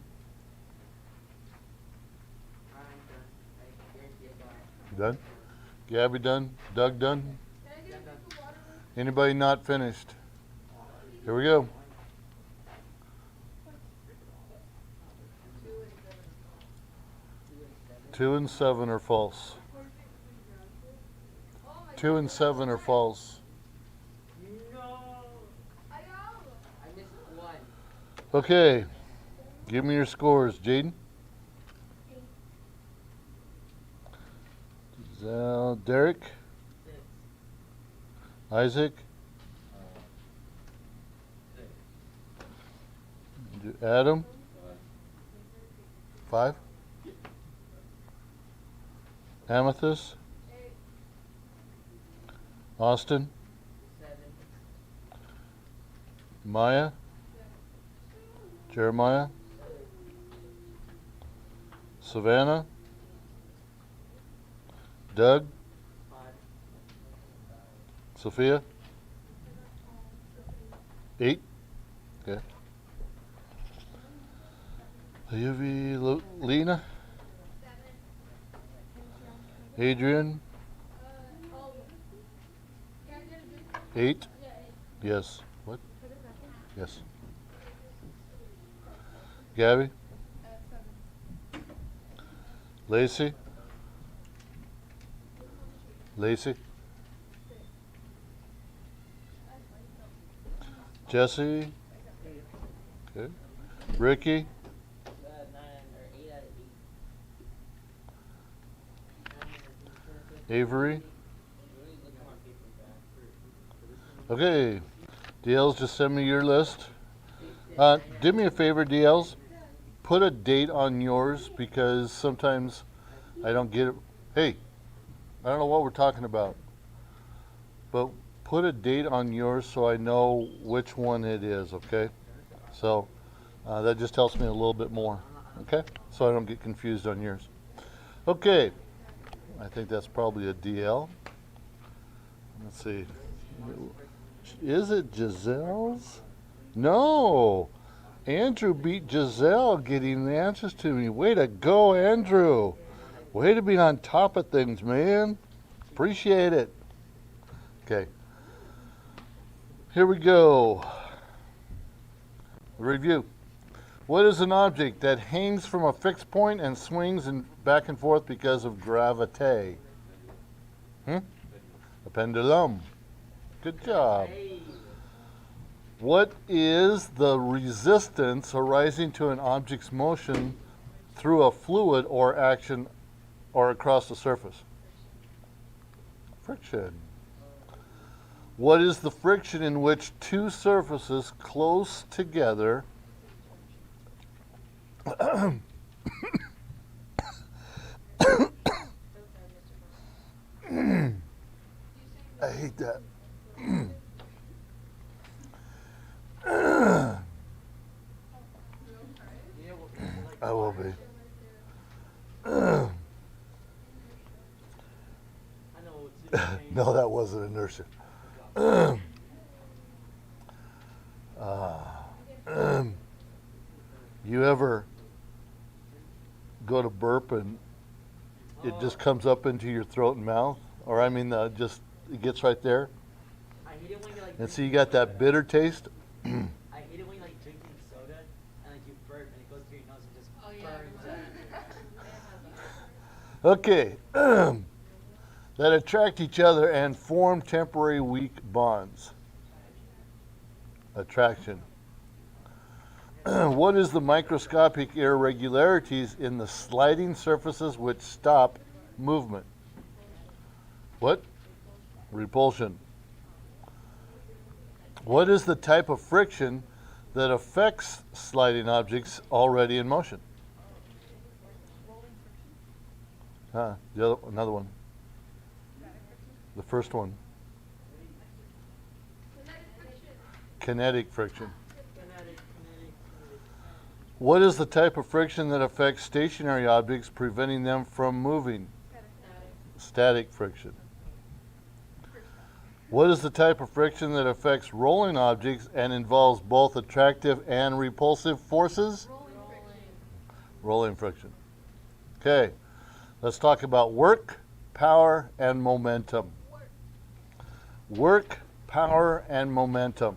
I'm done. I guarantee it. you done? Gabby done? Doug done? Can I get a drink of water, please? Anybody not finished? Here we go. 2 and 7 are false. 2 and 7 are false. I missed one. Okay. Give me your scores, Jaden. Giselle, Derek. Isaac. Adam. 5. Amethyst. Austin. 7. Maya. Jeremiah. Savannah. Doug. 5. Sophia. 8. Okay. Lena. Adrian. 8. Yes. What? Yes. Gabby. Lacey. Lacey. Jesse. Okay. Ricky. 9 or 8 out of 8. Avery. Okay. DLs, just send me your list. Do me a favor, DLs. Put a date on yours because sometimes I don't get it. Hey, I don't know what we're talking about. But put a date on yours so I know which one it is, okay? So that just helps me a little bit more, okay? So I don't get confused on yours. Okay. I think that's probably a DL. Let's see. Is it Giselle's? No. Andrew beat Giselle getting the answers to me. Way to go, Andrew. Way to be on top of things, man. Appreciate it. Okay. Here we go. Review. What is an object that hangs from a fixed point and swings back and forth because of gravity? A pendulum. Good job. What is the resistance arising to an object's motion through a fluid or action or across the surface? Friction. What is the friction in which two surfaces close together I hate that. I will be. No, that wasn't inertia. You ever go to burp and it just comes up into your throat and mouth? Or I mean, just it gets right there? I hate it when you like. And so you got that bitter taste? I hate it when you like drinking soda and like you burp and it goes through your nose and just burns out. Okay. That attract each other and form temporary weak bonds. Attraction. What is the microscopic irregularities in the sliding surfaces which stop movement? What? Repulsion. What is the type of friction that affects sliding objects already in motion? Another one. The first one. Kinetic friction. What is the type of friction that affects stationary objects, preventing them from moving? Static friction. What is the type of friction that affects rolling objects and involves both attractive and repulsive forces? Rolling friction. Okay, let's talk about work, power, and momentum. Work, power and momentum.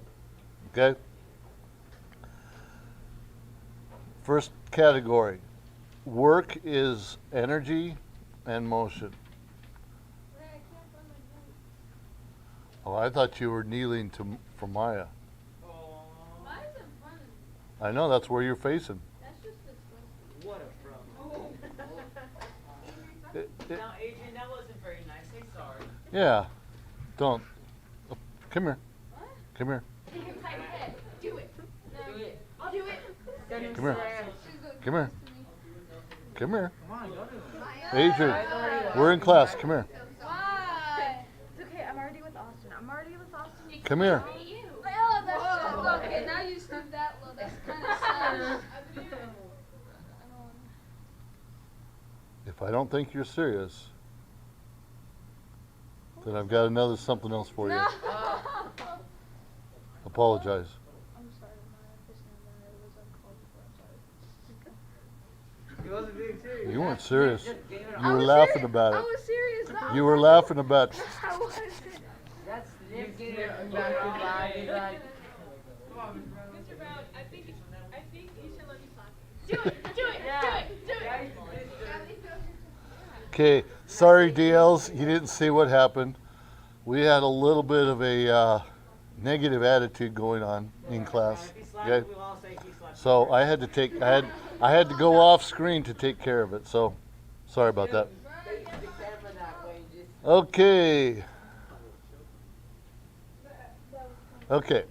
Okay? First category. Work is energy and motion. Ray, I can't find my notes. Oh, I thought you were kneeling for Maya. Mine's in front of me. I know, that's where you're facing. That's just disgusting. What a problem. It- Now, Adrian, that wasn't very nice. Say sorry. yeah. Don't. Oh, come here. What? Come here. You can type it. Do it. No. Do it. I'll do it. Come here. Come here. Come here. Come on, go to him. Adrian, we're in class. Come here. Why? It's okay. I'm already with Austin. Come here. Oh, that's okay. Now you stood that low. That's kind of sad. If I don't think you're serious, then I've got another something else for you. Apologize. I'm sorry, I understand that it was uncalled for. I'm sorry. He wasn't being serious. You weren't serious. Just gave it You up. were laughing about I it. was serious. No, You were laughing about. I wasn't. That's You get it back to life. He's like, Mr. Brown, I think you should let me talk. Do it. Do it. Okay, sorry DLs, you didn't see what happened. We had a little bit of a negative attitude going on in class. If he slapped, Okay, we'll all say he slapped. so I had to go off screen to take care of it. So sorry about that. face the camera that way, just Okay. Okay.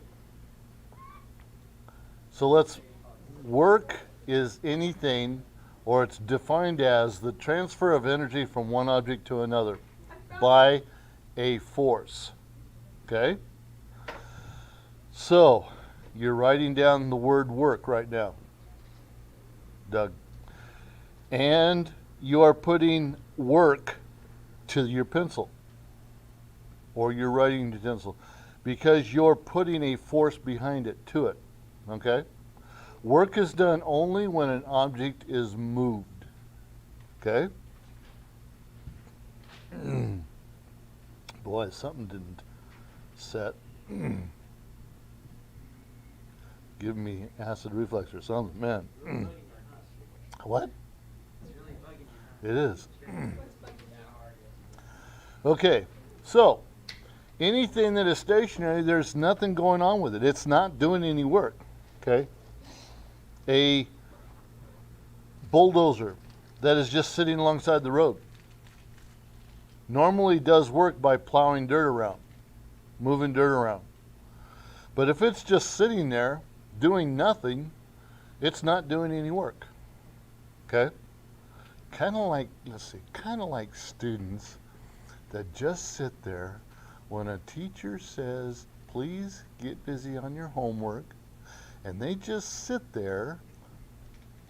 So work is anything, or it's defined as the transfer of energy from one object to another by a force. Okay? So, you're writing down the word work right now, Doug. And you are putting work to your pencil or your writing utensil because you're putting a force behind it, to it. Okay? Work is done only when an object is moved. Okay? Boy, something didn't set. Give me acid reflux or something, man. What? It is. Okay, so anything that is stationary, there's nothing going on with it. It's not doing any work. Okay? A bulldozer that is just sitting alongside the road normally does work by plowing dirt around, moving dirt around. But if it's just sitting there doing nothing, it's not doing any work. Okay? Kind of like, kind of like students that just sit there when a teacher says, please get busy on your homework, and they just sit there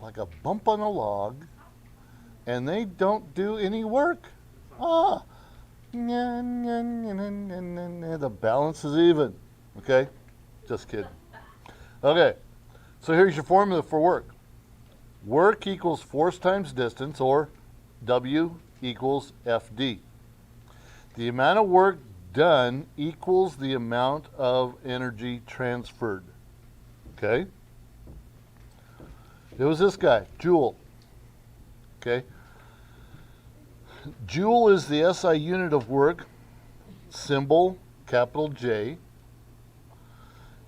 like a bump on a log, and they don't do any work. The balance is even. Okay? Just kidding. Okay, so here's your formula for work. Work equals force times distance, or W equals FD. The amount of work done equals the amount of energy transferred. Okay? It was this guy, Joule. Okay? Joule is the SI unit of work, symbol capital J.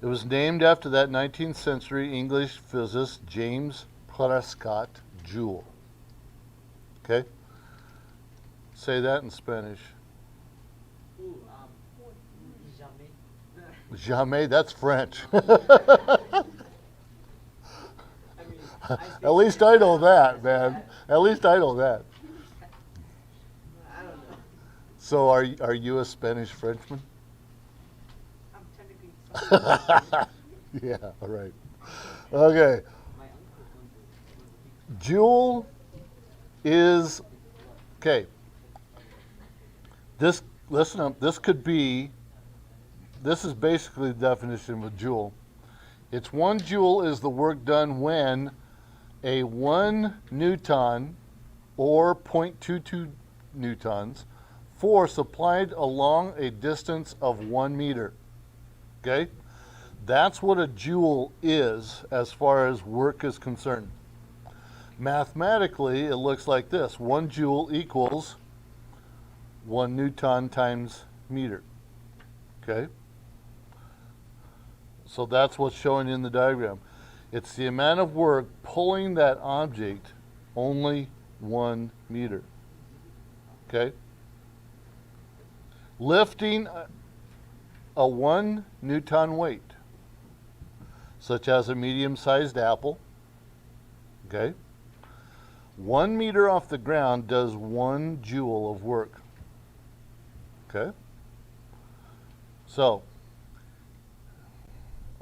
It was named after that 19th century English physicist James Prescott Joule. Okay? Say that in Spanish. Ooh, jamais. Jamais, that's French. I mean, At least I know that, man. At least I know that. I don't know. So are you a Spanish Frenchman? I'm technically. Yeah, all right. Okay. My uncle went to. Joule is, okay. This, listen up, this is basically the definition of a joule. It's 1 joule is the work done when a 1 Newton or 0.22 newtons force applied along a distance of 1 meter. Okay? That's what a joule is as far as work is concerned. Mathematically, it looks like this. 1 joule equals 1 Newton times meter. Okay? So that's what's showing in the diagram. It's the amount of work pulling that object only 1 meter. Okay? Lifting a 1 Newton weight, such as a medium-sized apple, okay? 1 meter off the ground does 1 joule of work, okay? So,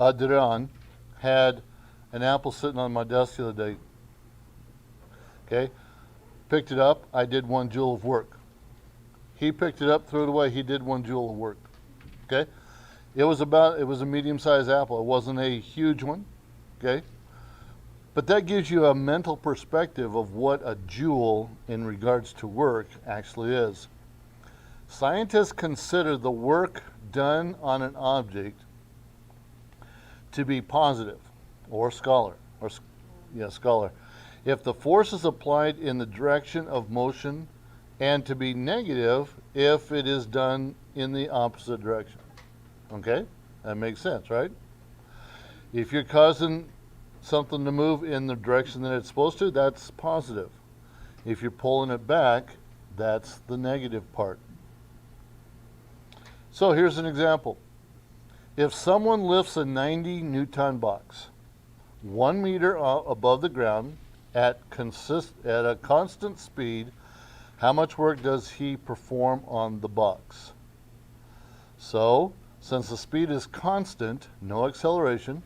Adrian had an apple sitting on my desk the other day, okay? Picked it up, I did 1 joule of work. He picked it up, threw it away, he did 1 joule of work, okay? It was a medium-sized apple. It wasn't a huge one, okay? But that gives you a mental perspective of what a joule in regards to work actually is. Scientists consider the work done on an object to be positive, or scalar, if the force is applied in the direction of motion, and to be negative if it is done in the opposite direction. Okay? That makes sense, right? If you're causing something to move in the direction that it's supposed to, that's positive. If you're pulling it back, that's the negative part. So here's an example. If someone lifts a 90 Newton box 1 meter above the ground at a constant speed, how much work does he perform on the box? So, since the speed is constant, no acceleration,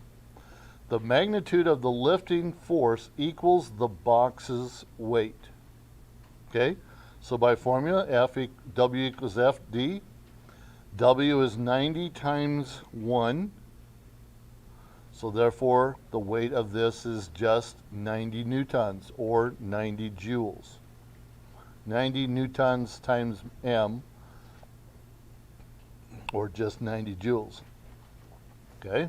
the magnitude of the lifting force equals the box's weight. Okay? So by formula, W equals FD. W is 90 times 1. So therefore, the weight of this is just 90 newtons, or 90 joules. 90 newtons times M, or just 90 joules. Okay?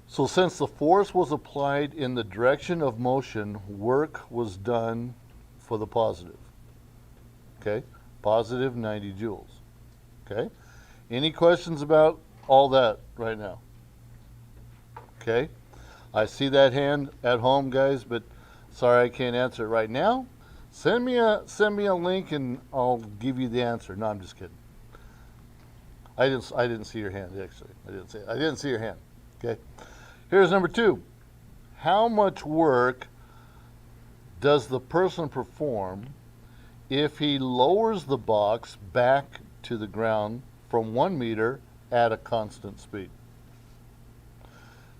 So since the force was applied in the direction of motion, work was done for the positive. Okay? Positive 90 joules. Okay? Any questions about all that right now? Okay? I see that hand at home, guys, but sorry I can't answer it right now. Send me a link and I'll give you the answer. No, I'm just kidding. I didn't see your hand actually. I didn't see your hand. Okay. Here's number 2. How much work does the person perform if he lowers the box back to the ground from 1 meter at a constant speed?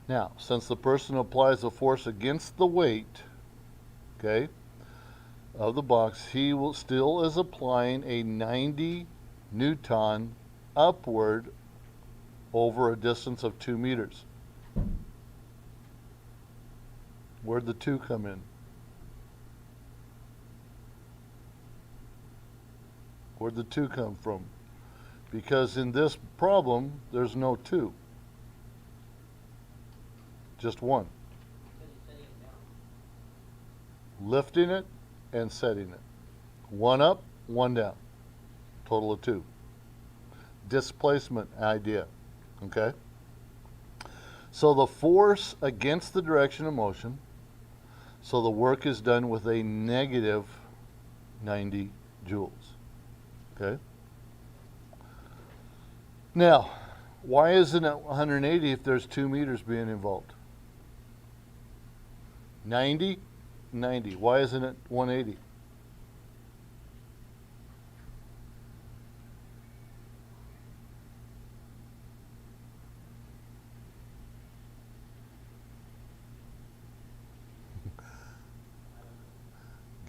Now, since the person applies a force against the weight, okay, of the box, he still is applying a 90 Newton upward over a distance of 2 meters. Where'd the 2 come in? Where'd the 2 come from? Because in this problem, there's no 2. Just 1. Lifting it and setting it. 1 up, 1 down. Total of 2. Displacement idea. Okay? So the force against the direction of motion, so the work is done with a negative 90 joules. Okay? Now, why isn't it 180 if there's 2 meters being involved? 90, 90. Why isn't it 180?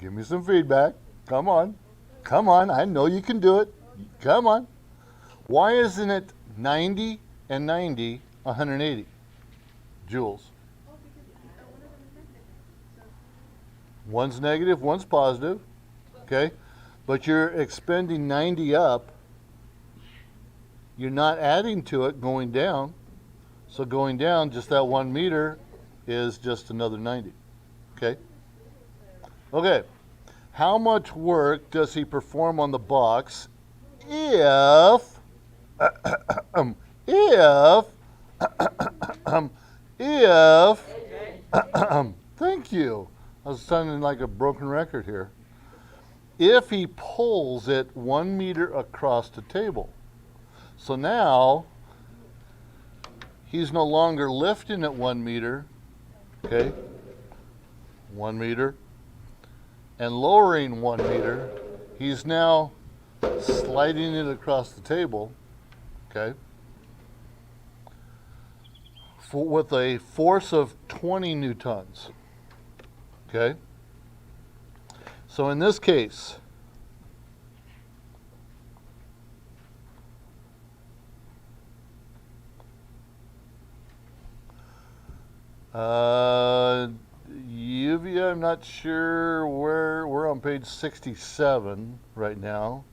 Give me some feedback. Come on. Come on. I know you can do it. Come on. Why isn't it 90 and 90, 180 joules? One's negative, one's positive. Okay? But you're expending 90 up You're not adding to it going down. So going down, just that 1 meter is just another 90. Okay? Okay. How much work does he perform on the box if thank you. I was sounding like a broken record here. If he pulls it 1 meter across the table. So now he's no longer lifting it 1 meter, okay? 1 meter, and lowering 1 meter. He's now sliding it across the table, okay? With a force of 20 newtons, okay? So in this case, Uvia, I'm not sure where, we're on page 67 right now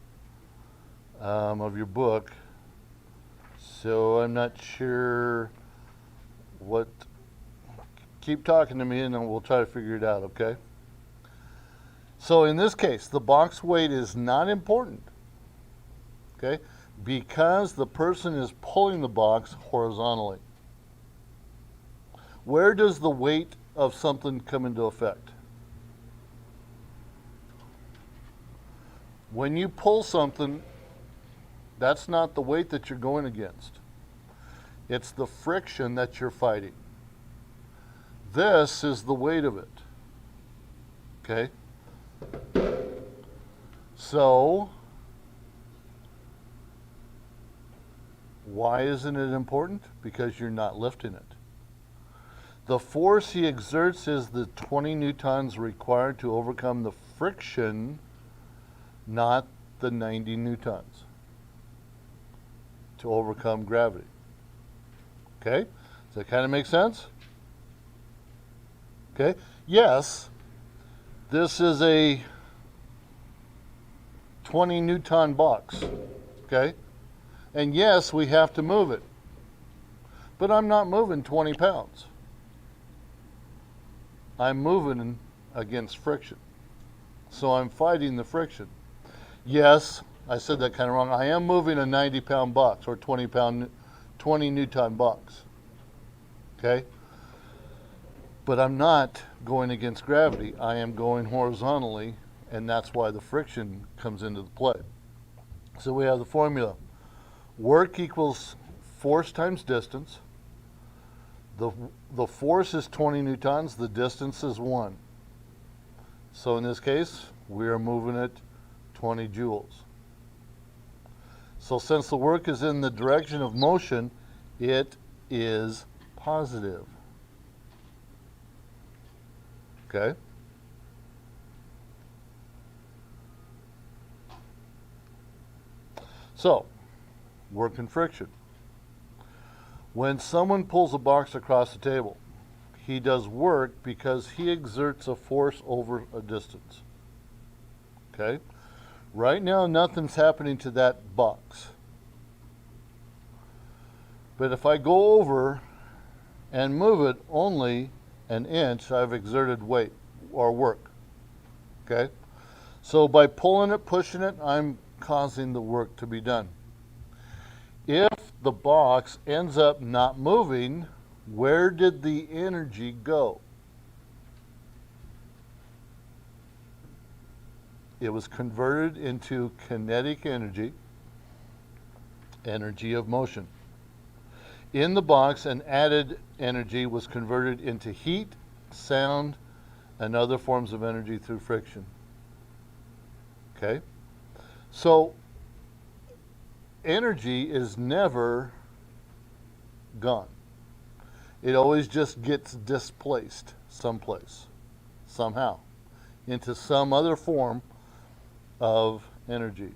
of your book. So I'm not sure what, keep talking to me and then we'll try to figure it out, okay? So in this case, the box weight is not important, okay? Because the person is pulling the box horizontally. Where does the weight of something come into effect? When you pull something, that's not the weight that you're going against. It's the friction that you're fighting. This is the weight of it. Okay? So, why isn't it important? Because you're not lifting it. The force he exerts is the 20 newtons required to overcome the friction, not the 90 newtons to overcome gravity. Okay? Does that kind of make sense? Okay? Yes, this is a 20 newton box. Okay? And yes, we have to move it. But I'm not moving 20 pounds. I'm moving against friction. So I'm fighting the friction. Yes, I said that kind of wrong. I am moving a 90 pound box or 20 newton box. Okay? But I'm not going against gravity. I am going horizontally, and that's why the friction comes into the play. So we have the formula. Work equals force times distance. The force is 20 newtons, the distance is 1. So in this case, we are moving it 20 joules. So since the work is in the direction of motion, it is positive. Okay? So, work and friction. When someone pulls a box across the table, he does work because he exerts a force over a distance. Okay? Right now, nothing's happening to that box. But if I go over and move it only an inch, I've exerted weight or work. Okay? So by pulling it, pushing it, I'm causing the work to be done. If the box ends up not moving, where did the energy go? It was converted into kinetic energy, energy of motion. In the box, an added energy was converted into heat, sound, and other forms of energy through friction. Okay? So, energy is never gone. It always just gets displaced someplace, somehow, into some other form of energy.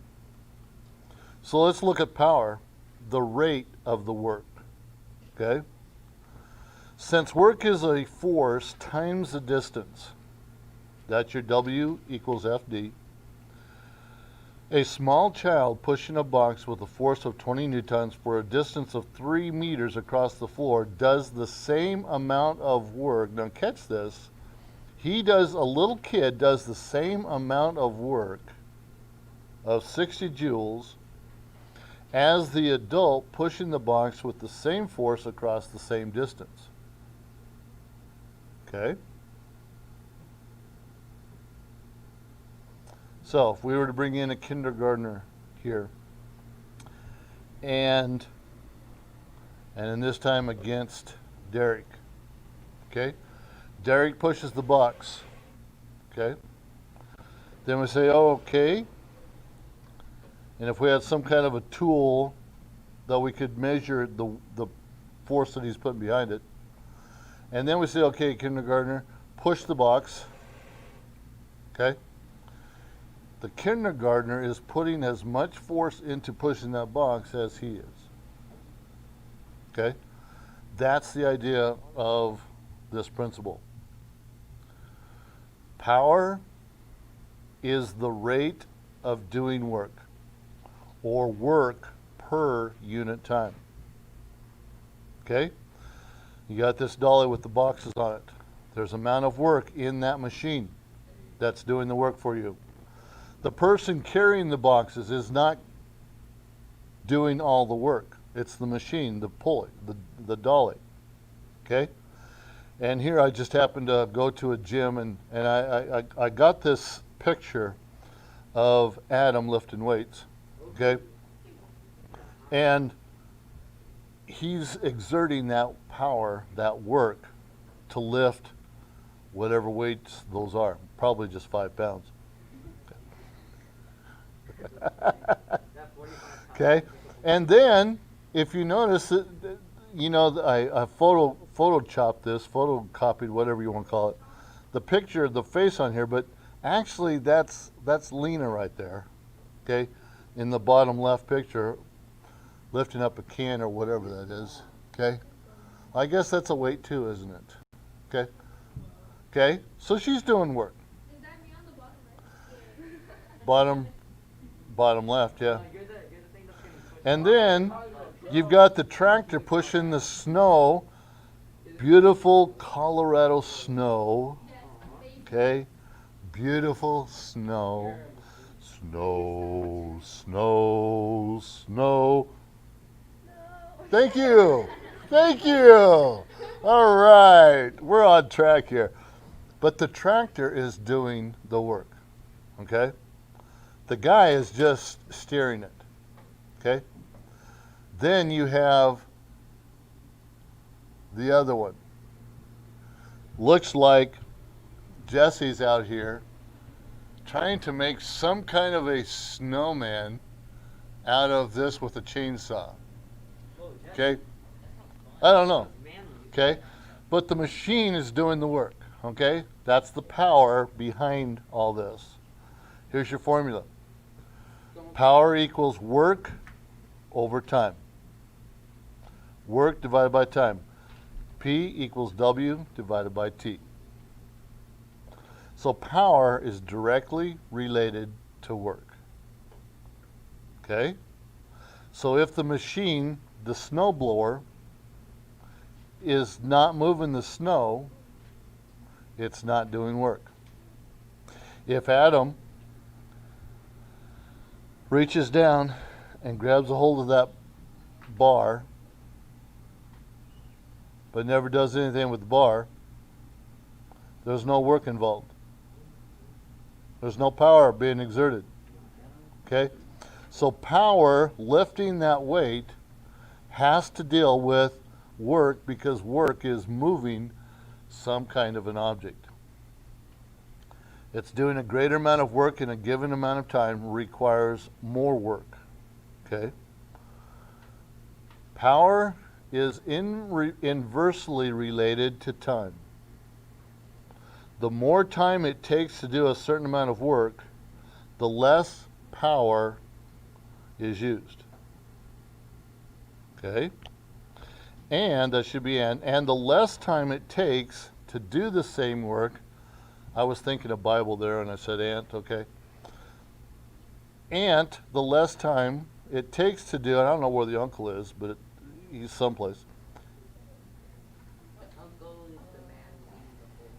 So let's look at power, the rate of the work. Okay? Since work is a force times the distance, that's your W equals FD. A small child pushing a box with a force of 20 newtons for a distance of 3 meters across the floor does the same amount of work. Now catch this. A little kid does the same amount of work of 60 joules as the adult pushing the box with the same force across the same distance. Okay? So if we were to bring in a kindergartner here, and in this time against Derek, okay? Derek pushes the box, okay? Then we say, oh, okay. And if we had some kind of a tool that we could measure the force that he's putting behind it, and then we say, okay, kindergartner, push the box, okay? The kindergartner is putting as much force into pushing that box as he is. Okay? That's the idea of this principle. Power is the rate of doing work, or work per unit time. Okay? You got this dolly with the boxes on it. There's amount of work in that machine that's doing the work for you. The person carrying the boxes is not doing all the work. It's the machine, the pulley, the dolly. Okay? And here I just happened to go to a gym, and I got this picture of Adam lifting weights. Okay? And he's exerting that power, that work, to lift whatever weights those are. Probably just 5 pounds. Okay, and then if you notice, you know, I photocopied, whatever you want to call it, the picture, the face on here, but actually that's Lena right there, okay, in the bottom left picture, lifting up a can or whatever that is, okay. I guess that's a weight too, isn't it? Okay, okay, so she's doing work. Is that me on the bottom right? Bottom left, yeah. And then you've got the tractor pushing the snow, beautiful Colorado snow, okay? Beautiful snow, snow, snow, snow. Thank you, thank you. All right, we're on track here. But the tractor is doing the work, okay? The guy is just steering it, okay? Then you have the other one. Looks like Jesse's out here trying to make some kind of a snowman out of this with a chainsaw, okay? I don't know, okay? But the machine is doing the work, okay? That's the power behind all this. Here's your formula. Power equals work over time. Work divided by time. P equals W divided by T. So power is directly related to work. Okay? So if the machine, the snowblower, is not moving the snow, it's not doing work. If Adam reaches down and grabs a hold of that bar, but never does anything with the bar, there's no work involved. There's no power being exerted. Okay? So power, lifting that weight, has to deal with work, because work is moving some kind of an object. It's doing a greater amount of work in a given amount of time requires more work. Okay? Power is inversely related to time. The more time it takes to do a certain amount of work, the less power is used. Okay? And that should be and the less time it takes to do the same work, I was thinking of Bible there and I said ant, okay? aunt, the less time it takes to do, I don't know where the uncle is, but he's someplace. Uncle is the man leading the whole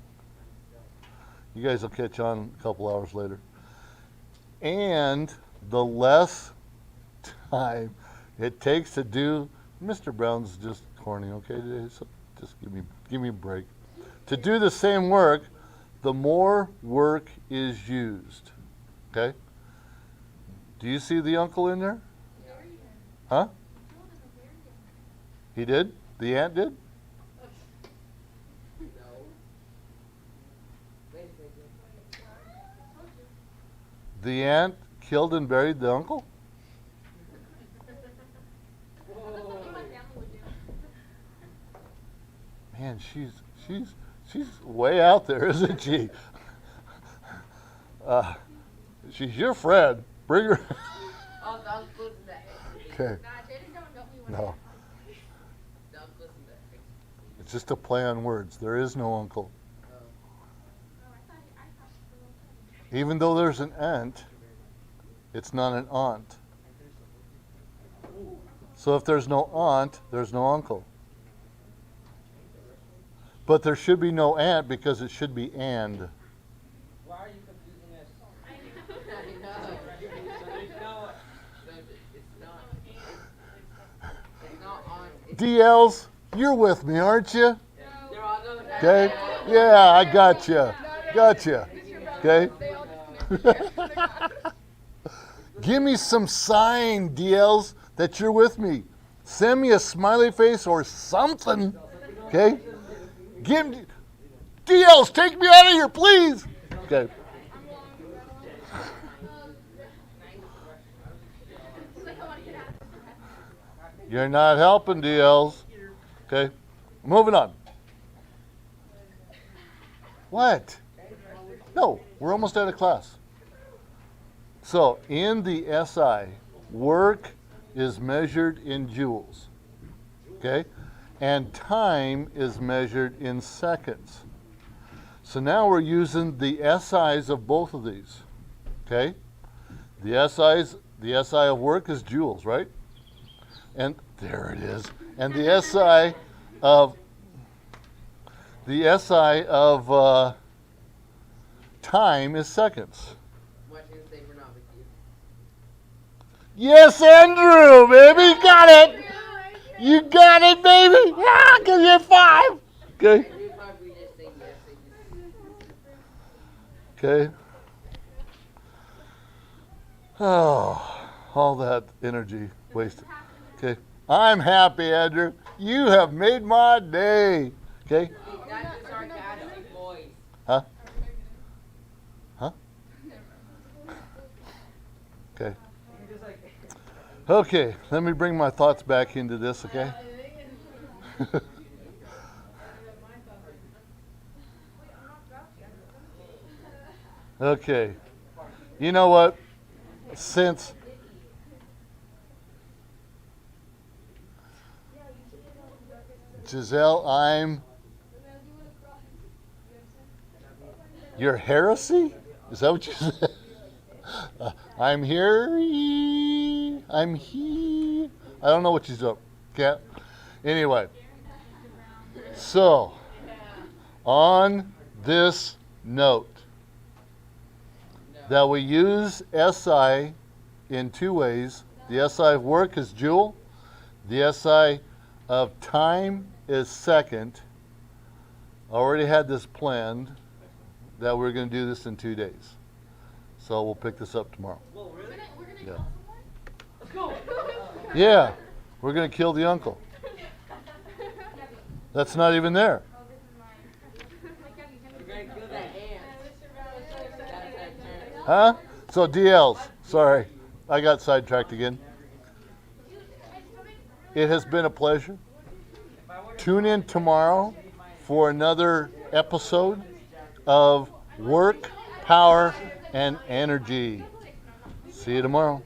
himself. You guys will catch on a couple hours later. And the less time it takes to do, Mr. Brown's just corny, okay, today, so just give me a break. To do the same work, the more work is used. Okay? Do you see the uncle in there? Huh? He did? The aunt did? No. Wait a second. The aunt killed and buried the uncle? Man, she's way out there, isn't she? She's your friend. Bring her. Oh, the uncle's the ex. Okay. Nah, Jaden don't know me when No, The uncle's the ex. it's just a play on words. There is no uncle. Oh, I thought Even though there's an aunt, it's not an aunt. So if there's no aunt, there's no uncle. But there should be no aunt because it should be and. Why are you confusing us? I know. So it's not on. It's DLs, you're with me, aren't you? they're all going Okay? Yeah, I gotcha. Gotcha. Okay? Give me some sign, DLs, that you're with me. Send me a smiley face or something. Okay? DLs, take me out of here, please. Okay. You're not helping, DLs. Okay? Moving on. What? No, we're almost out of class. So, in the SI, work is measured in joules. Okay? And time is measured in seconds. So now we're using the SIs of both of these. Okay? The SI of work is joules, right? And there it is. And the SI of time is seconds. Watching the same not with you. Yes, Andrew, baby, got it. You got it, baby. Yeah, because you're 5. Okay. Every time we just say yes, Okay. Oh, all that energy wasted. Okay. I'm happy, Andrew. You have made my day. Okay. that's a sarcastic voice. Huh? Huh? Okay. Okay, let me bring my thoughts back into this, okay? Okay. You know what? Since Giselle, your heresy? Is that what you said? I'm here. I'm he. I don't know what she's up. Can't. Anyway. So, on this note, that we use SI in 2 ways. The SI of work is joule. The SI of time is second. I already had this planned that we're going to do this in 2 days. So we'll pick this up tomorrow. Whoa, really? Yeah. Let's go. Yeah, we're going to kill the uncle. That's not even there. You're gonna kill that ant. That's that turn. Huh? So DLs, sorry, I got sidetracked again. It has been a pleasure. Tune in tomorrow for another episode of Work, Power, and Energy. See you tomorrow.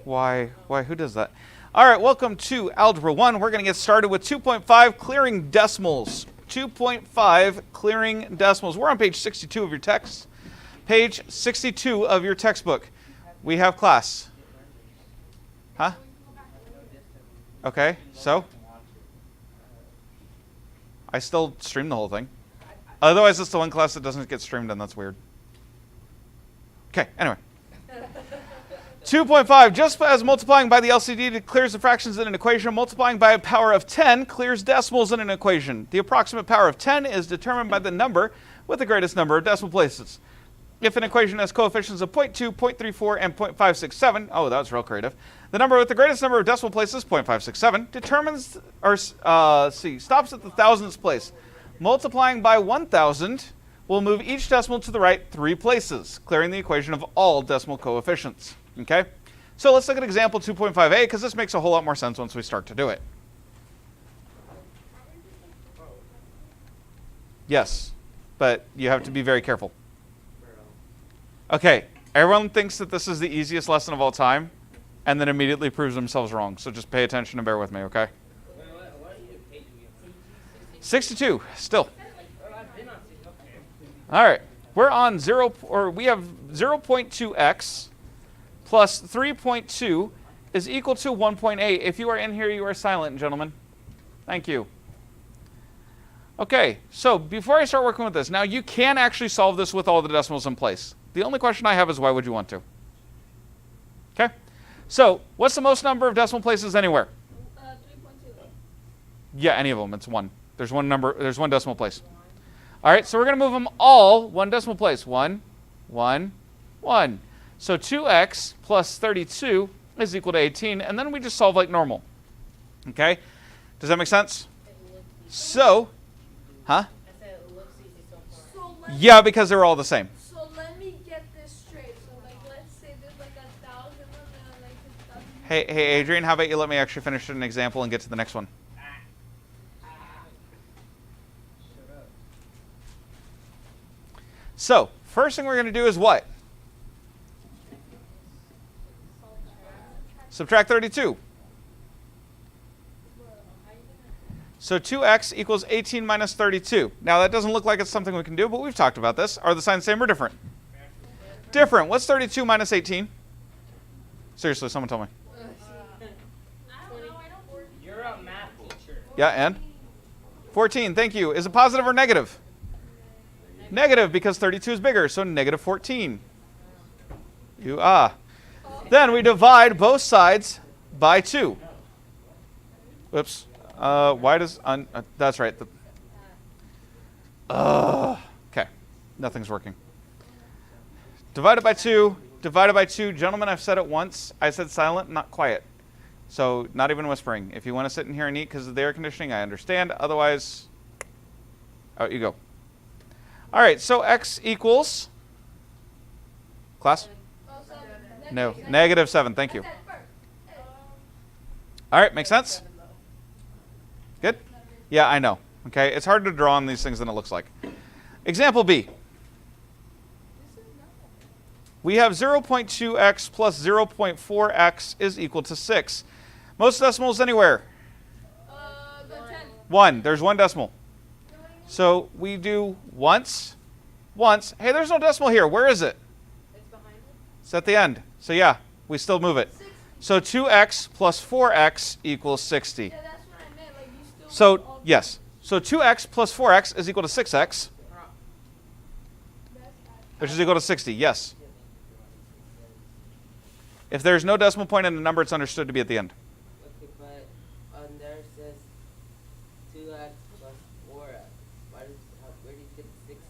Why, who does that? All right, welcome to Algebra 1. We're going to get started with 2.5, clearing decimals. 2.5, clearing decimals. We're on page 62 of your text. Page 62 of your textbook. We have class. Huh? Okay, so? I still stream the whole thing. Otherwise, it's the one class that doesn't get streamed, and that's weird. Okay, anyway. 2.5, just as multiplying by the LCD clears the fractions in an equation, multiplying by a power of 10 clears decimals in an equation. The approximate power of 10 is determined by the number with the greatest number of decimal places. If an equation has coefficients of 0.2, 0.34, and 0.567, oh, that was real creative. The number with the greatest number of decimal places, 0.567, determines, or stops at the thousandths place. Multiplying by 1,000 will move each decimal to the right 3 places, clearing the equation of all decimal coefficients. Okay? So let's look at example 2.5a, because this makes a whole lot more sense once we start to do it. Yes, but you have to be very careful. Okay, everyone thinks that this is the easiest lesson of all time, and then immediately proves themselves wrong. So just pay attention and bear with me, okay? 62, still. All right, we're on we have 0.2x plus 3.2 is equal to 1.8. If you are in here, you are silent, gentlemen. Thank you. Okay, so before I start working with this, now you can actually solve this with all the decimals in place. The only question I have is why would you want to? Okay, so what's the most number of decimal places anywhere? 3.2. Yeah, any of them. It's 1. There's one number. There's 1 decimal place. All right, so we're going to move them all 1 decimal place. 1, 1, 1. So 2x plus 32 is equal to 18, and then we just solve like normal. Okay, does that make sense? So, huh? Yeah, because they're all the same. So let me get this straight. So like, let's say there's like 1,000 of them, like 6,000. Hey, Adrian, how about you let me actually finish an example and get to the next one? So, first thing we're going to do is what? Subtract 32. So 2x equals 18 minus 32. Now that doesn't look like it's something we can do, but we've talked about this. Are the signs same or different? Different. What's 32 minus 18? Seriously, someone tell me. You're a math teacher. Yeah, and? 14, thank you. Is it positive or negative? Negative, because 32 is bigger, so negative 14. Then we divide both sides by 2. Whoops. Why does... that's right. Okay. Nothing's working. Divided by 2. Divided by 2. Gentlemen, I've said it once. I said silent, not quiet. So not even whispering. If you want to sit in here and eat because of the air conditioning, I understand. Otherwise, out you go. All right, so x equals... Class? No, negative 7. Thank you. All right, make sense? Good? Yeah, I know. Okay, it's harder to draw on these things than it looks like. Example B. We have 0.2x plus 0.4x is equal to 6. Most decimals anywhere? 1. There's 1 decimal. So we do once. Hey, there's no decimal here. Where is it? It's at the end. So yeah, we still move it. So 2x plus 4x equals 60. Yeah, that's what I meant. Like, you still So yes. So 2x plus 4x is equal to 6x, which is equal to 60. Yes. If there's no decimal point in the number, it's understood to be at the end. Okay, but on there it says 2x plus 4x. Where do you get 60?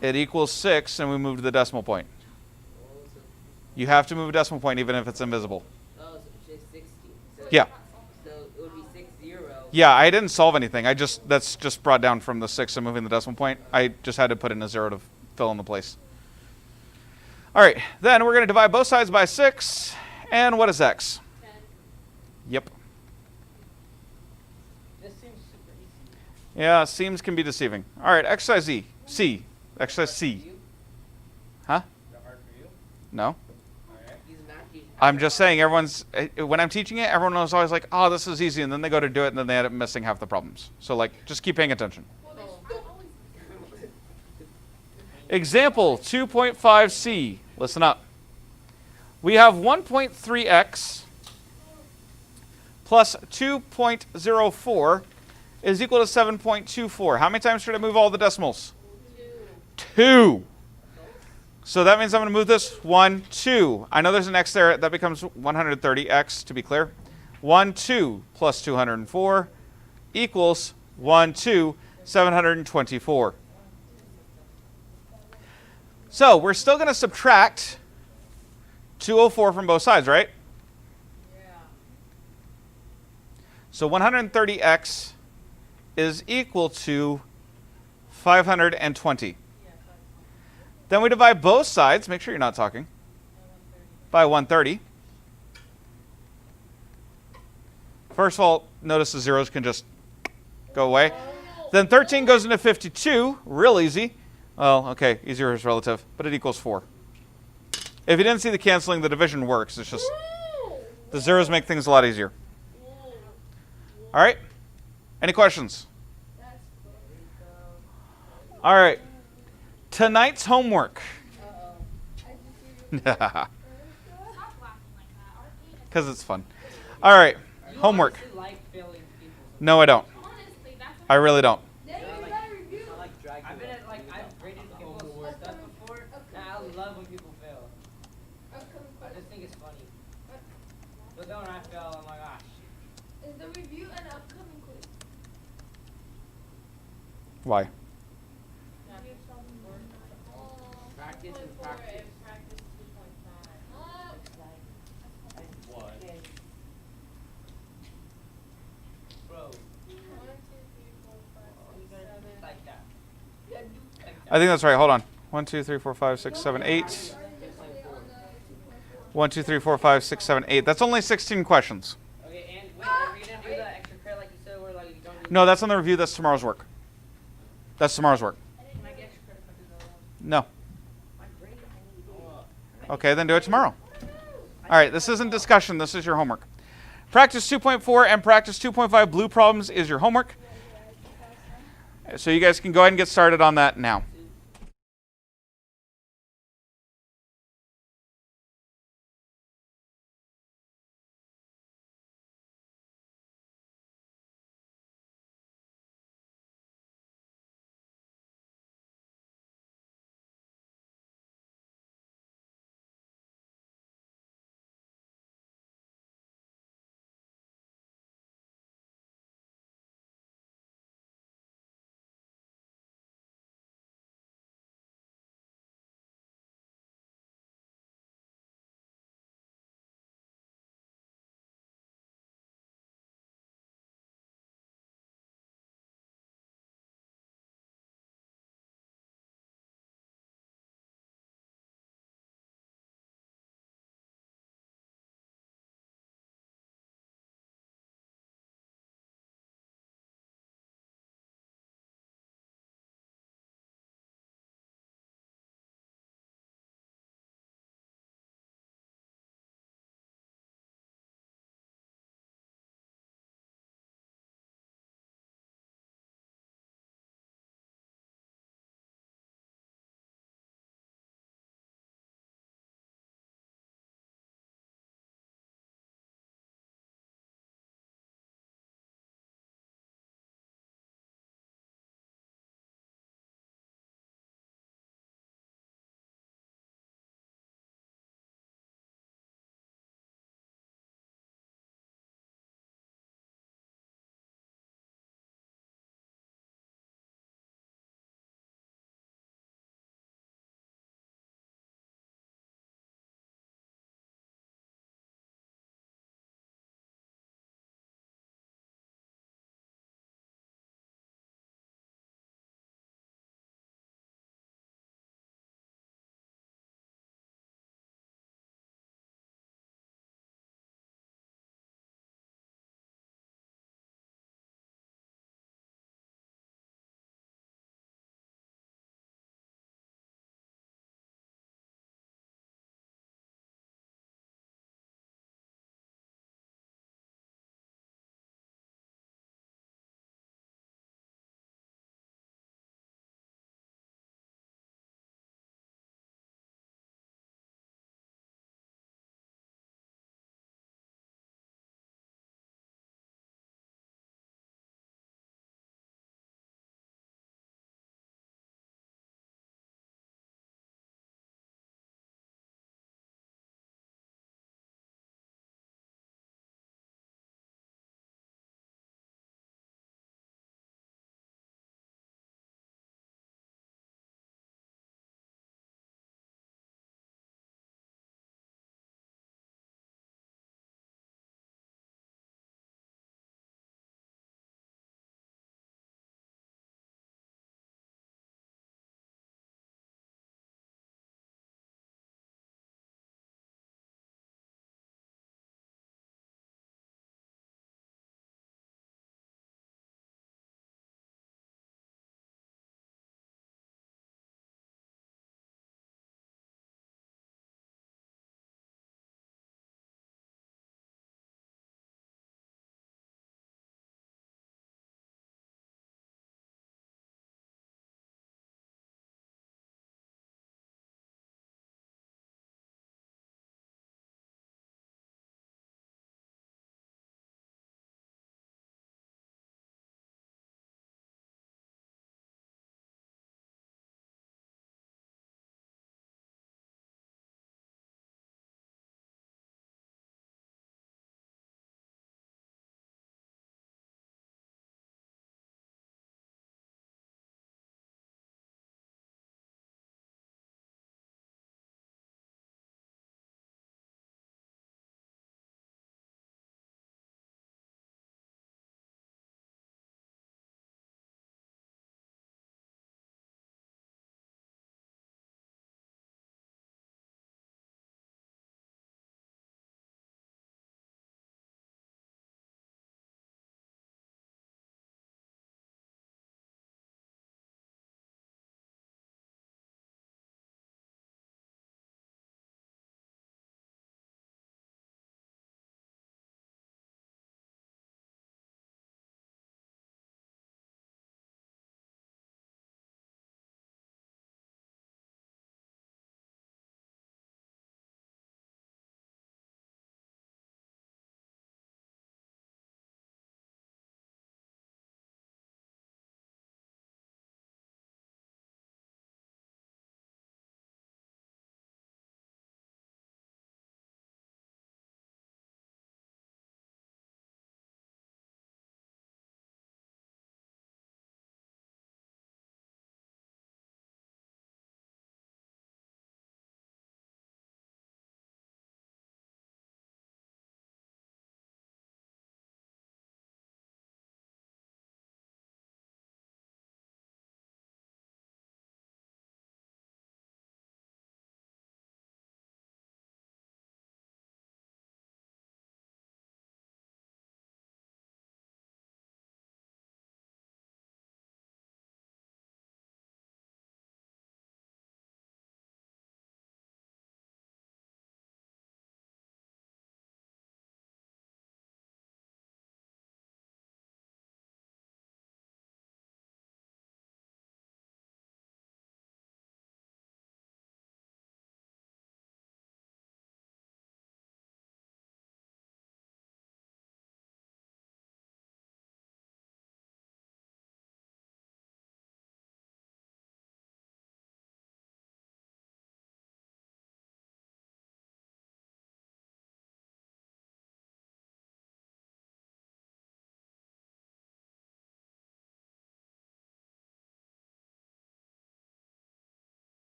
It equals 6, and we move to the decimal point. Oh, so, You have to move a decimal point even if it's invisible. so it's 60. So, Yeah. So it would be 60. Yeah, I didn't solve anything. That's just brought down from the 6 and moving the decimal point. I just had to put in a 0 to fill in the place. All right, then we're going to divide both sides by 6. And what is x? 10. Yep. This seems super easy. Yeah, seams can be deceiving. All right, exercise C. Exercise C. Huh? Is that hard for you? No? Alright. I'm just saying, when I'm teaching it, everyone is always like, oh, this is easy, and then they go to do it, and then they end up missing half the problems. So, like, just keep paying attention. Example 2.5c. Listen up. We have 1.3x plus 2.04 is equal to 7.24. How many times should I move all the decimals? 2. So that means I'm going to move this 1, 2. I know there's an x there. That becomes 130x, to be clear. 1, 2 plus 204 equals 1, 2, 724. So we're still going to subtract 204 from both sides, right? Yeah. So 130x is equal to 520. Then we divide both sides, make sure you're not talking, by 130. First of all, notice the zeros can just go away. Then 13 goes into 52, real easy. Well, okay, easier is relative, but it equals 4. If you didn't see the canceling, the division works. It's just the zeros make things a lot easier. All right? Any questions? All right. Tonight's homework. Because it's fun. All right. Homework. No, I don't. I really don't. I've graded people's stuff before, and I love when people fail. I just think it's funny. But then when I fail, I'm like, ah, shit. Is the review an upcoming quiz? Why? Practice and practice. Bro. Like that. I think that's right. Hold on. 1, 2, 3, 4, 5, 6, 7, 8. 1, 2, 3, 4, 5, 6, 7, 8. That's only 16 questions. Okay, and wait, are we gonna do the extra credit like you said, where like you don't do? No, that's on the review. That's tomorrow's work. That's tomorrow's work. Can I get extra credit if I do that? No. My grade, I need. Okay, then do it tomorrow. All right, this isn't discussion. This is your homework. Practice 2.4 and practice 2.5 blue problems is your homework. So you guys can go ahead and get started on that now.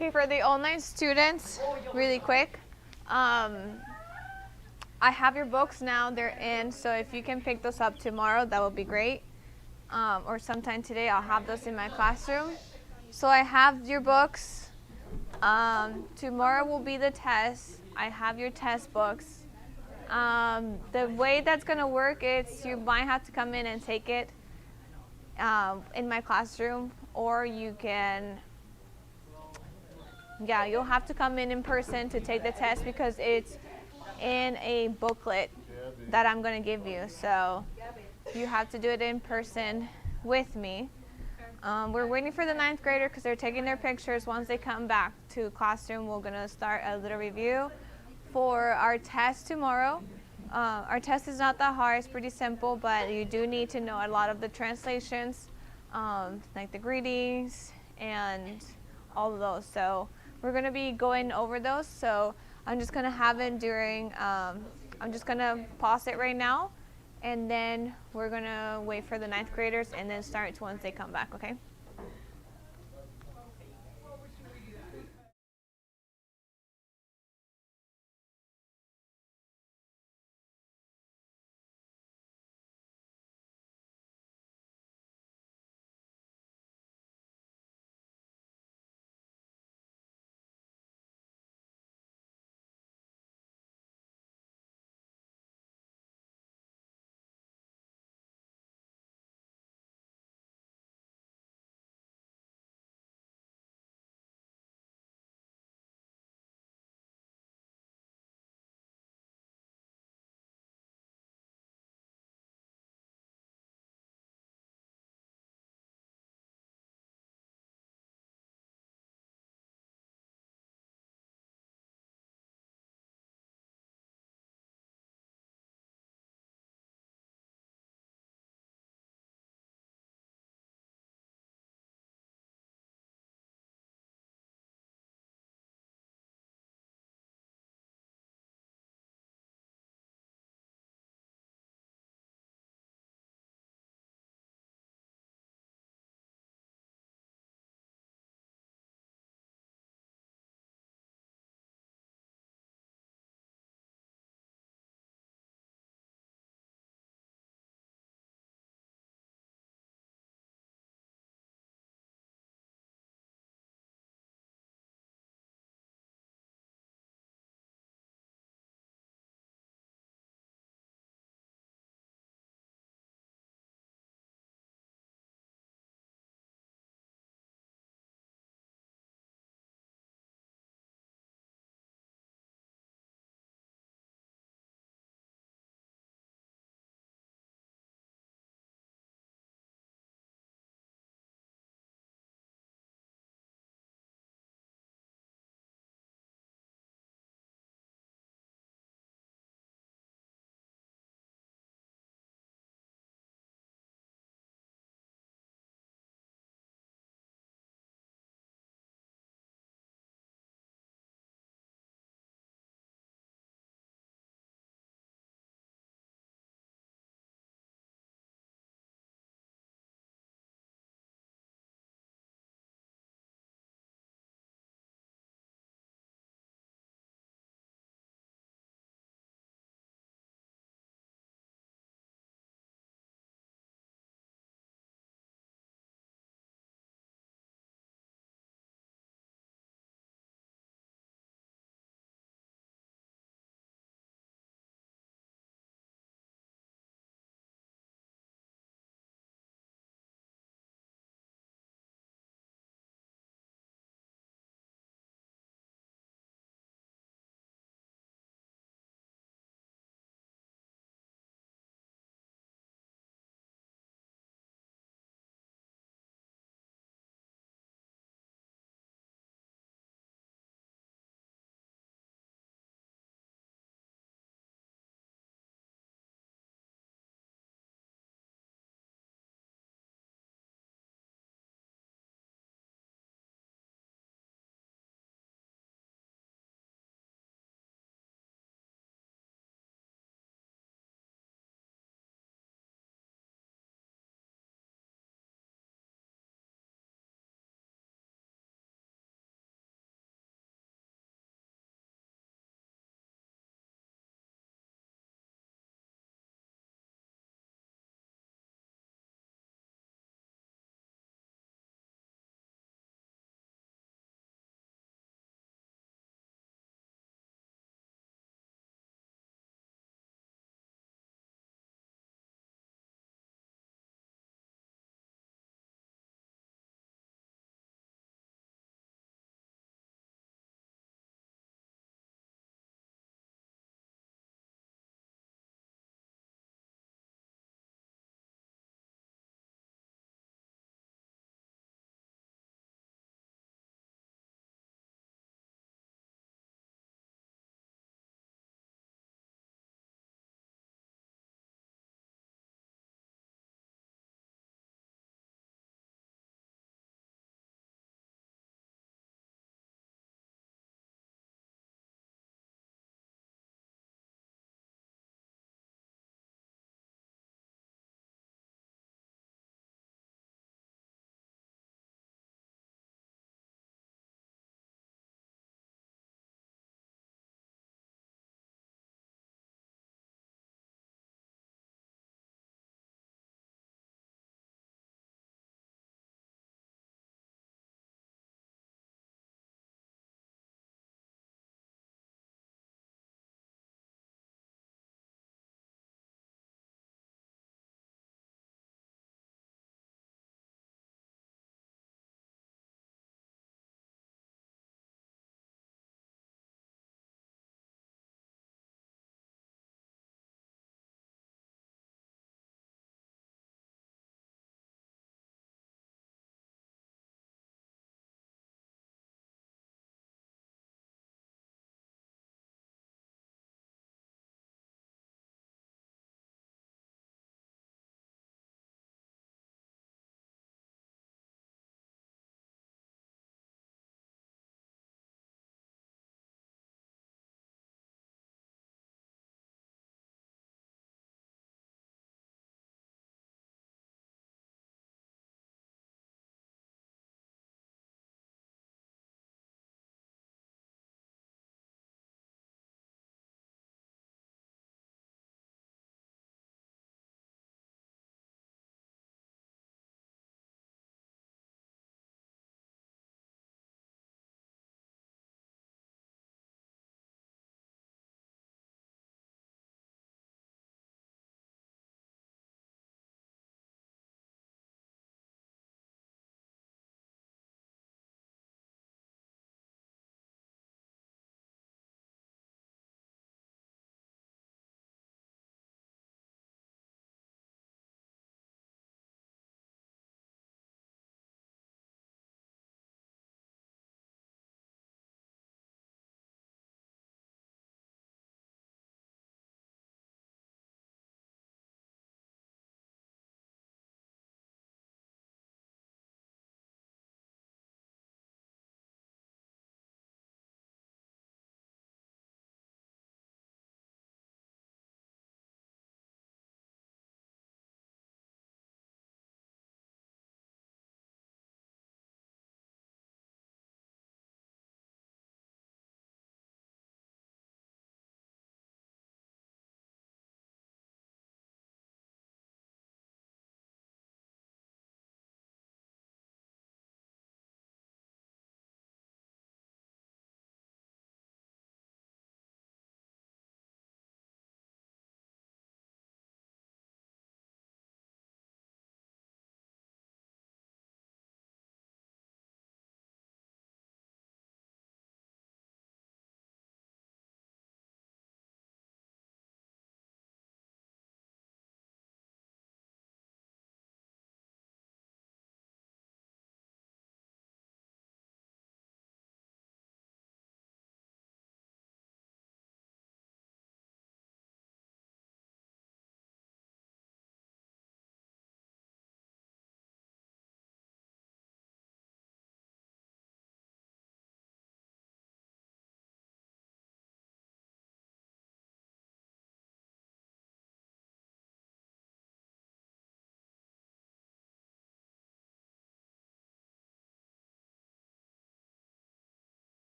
Okay, for the online students, really quick, I have your books now, they're in, so if you can pick those up tomorrow, that would be great. Or sometime today, I'll have those in my classroom. So I have your books. Tomorrow will be the test. I have your test books. The way that's going to work is you might have to come in and take it in my classroom, or you can, yeah, you'll have to come in person to take the test because it's in a booklet that I'm going to give you. So you have to do it in person with me. We're waiting for the 9th grader because they're taking their pictures. Once they come back to classroom, we're going to start a little review for our test tomorrow. Our test is not that hard, it's pretty simple, but you do need to know a lot of the translations, like the greetings and all of those. So we're going to be going over those. So I'm just going to have it during, I'm just going to pause it right now, and then we're going to wait for the 9th graders and then start once they come back, okay?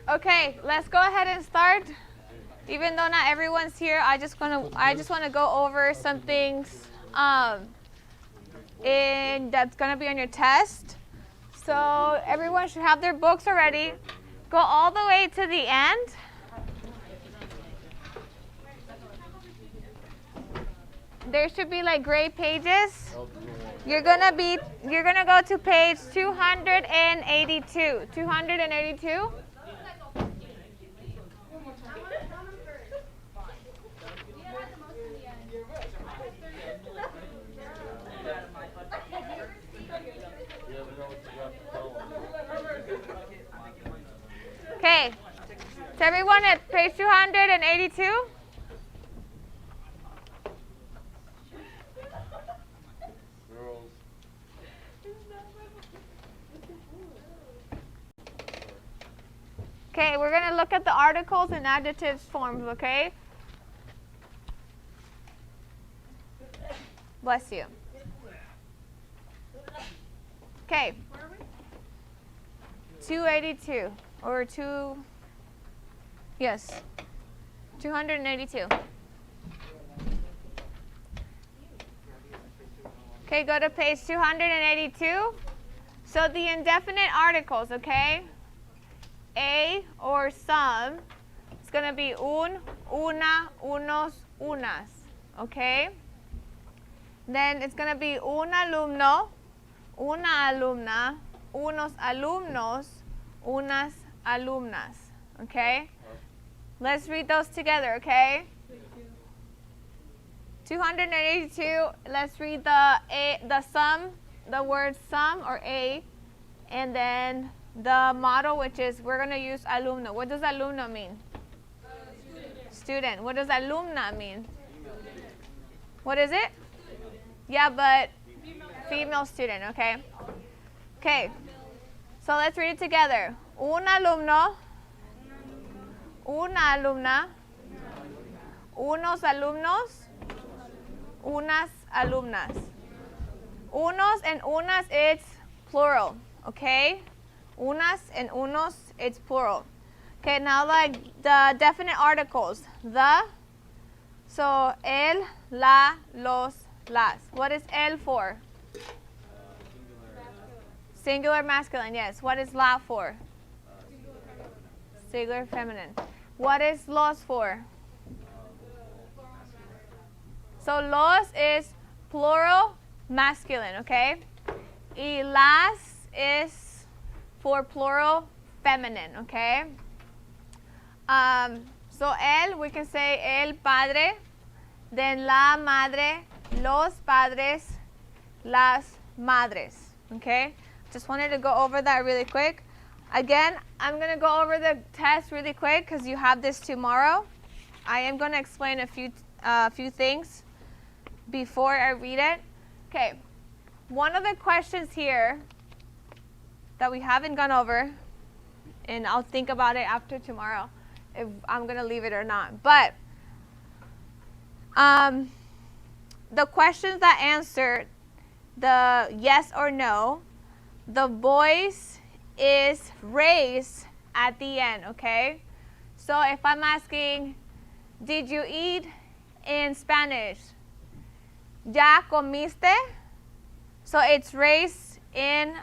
Okay, let's go ahead and start. Even though not everyone's here, I just want to go over some things that's gonna be on your test. So everyone should have their books already. Go all the way to the end. There should be like gray pages. You're gonna go to page 282. 282. Okay. Is everyone at page 282? Okay, we're going to look at the articles and adjectives forms, okay? Bless you. Okay. 282 or 282. Okay, go to page 282. So the indefinite articles, okay? A or some, it's going to be un, una, unos, unas, okay? Then it's going to be un alumno, una alumna, unos alumnos, unas alumnas, okay? Let's read those together, okay? 282, let's read the sum, the word sum or a, and then the model, which is we're going to use alumno. What does alumno mean? Student. What does alumna mean? What is it? Yeah, but female student, okay? Okay. So let's read it together. Un alumno, una alumna, unos alumnos, unas alumnas. Unos and unas, it's plural, okay? Unas and unos, it's plural. Okay, now like the definite articles. The, so el, la, los, las. What is el for? Singular masculine, yes. What is la for? Singular feminine. What is los for? So los is plural masculine, okay? Y las is for plural feminine, okay? So el, we can say el padre, then la madre, los padres, las madres, okay? Just wanted to go over that really quick. Again, I'm going to go over the test really quick because you have this tomorrow. I am going to explain a few things before I read it. Okay, one of the questions here that we haven't gone over, and I'll think about it after tomorrow if I'm going to leave it or not. But the questions that answer the yes or no, the voice is raised at the end, okay? So if I'm asking, did you eat in Spanish? ¿Ya comiste? So it's raised in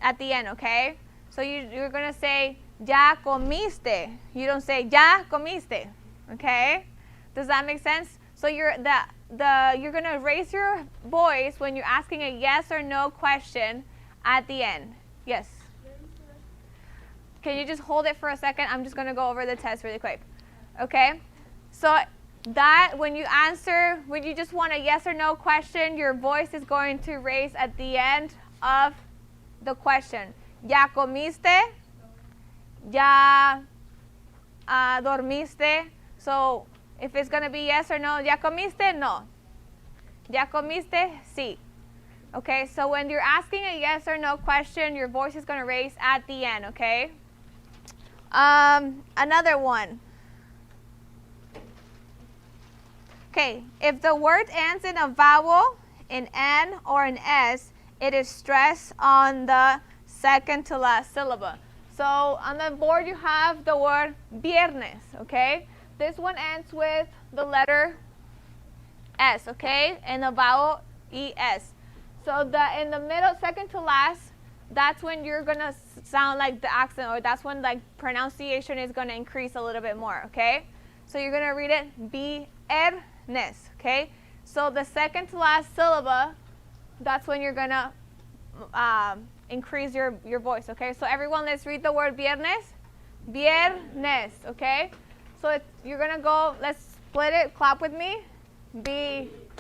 at the end, okay? So you're going to say, ¿ya comiste? You don't say, ¿ya comiste? Okay? Does that make sense? So you're going to raise your voice when you're asking a yes or no question at the end. Yes? Can you just hold it for a second? I'm just going to go over the test really quick. Okay? So that when you answer, when you just want a yes or no question, your voice is going to raise at the end of the question. ¿Ya comiste? ¿Ya dormiste? So if it's going to be yes or no, ¿ya comiste? No. ¿Ya comiste? Sí. Okay, so when you're asking a yes or no question, your voice is going to raise at the end, okay? Another one. Okay, if the word ends in a vowel, an N or an S, it is stressed on the second to last syllable. So on the board you have the word viernes, okay? This one ends with the letter S, okay? And the vowel ES. So in the middle, second to last, that's when you're gonna sound like the accent, or that's when like pronunciation is gonna increase a little bit more, okay? So you're gonna read it viernes, okay? So the second to last syllable, that's when you're gonna increase your voice, okay? So everyone, let's read the word viernes. Viernes, okay? So you're gonna go, let's split it, clap with me. Viernes,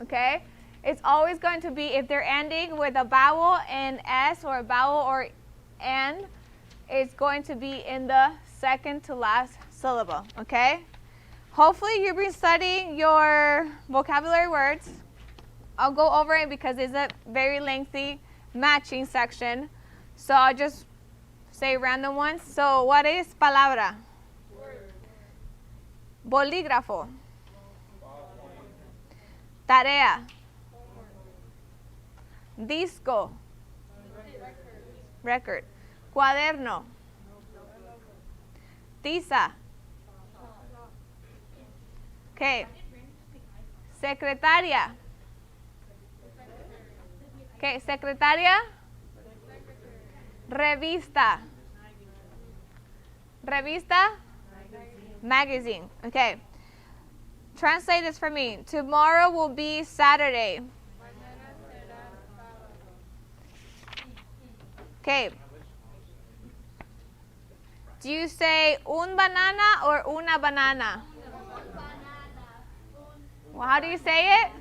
okay? It's always going to be, if they're ending with a vowel and S or a vowel or N, it's going to be in the second to last syllable, okay? Hopefully you've been studying your vocabulary words. I'll go over it because it's a very lengthy matching section. So I'll just say random ones. So what is palabra? Word. Bolígrafo. Tarea. Disco. Record. Cuaderno. Tiza. Okay. Secretaria. Okay, secretaria. Revista. Revista. Magazine. Okay. Translate this for me. Tomorrow will be Saturday. Okay. Do you say un banana or una banana? Well, how do you say it?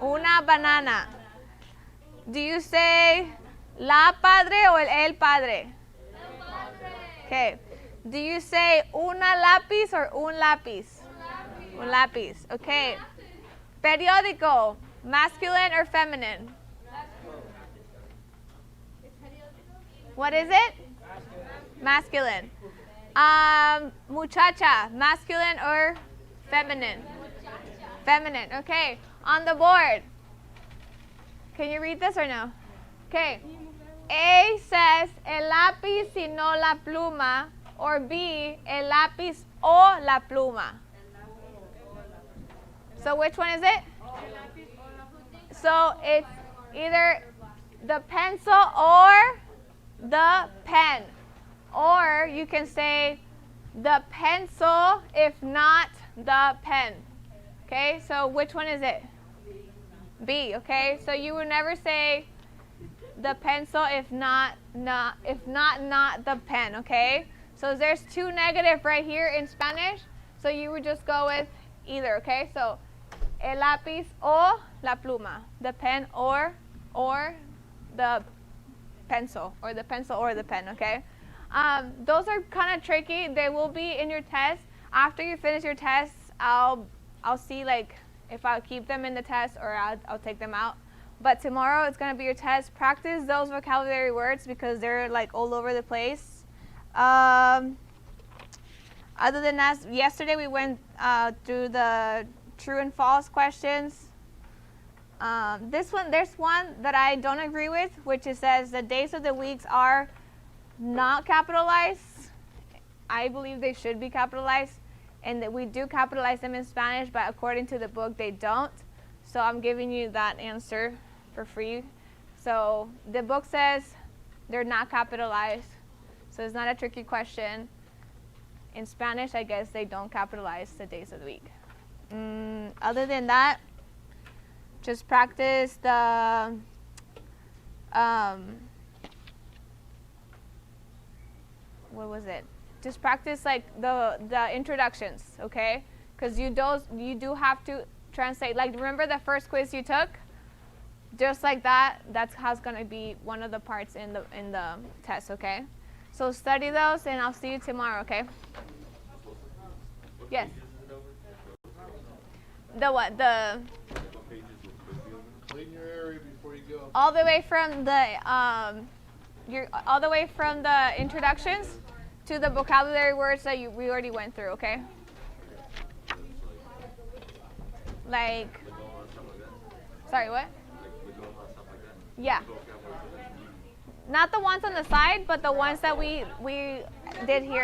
Una banana. Do you say la padre or el padre? Okay. Do you say una lápiz or un lápiz? Un lápiz. Okay. Periódico, masculine or feminine? What is it? Masculine. Muchacha, masculine or feminine? Feminine. Okay. On the board. Can you read this or no? Okay. A says el lápiz y no la pluma, or B, el lápiz o la pluma. So which one is it? So it's either the pencil or the pen. Or you can say the pencil if not the pen. Okay, so which one is it? B, okay? So you would never say the pencil if not the pen, okay? So there's two negative right here in Spanish. So you would just go with either, okay? So el lápiz o la pluma, the pen or the pencil, or the pencil or the pen, okay? Those are kind of tricky. They will be in your test. After you finish your tests, I'll see like if I'll keep them in the test or I'll take them out. But tomorrow it's going to be your test. Practice those vocabulary words because they're like all over the place. Other than that, yesterday we went through the true and false questions. There's one that I don't agree with, which it says the days of the weeks are not capitalized. I believe they should be capitalized, and that we do capitalize them in Spanish, but according to the book, they don't. So I'm giving you that answer for free. So the book says they're not capitalized, so it's not a tricky question. In Spanish, I guess they don't capitalize the days of the week. Other than that, just practice the what was it? Just practice like the introductions, okay? Because you do have to translate. Like remember the first quiz you took? Just like that. That's how it's gonna be one of the parts in the test, okay? So study those, and I'll see you tomorrow, okay? Yes. The what? The Clean your area before you go. all the way from the all the way from the introductions to the vocabulary words that we already went through, okay? Like, sorry, what? Yeah. Not the ones on the side, but the ones that we did here